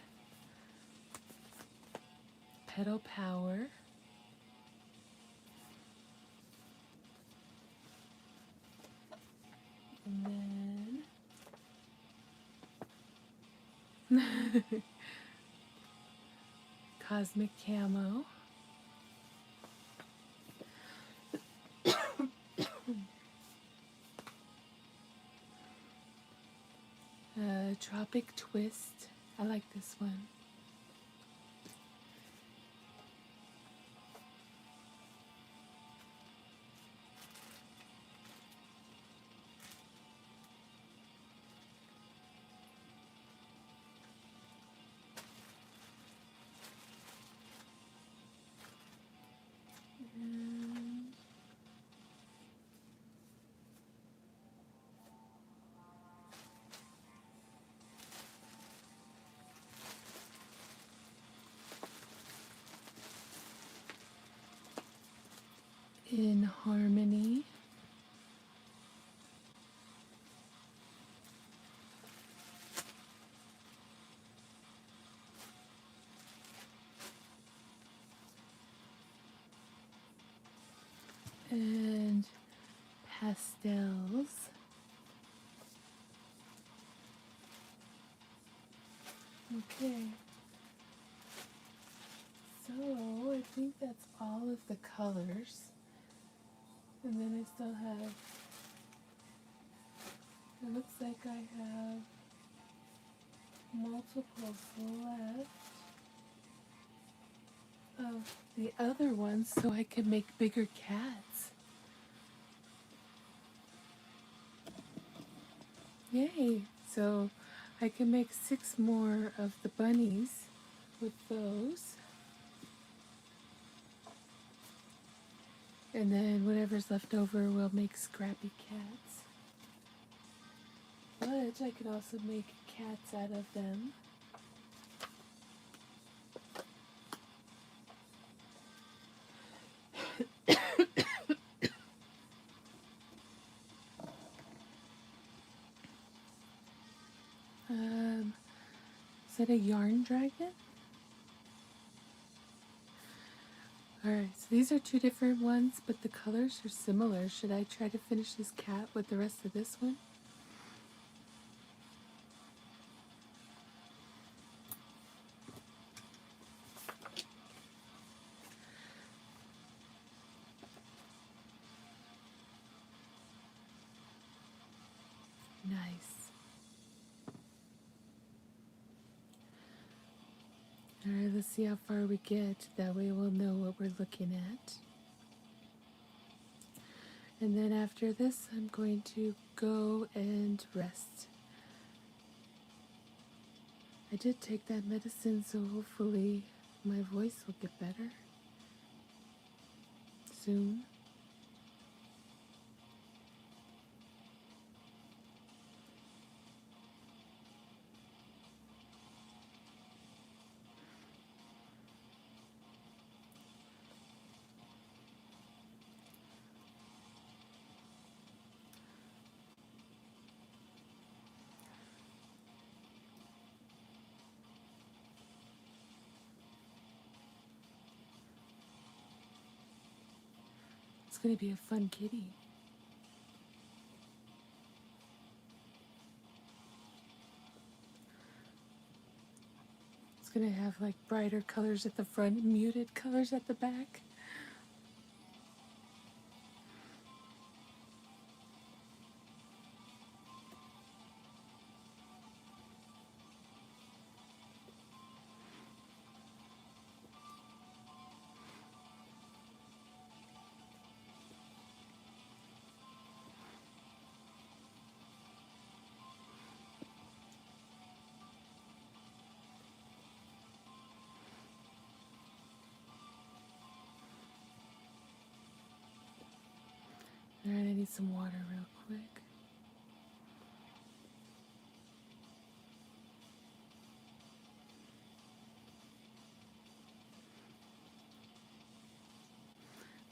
Pedal Power. And then Cosmic Camo. Tropic Twist. I like this one. In Harmony. And Pastels. Okay. So I think that's all of the colors. And then I still have, it looks like I have multiples left of the other ones so I can make bigger cats. Yay! So I can make 6 more of the bunnies with those. And then whatever's left over we'll make scrappy cats. But I could also make cats out of them. Is that a yarn dragon? Alright, so these are 2 different ones, but the colors are similar. Should I try to finish this cat with the rest of this one? nice. Alright, let's see how far we get. That way we'll know what we're looking at. And then after this, I'm going to go and rest. I did take that medicine, so hopefully my voice will get better soon. It's going to be a fun kitty. It's going to have like brighter colors at the front and muted colors at the back. Alright, I need some water real quick.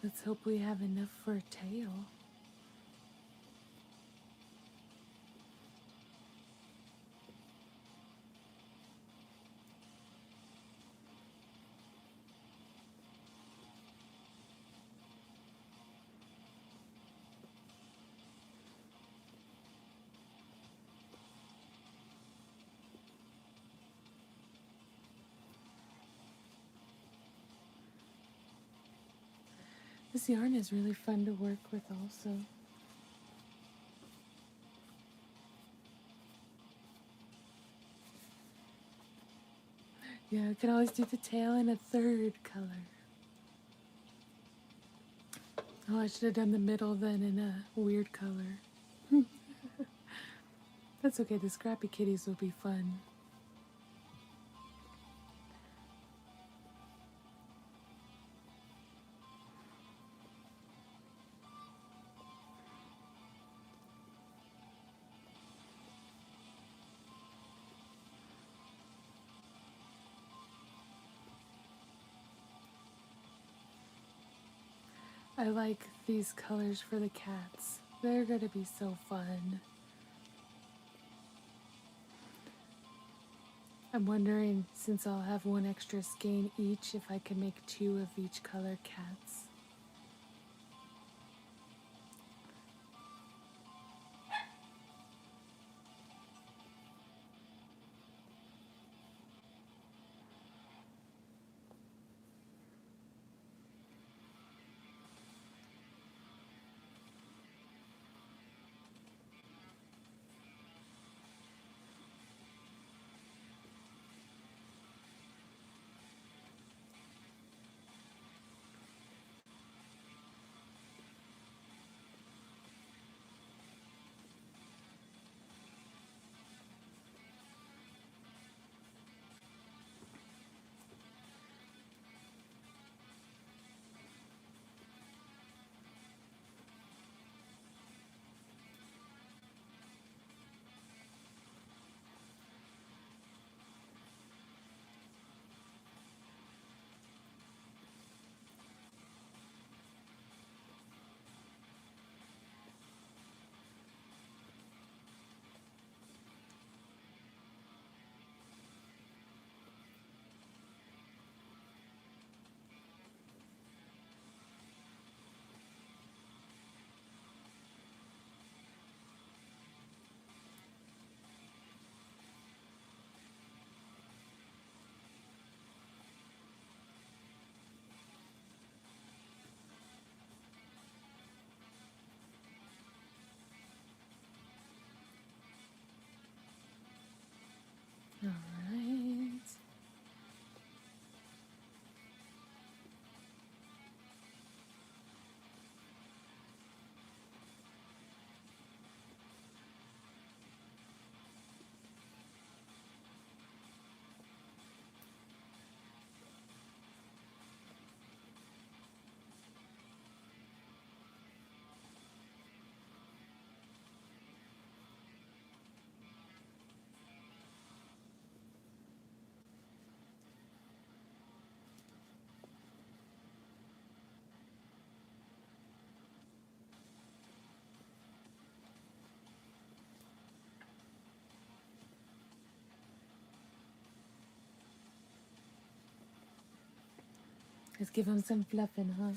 Let's hope we have enough for a tail. This yarn is really fun to work with also. Yeah, I could always do the tail in a third color. Oh, I should have done the middle then in a weird color. That's okay, the scrappy kitties will be fun. I like these colors for the cats. They're going to be so fun. I'm wondering, since I'll have one extra skein each, if I can make 2 of each color cats. Let's give him some fluffing, huh?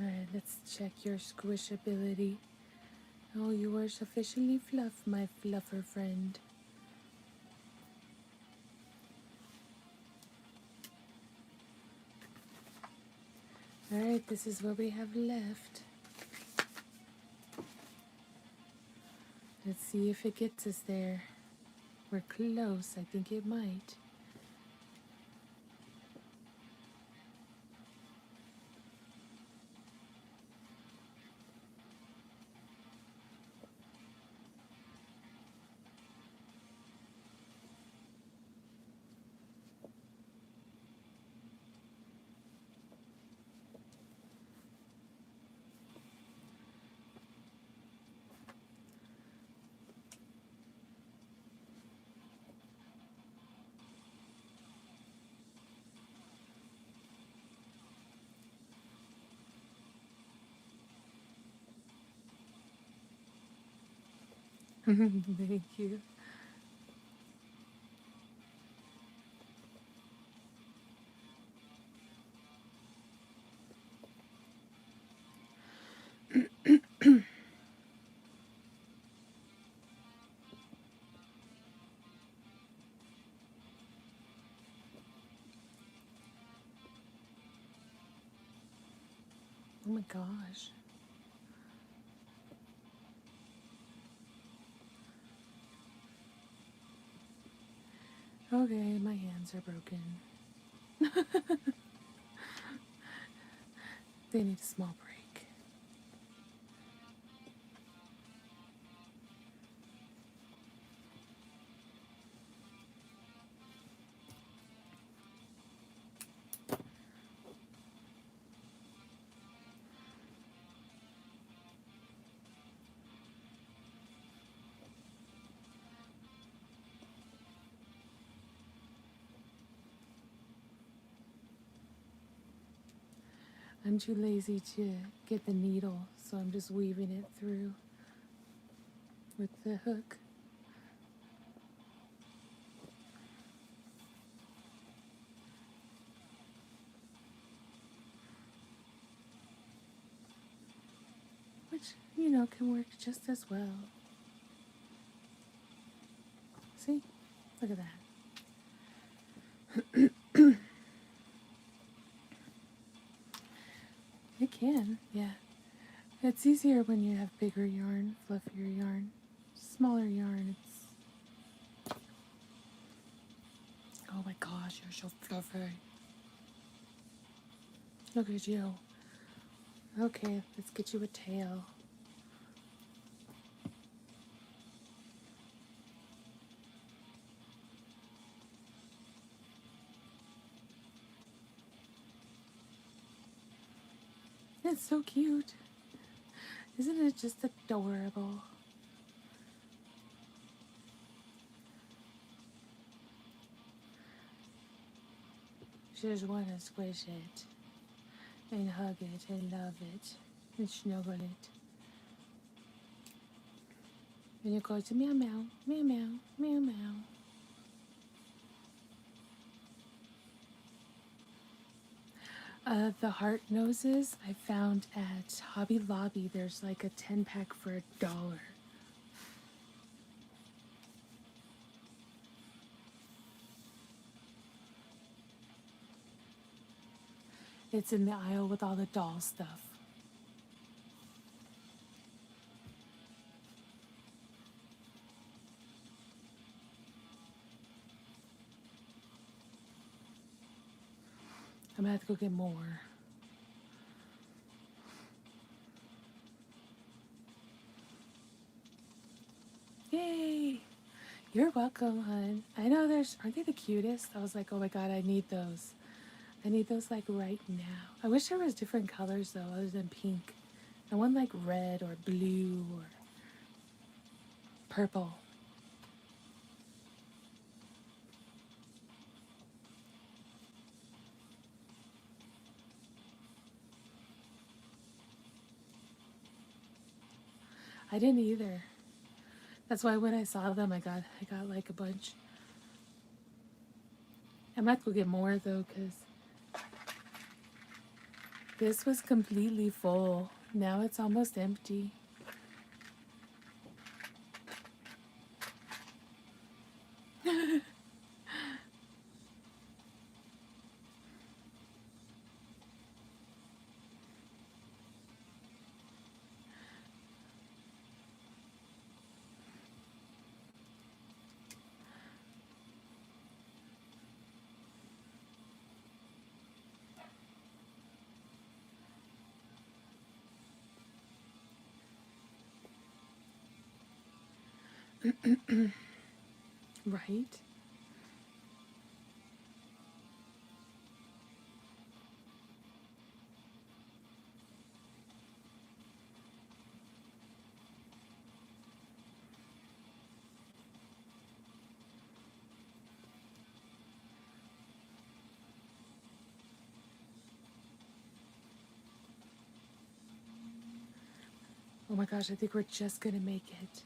Alright, let's check your squishability. Oh, you are sufficiently fluff, my fluffer friend. Alright, this is what we have left. Let's see if it gets us there. We're close. I think it might. Thank you. Oh my gosh. Okay, my hands are broken. They need a small break. I'm too lazy to get the needle, so I'm just weaving it through with the hook. Which, can work just as well. See? Look at that. It can, yeah. It's easier when you have bigger yarn, fluffier yarn. Smaller yarn, it's... Oh my gosh, you're so fluffy. Look at you. Okay, let's get you a tail. It's so cute. Isn't it just adorable? Just want to squish it and hug it and love it and snuggle it. And it goes meow meow, meow meow, meow meow. The heart noses I found at Hobby Lobby. There's like a 10-pack for $1. It's in the aisle with all the doll stuff. I'm gonna have to go get more. Yay! You're welcome, hon. I know aren't they the cutest? I was like, oh my god, I need those. I need those like right now. I wish there was different colors though, other than pink. I want like red or blue or purple. I didn't either. That's why when I saw them, I got like a bunch. I might go get more though, because this was completely full. Now it's almost empty. Right? Oh my gosh, I think we're just gonna make it.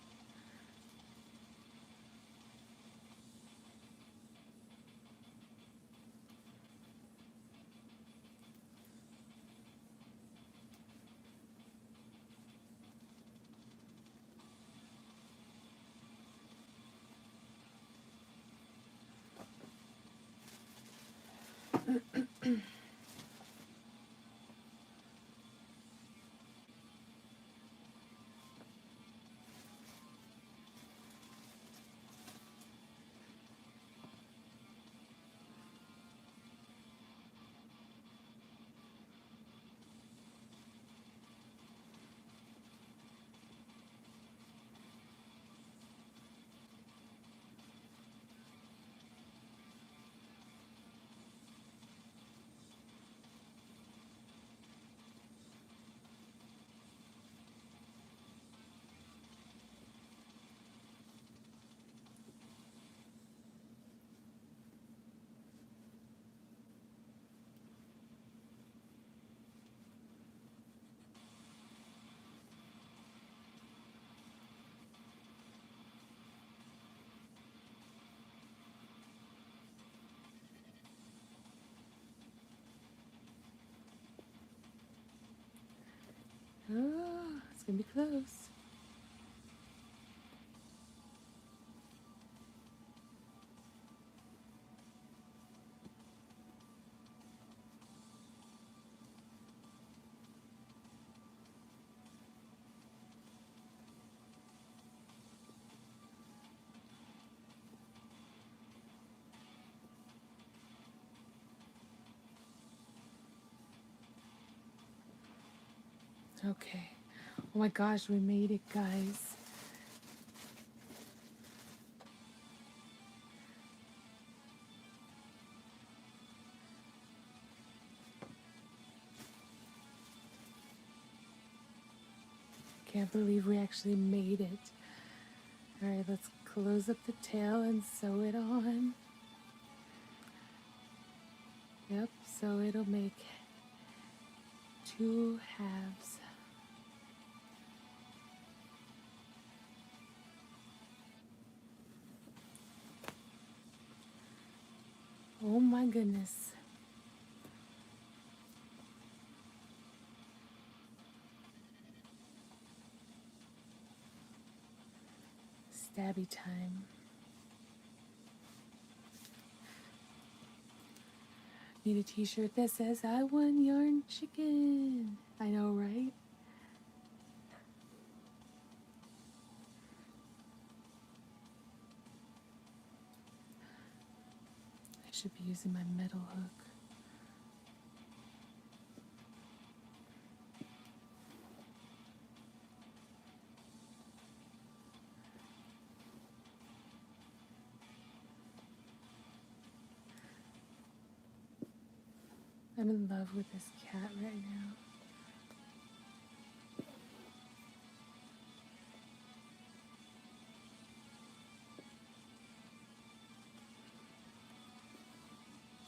Oh, it's gonna be close. Okay. Oh my gosh, we made it, guys. Can't believe we actually made it. All right, let's close up the tail and sew it on. Yep, so it'll make 2 halves. Oh my goodness. Stabby time. Need a t-shirt that says, I won yarn chicken. I know, right? I should be using my metal hook. I'm in love with this cat right now.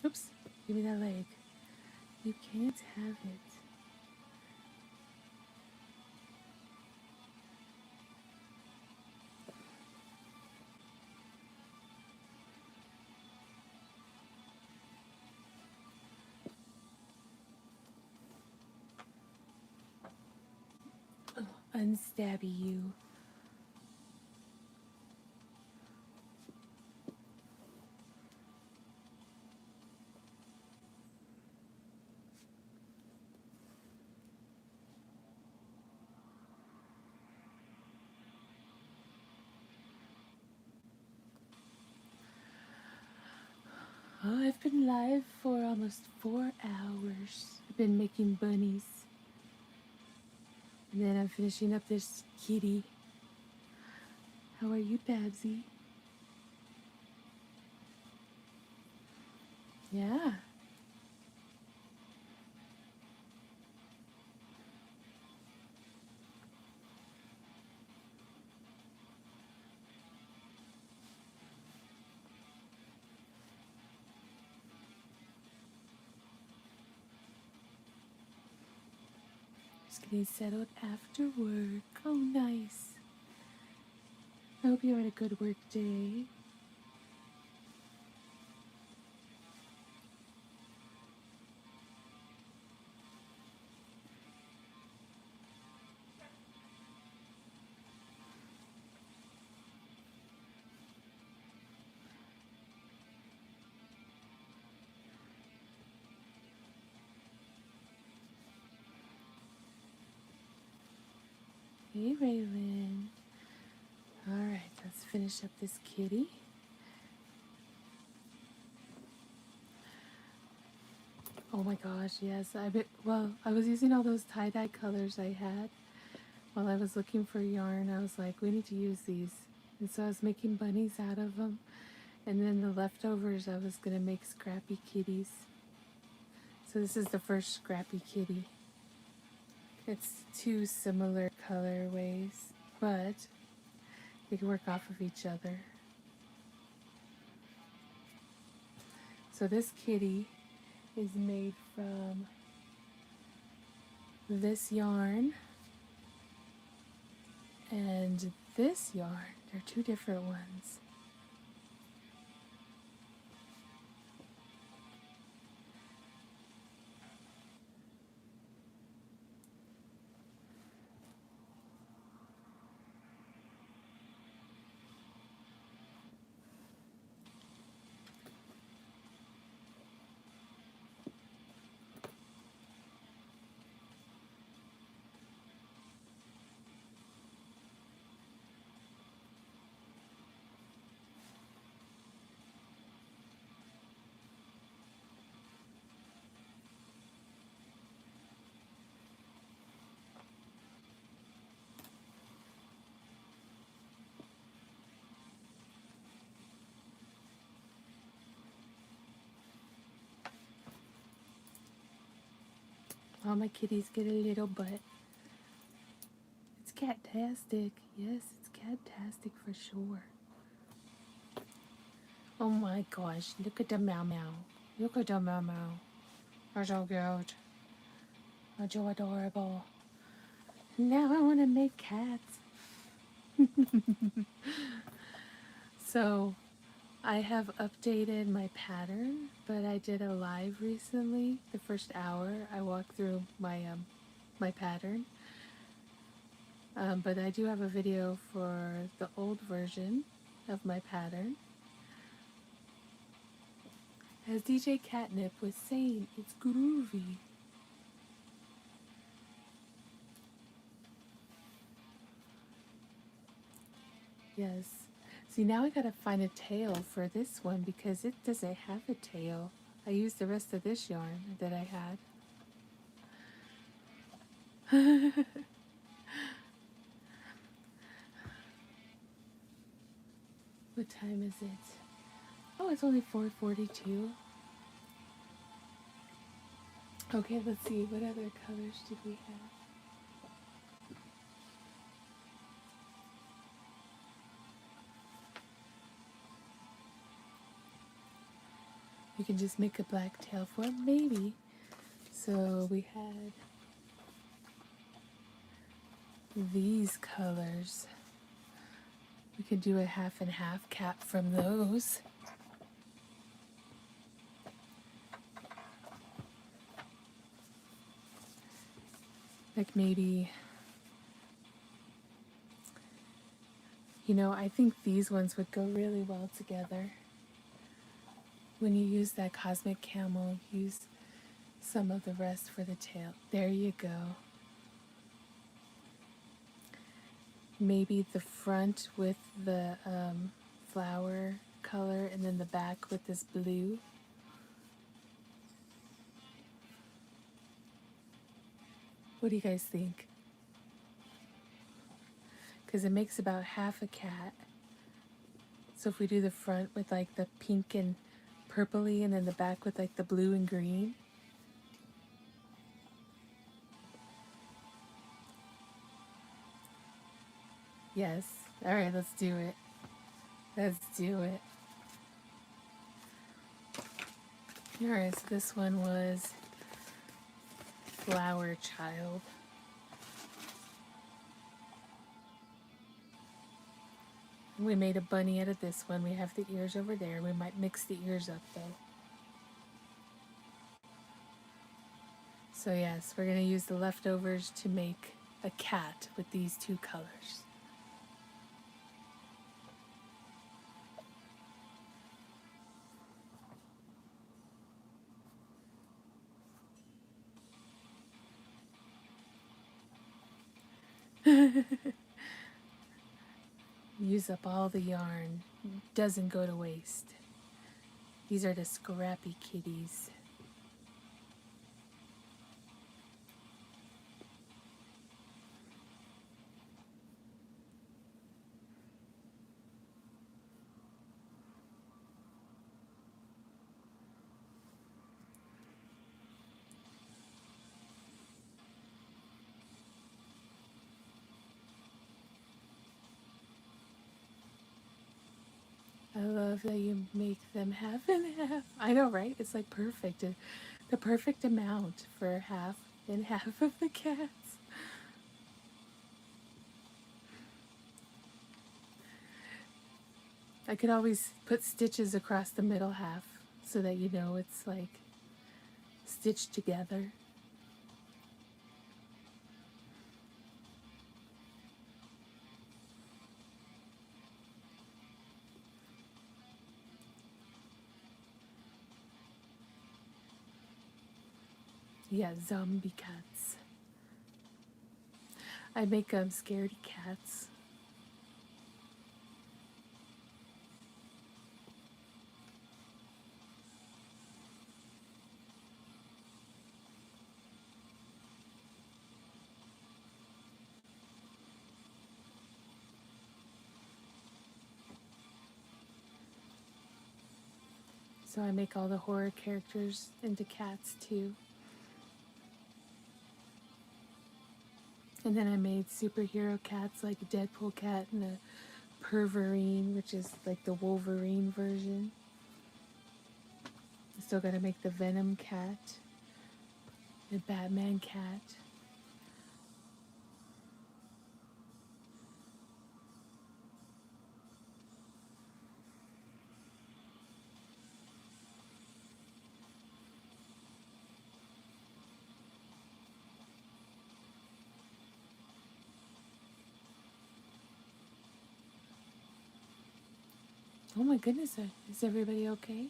Oops, give me that leg. You can't have it. Oh, unstabby you. Oh, I've been live for almost 4 hours. I've been making bunnies. And then I'm finishing up this kitty. How are you, Babsy? Yeah. Just getting settled after work. Oh, nice. I hope you had a good work day. Hey, Raylan. Alright, let's finish up this kitty. Oh my gosh, yes. I was using all those tie-dye colors I had while I was looking for yarn. I was like, we need to use these. And so I was making bunnies out of them. And then the leftovers, I was going to make scrappy kitties. So this is the first scrappy kitty. It's two similar colorways, but they can work off of each other. So this kitty is made from this yarn and this yarn. They're two different ones. All my kitties get a little butt. It's cat-tastic. Yes, it's cat-tastic for sure. Oh my gosh, look at the meow meow. Look at the meow meow. They're so cute. They're so adorable. Now I want to make cats. So I have updated my pattern, but I did a live recently. The first hour I walked through my pattern. But I do have a video for the old version of my pattern. As DJ Catnip was saying, it's groovy. Yes. See, now I gotta find a tail for this one because it doesn't have a tail. I used the rest of this yarn that I had. What time is it? Oh, it's only 4:42. Okay, let's see. What other colors did we have? We can just make a black tail for it, maybe. So we had these colors. We could do a half and half cap from those. Like maybe, you know, I think these ones would go really well together. When you use that cosmic camel, use some of the rest for the tail. There you go. Maybe the front with the flower color and then the back with this blue. What do you guys think? Because it makes about half a cat. So if we do the front with like the pink and purpley and then the back with like the blue and green. Yes. All right, let's do it. Let's do it. All right, so this one was Flower Child. We made a bunny out of this one. We have the ears over there. We might mix the ears up though. So yes, we're going to use the leftovers to make a cat with these two colors. Use up all the yarn. Doesn't go to waste. These are the scrappy kitties. I love that you make them half and half. I know, right? It's like perfect. The perfect amount for half and half of the cats. I could always put stitches across the middle half so that you know it's like stitched together. Yeah, zombie cats. I make scaredy cats. So I make all the horror characters into cats too. And then I made superhero cats like a Deadpool cat and a Perverine, which is like the Wolverine version. I still gotta make the Venom cat, the Batman cat. Oh my goodness, is everybody okay?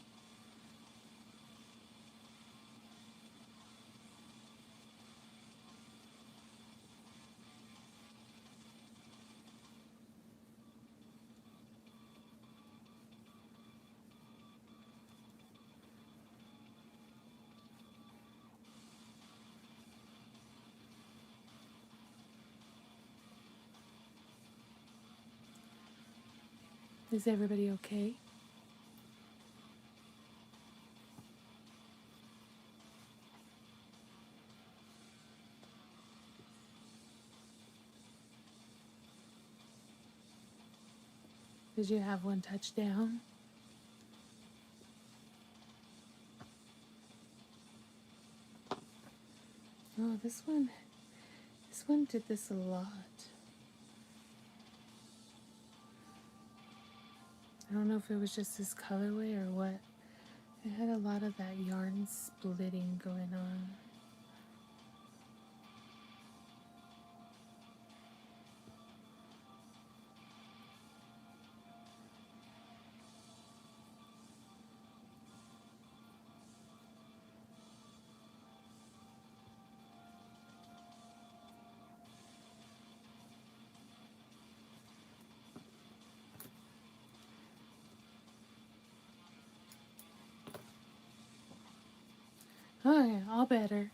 Is everybody okay? Did you have one touchdown? Oh, this one did this a lot. I don't know if it was just this colorway or what. It had a lot of that yarn splitting going on. Oh yeah, all better.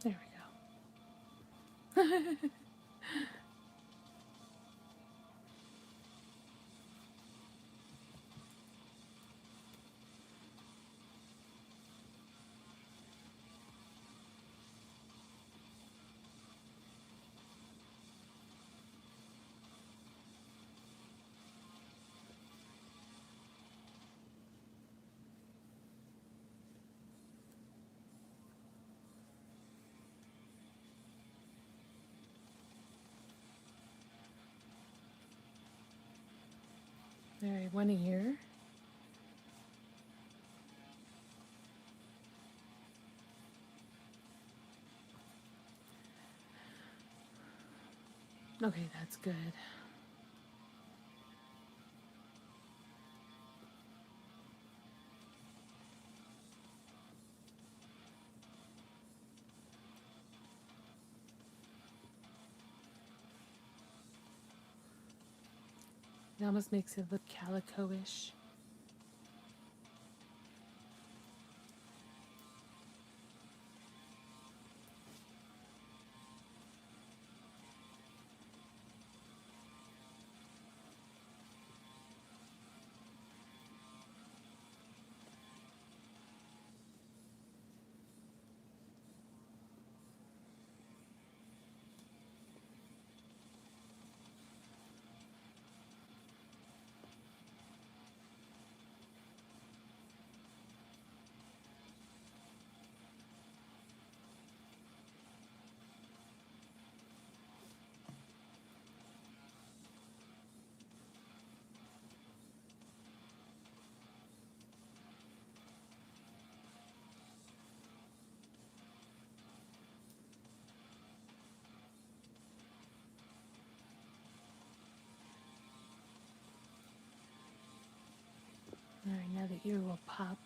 There we go. All right, one here. Okay, that's good. It almost makes it look calico-ish. All right, now the ear will pop.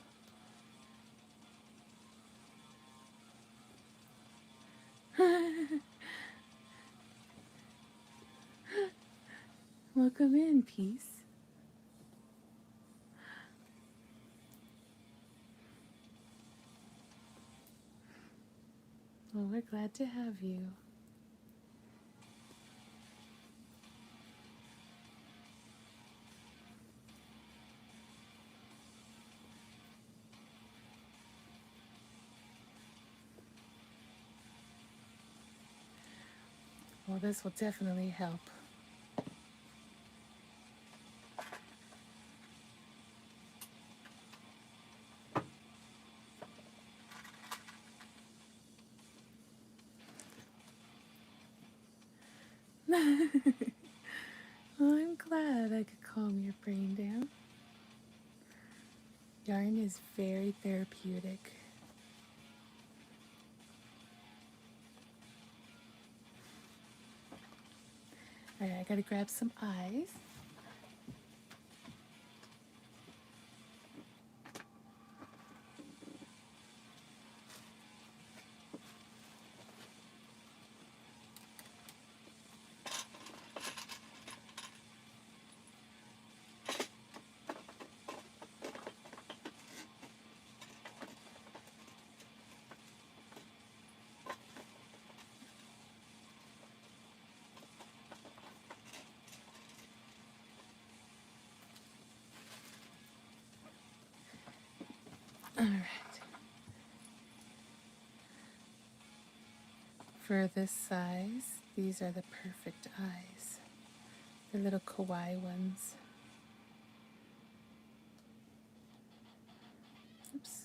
Welcome in, Peace. Well, we're glad to have you. Well, this will definitely help. Well, I'm glad I could calm your brain down. Yarn is very therapeutic. All right, I gotta grab some eyes. For this size, these are the perfect eyes. The little kawaii ones. Oops.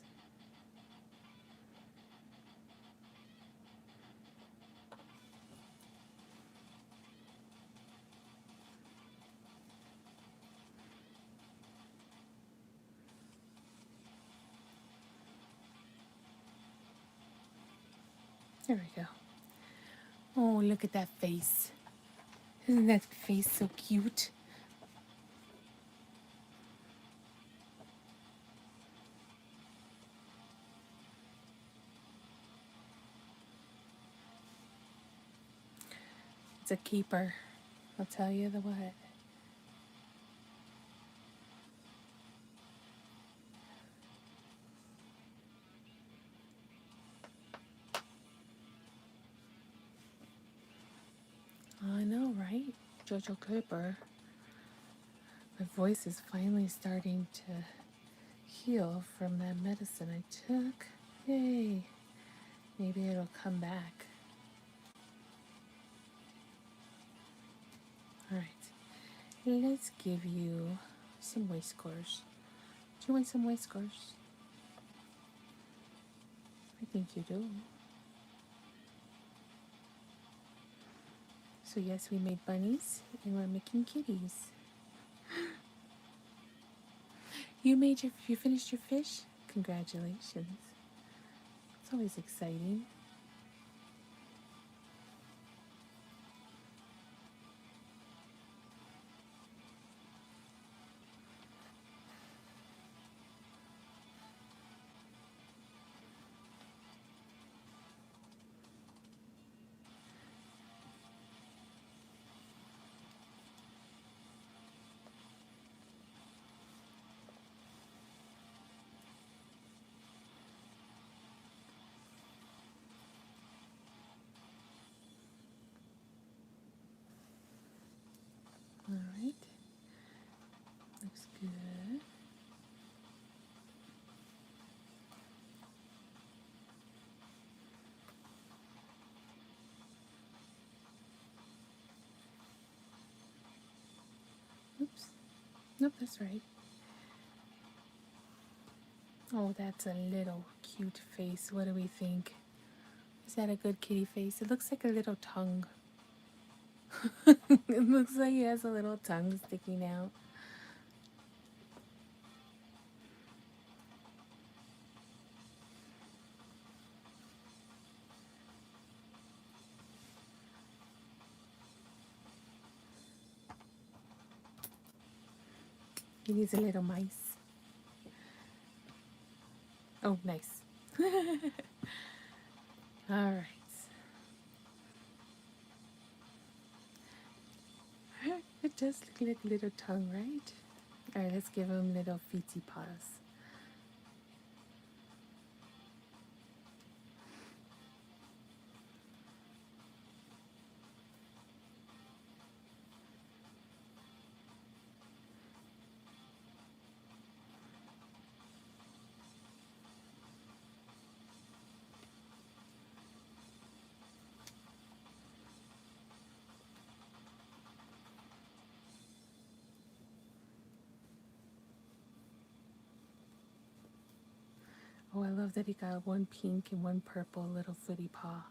There we go. Oh, look at that face. Isn't that face so cute? It's a keeper. I'll tell you the what. I know, right? Jojo Clipper. My voice is finally starting to heal from that medicine I took. Yay. Maybe it'll come back. Alright. Let's give you some waist scores. Do you want some waist scores? I think you do. So yes, we made bunnies and we're making kitties. You finished your fish? Congratulations. It's always exciting. Alright. Looks good. Oops. Nope, that's right. Oh, that's a little cute face. What do we think? Is that a good kitty face? It looks like a little tongue. It looks like he has a little tongue sticking out. He needs a little mice. Oh, nice. All right. It does look like a little tongue, right? All right, let's give him little feety paws. Oh, I love that he got one pink and one purple little footy paw.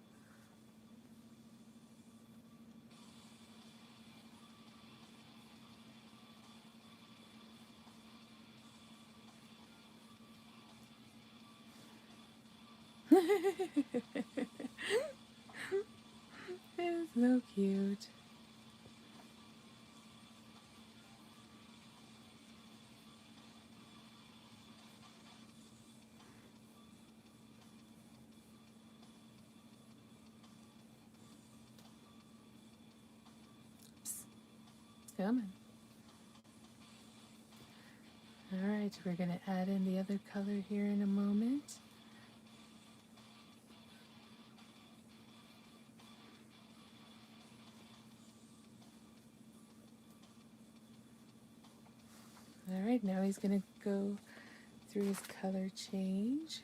It's so cute. Oops. Coming. All right, we're going to add in the other color here in a moment. All right, now he's going to go through his color change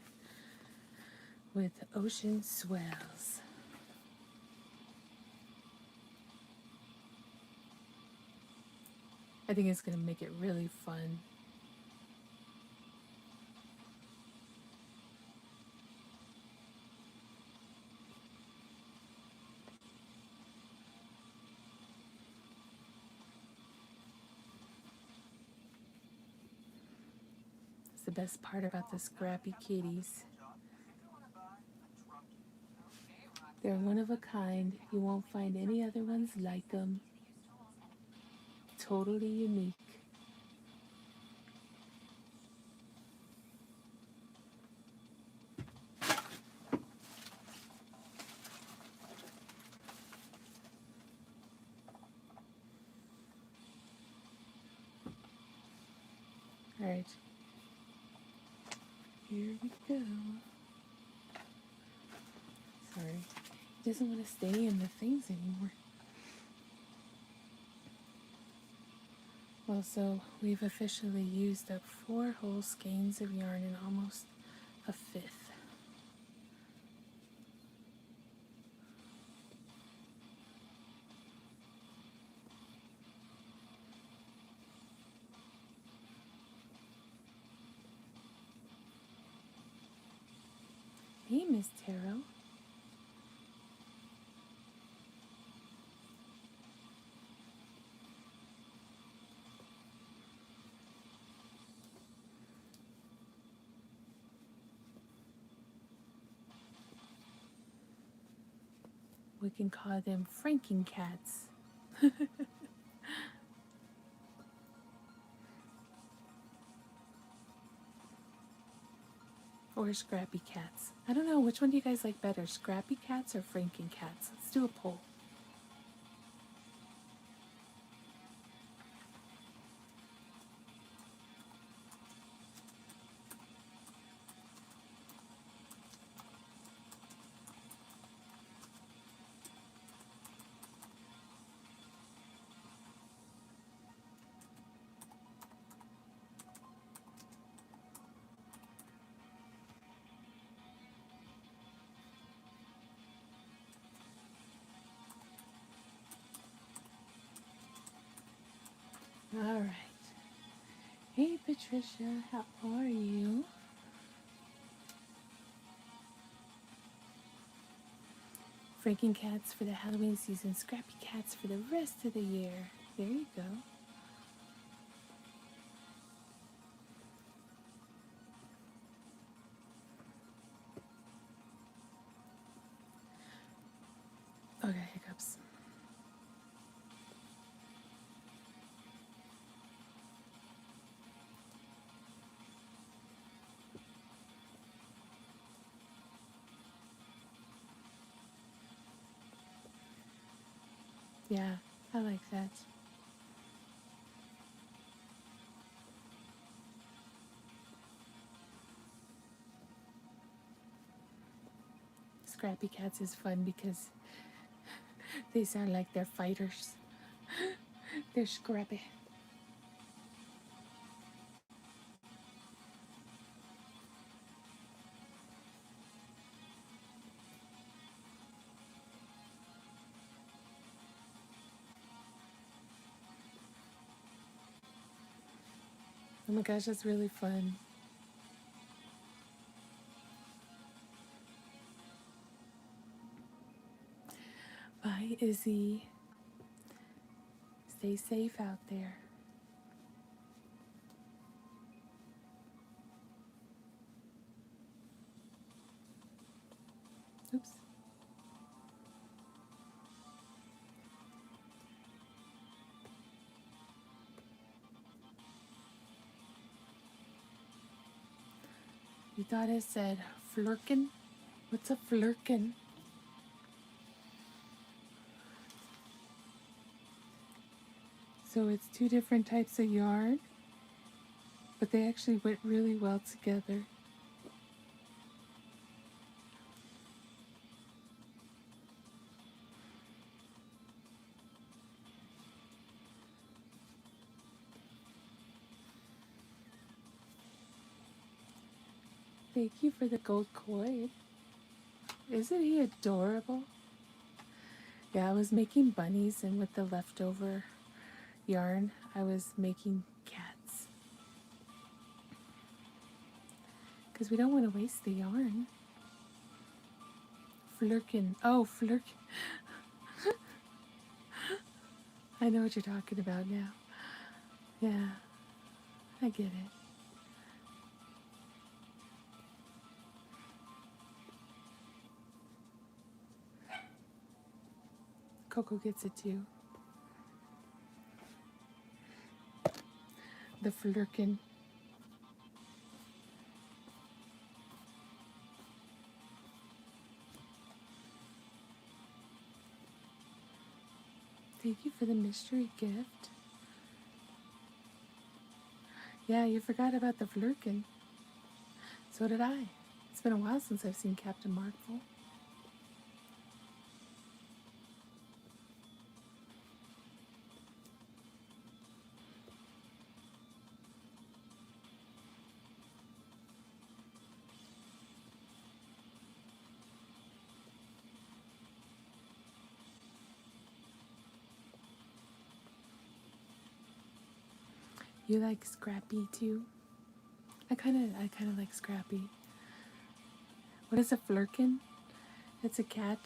with Ocean Swells. I think it's going to make it really fun. It's the best part about the scrappy kitties. They're one of a kind. You won't find any other ones like them. Totally unique. All right. Here we go. Sorry. He doesn't want to stay in the things anymore. Well, so we've officially used up 4 whole skeins of yarn and almost a 5th. Hey, Miss Taro. We can call them Franking cats. Or Scrappy cats. I don't know, which one do you guys like better, Scrappy cats or Franking cats? Let's do a poll. All right. Hey, Patricia, how are you? Franking cats for the Halloween season, Scrappy cats for the rest of the year. There you go. Okay, hiccups. Yeah, I like that. Scrappy cats is fun because they sound like they're fighters. They're scrappy. Oh my gosh, that's really fun. Bye, Izzy. Stay safe out there. Oops. You thought it said flirkin? What's a flirkin? So it's 2 different types of yarn, but they actually went really well together. Thank you for the gold coin. Isn't he adorable? Yeah, I was making bunnies and with the leftover yarn, I was making cats. Because we don't want to waste the yarn. Flirkin. Oh, flirkin. I know what you're talking about now. Yeah, I get it. Coco gets it too. The flirkin. Thank you for the mystery gift. Yeah, you forgot about the flirkin. So did I. It's been a while since I've seen Captain Marvel. You like Scrappy too? I kind of like Scrappy. What is a flirkin? It's a cat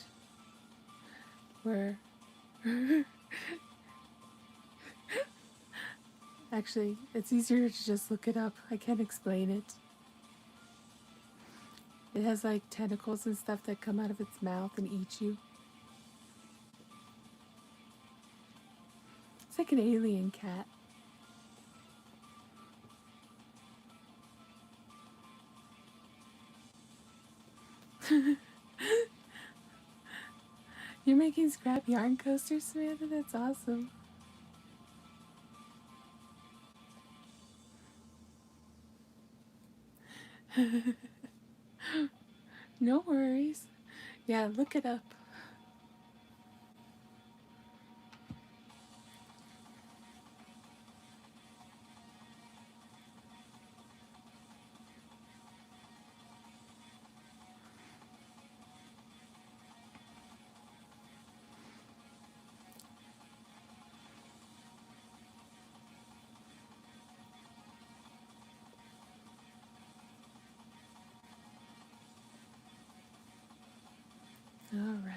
where actually it's easier to just look it up. I can't explain it. It has like tentacles and stuff that come out of its mouth and eat you. It's like an alien cat. You're making scrap yarn coasters, Samantha? That's awesome. No worries. Yeah, look it up. All right.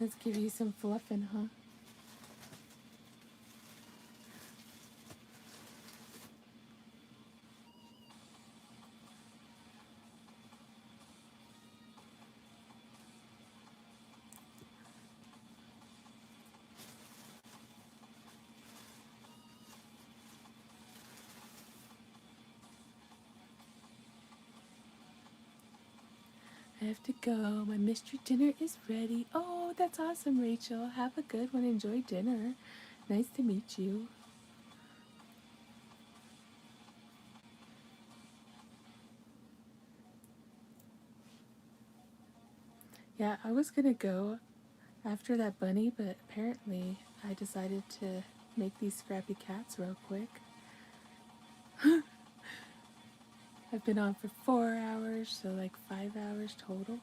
Let's give you some fluffing, huh? I have to go. My mystery dinner is ready. Oh, that's awesome, Rachel. Have a good one. Enjoy dinner. Nice to meet you. Yeah, I was gonna go after that bunny, but apparently I decided to make these scrappy cats real quick. I've been on for 4 hours, so like 5 hours total.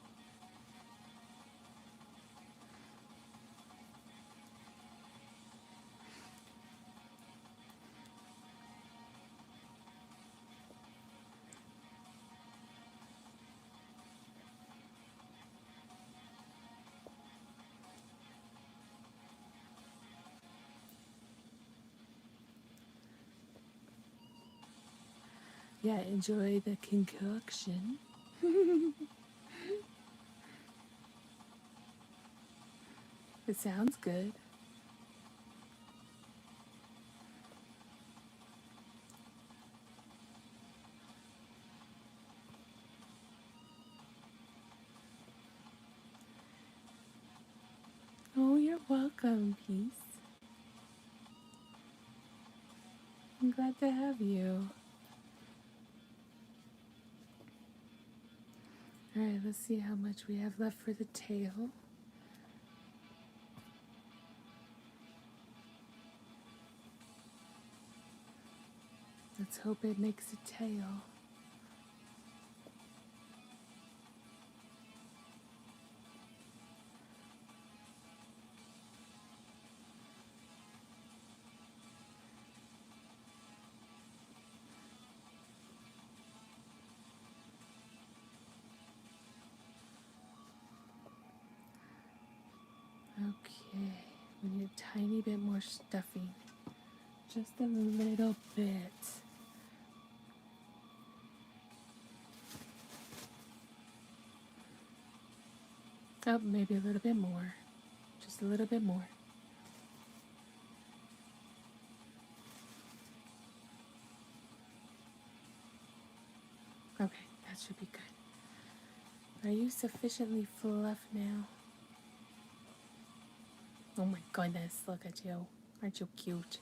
Yeah, enjoy the concoction. It sounds good. Oh, you're welcome, Peace. I'm glad to have you. Alright, let's see how much we have left for the tail. Let's hope it makes a tail. Okay, we need a tiny bit more stuffing. Just a little bit. Oh, maybe a little bit more. Just a little bit more. Okay, that should be good. Are you sufficiently fluffed now? Oh my goodness, look at you. Aren't you cute?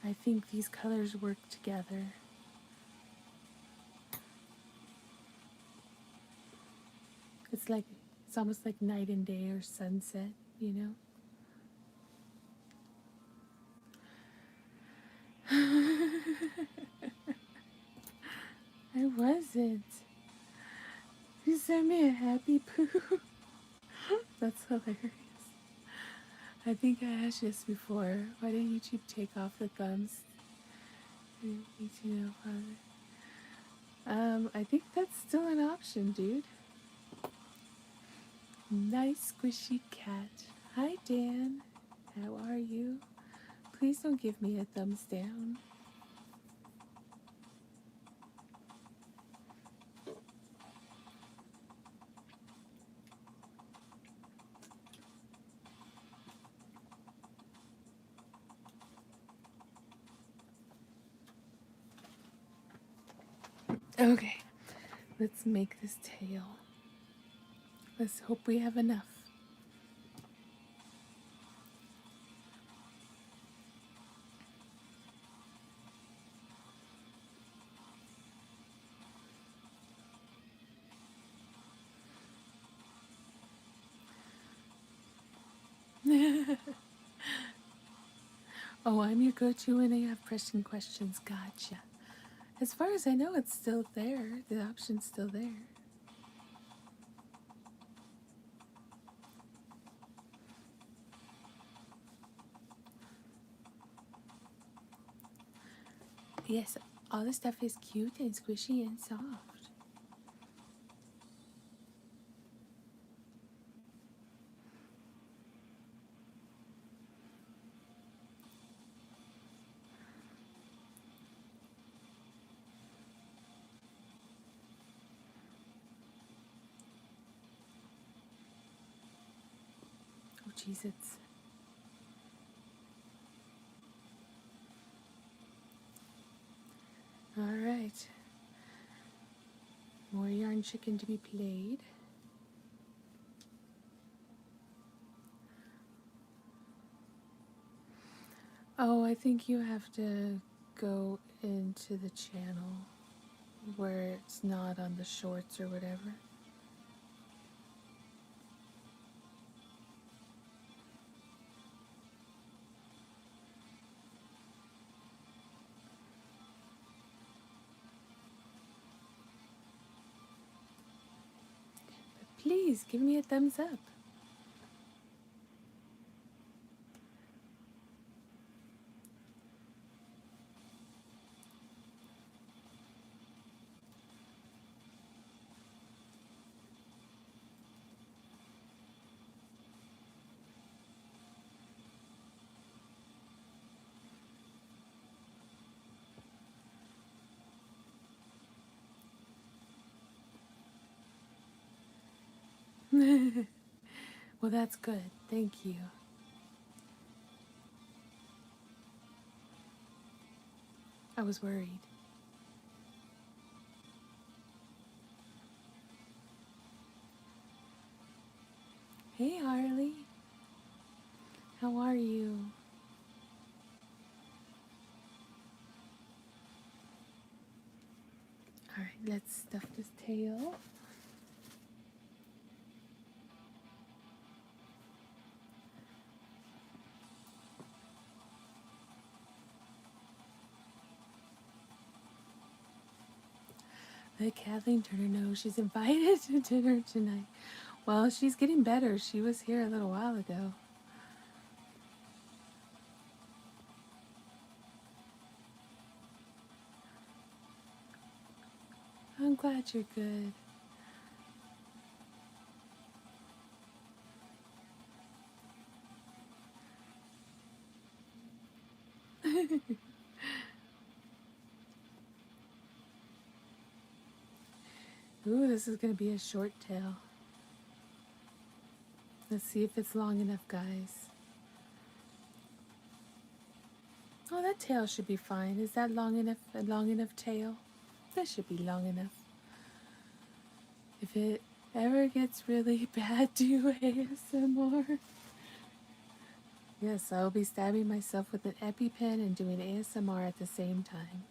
I think these colors work together. It's almost like night and day or sunset, you know? I wasn't. You sent me a happy poo. That's hilarious. I think I asked you this before. Why didn't YouTube take off the thumbs? I think that's still an option, dude. Nice squishy cat. Hi, Dan. How are you? Please don't give me a thumbs down. Okay, let's make this tail. Let's hope we have enough. Oh, I'm your go-to when I have pressing questions. Gotcha. As far as I know, it's still there. The option's still there. Yes, all the stuff is cute and squishy and soft. Oh, jeez, it's... All right. More yarn chicken to be played. Oh, I think you have to go into the channel where it's not on the shorts or whatever. But please give me a thumbs up. Well, that's good. Thank you. I was worried. Hey, Harley. How are you? Alright, let's stuff this tail. Let Kathleen turn her nose. She's invited to dinner tonight. Well, she's getting better. She was here a little while ago. I'm glad you're good. Ooh, this is going to be a short tail. Let's see if it's long enough, guys. Oh, that tail should be fine. Is that long enough? A long enough tail? That should be long enough. If it ever gets really bad, do ASMR. Yes, I will be stabbing myself with an EpiPen and doing ASMR at the same time.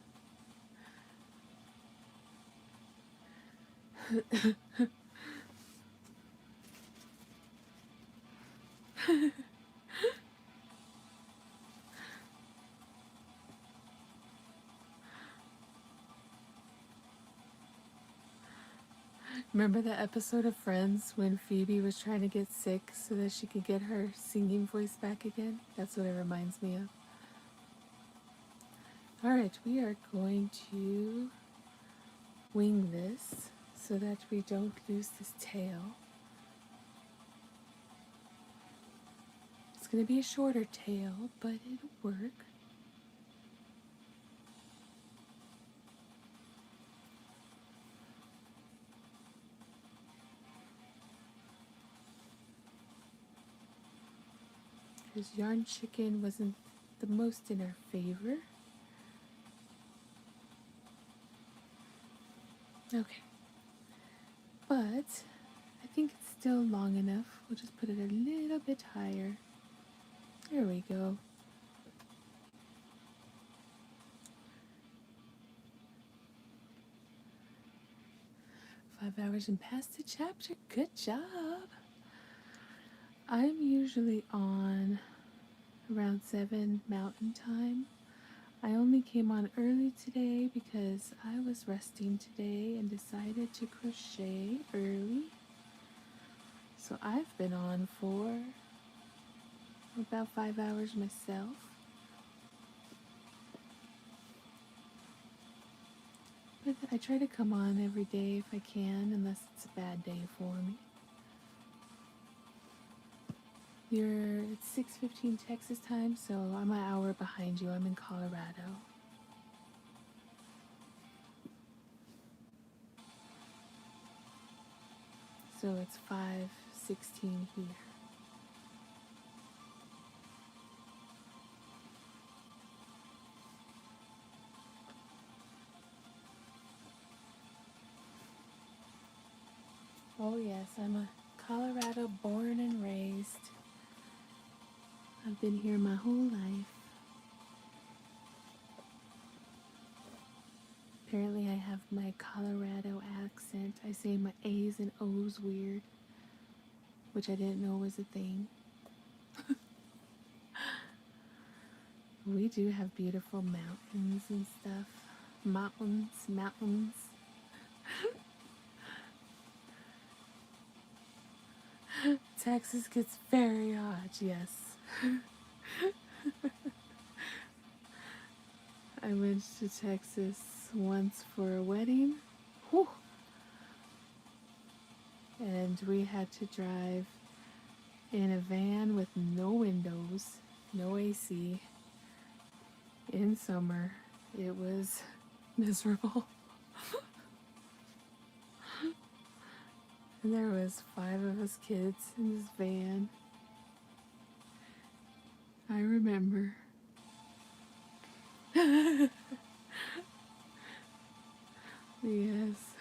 Remember the episode of Friends when Phoebe was trying to get sick so that she could get her singing voice back again? That's what it reminds me of. Alright, we are going to wing this so that we don't lose this tail. It's going to be a shorter tail, but it'll work. Because Yarn Chicken wasn't the most in our favor. Okay. But I think it's still long enough. We'll just put it a little bit higher. There we go. $5 and past the chapter. Good job. I'm usually on around 7 Mountain Time. I only came on early today because I was resting today and decided to crochet early. So I've been on for about 5 hours myself. But I try to come on every day if I can, unless it's a bad day for me. It's 6:15 Texas time, so I'm an hour behind you. I'm in Colorado. So it's 5:16 here. Oh yes, I'm a Colorado born and raised. I've been here my whole life. Apparently I have my Colorado accent. I say my A's and O's weird, which I didn't know was a thing. We do have beautiful mountains and stuff. Mountains. Texas gets very hot, yes. I went to Texas once for a wedding. Whew. And we had to drive in a van with no windows, no AC. In summer, it was miserable. And there was 5 of us kids in this van. I remember. Yes.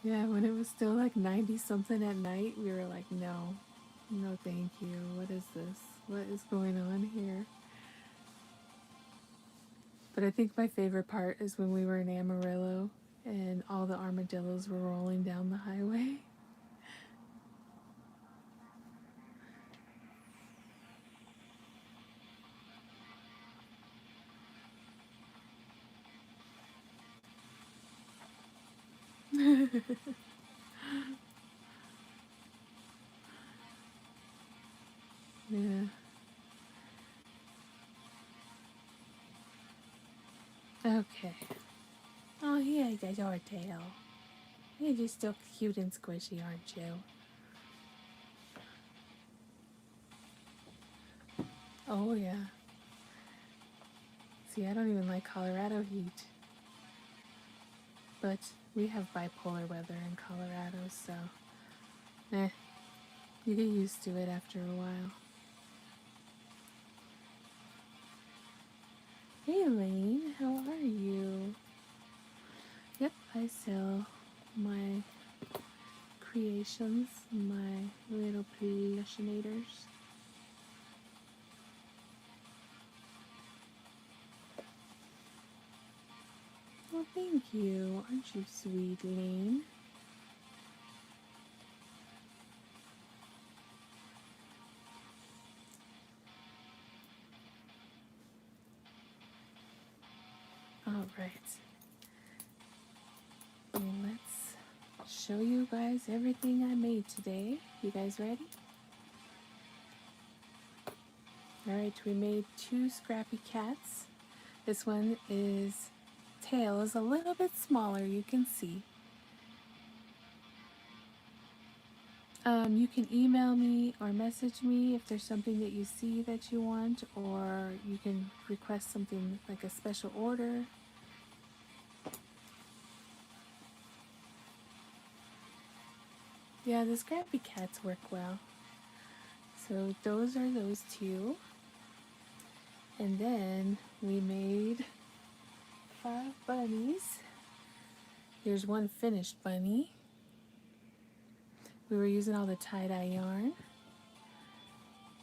Yeah, when it was still like 90 something at night, we were like, no, no, thank you. What is this? What is going on here? But I think my favorite part is when we were in Amarillo and all the armadillos were rolling down the highway. Yeah. Okay. Oh, yeah, that's our tail. You're just still cute and squishy, aren't you? Oh, yeah. See, I don't even like Colorado heat. But we have bipolar weather in Colorado, so you get used to it after a while. Hey, Elaine, how are you? Yep, I sell my creations, my little plushinators. Well, thank you. Aren't you sweet, Elaine? All right. Let's show you guys everything I made today. You guys ready? All right, we made 2 scrappy cats. This one is tail is a little bit smaller, you can see. You can email me or message me if there's something that you see that you want, or you can request something like a special order. Yeah, the scrappy cats work well. So those are those 2. And then we made 5 bunnies. Here's one finished bunny. We were using all the tie-dye yarn.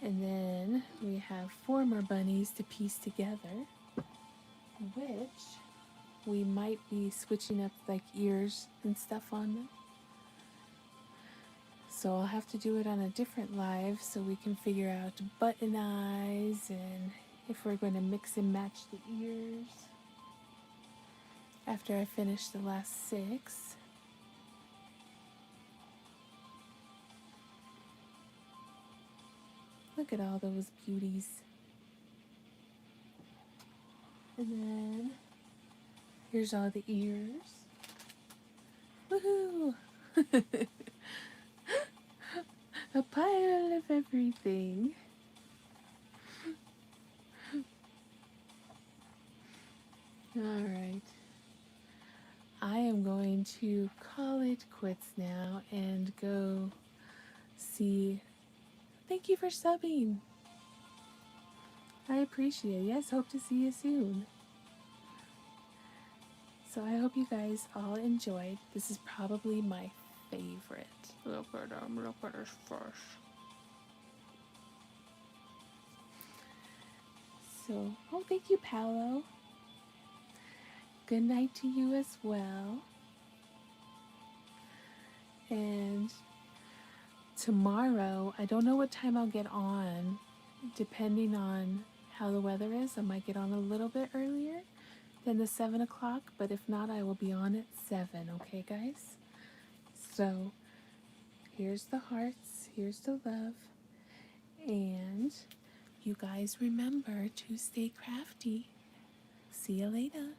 And then we have 4 more bunnies to piece together, which we might be switching up like ears and stuff on them. So I'll have to do it on a different live so we can figure out button eyes and if we're going to mix and match the ears after I finish the last 6. Look at all those beauties. And then here's all the ears. Woohoo! A pile of everything. Alright. I am going to call it quits now and go see. Thank you for subbing. I appreciate it. Yes, hope to see you soon. So I hope you guys all enjoyed. This is probably my favorite. Look at his fish. So, oh, thank you, Paolo. Good night to you as well. And tomorrow, I don't know what time I'll get on, depending on how the weather is. I might get on a little bit earlier than the 7 o'clock, but if not, I will be on at 7, okay, guys? So, here's the hearts, here's the love, and you guys remember to stay crafty. See you later.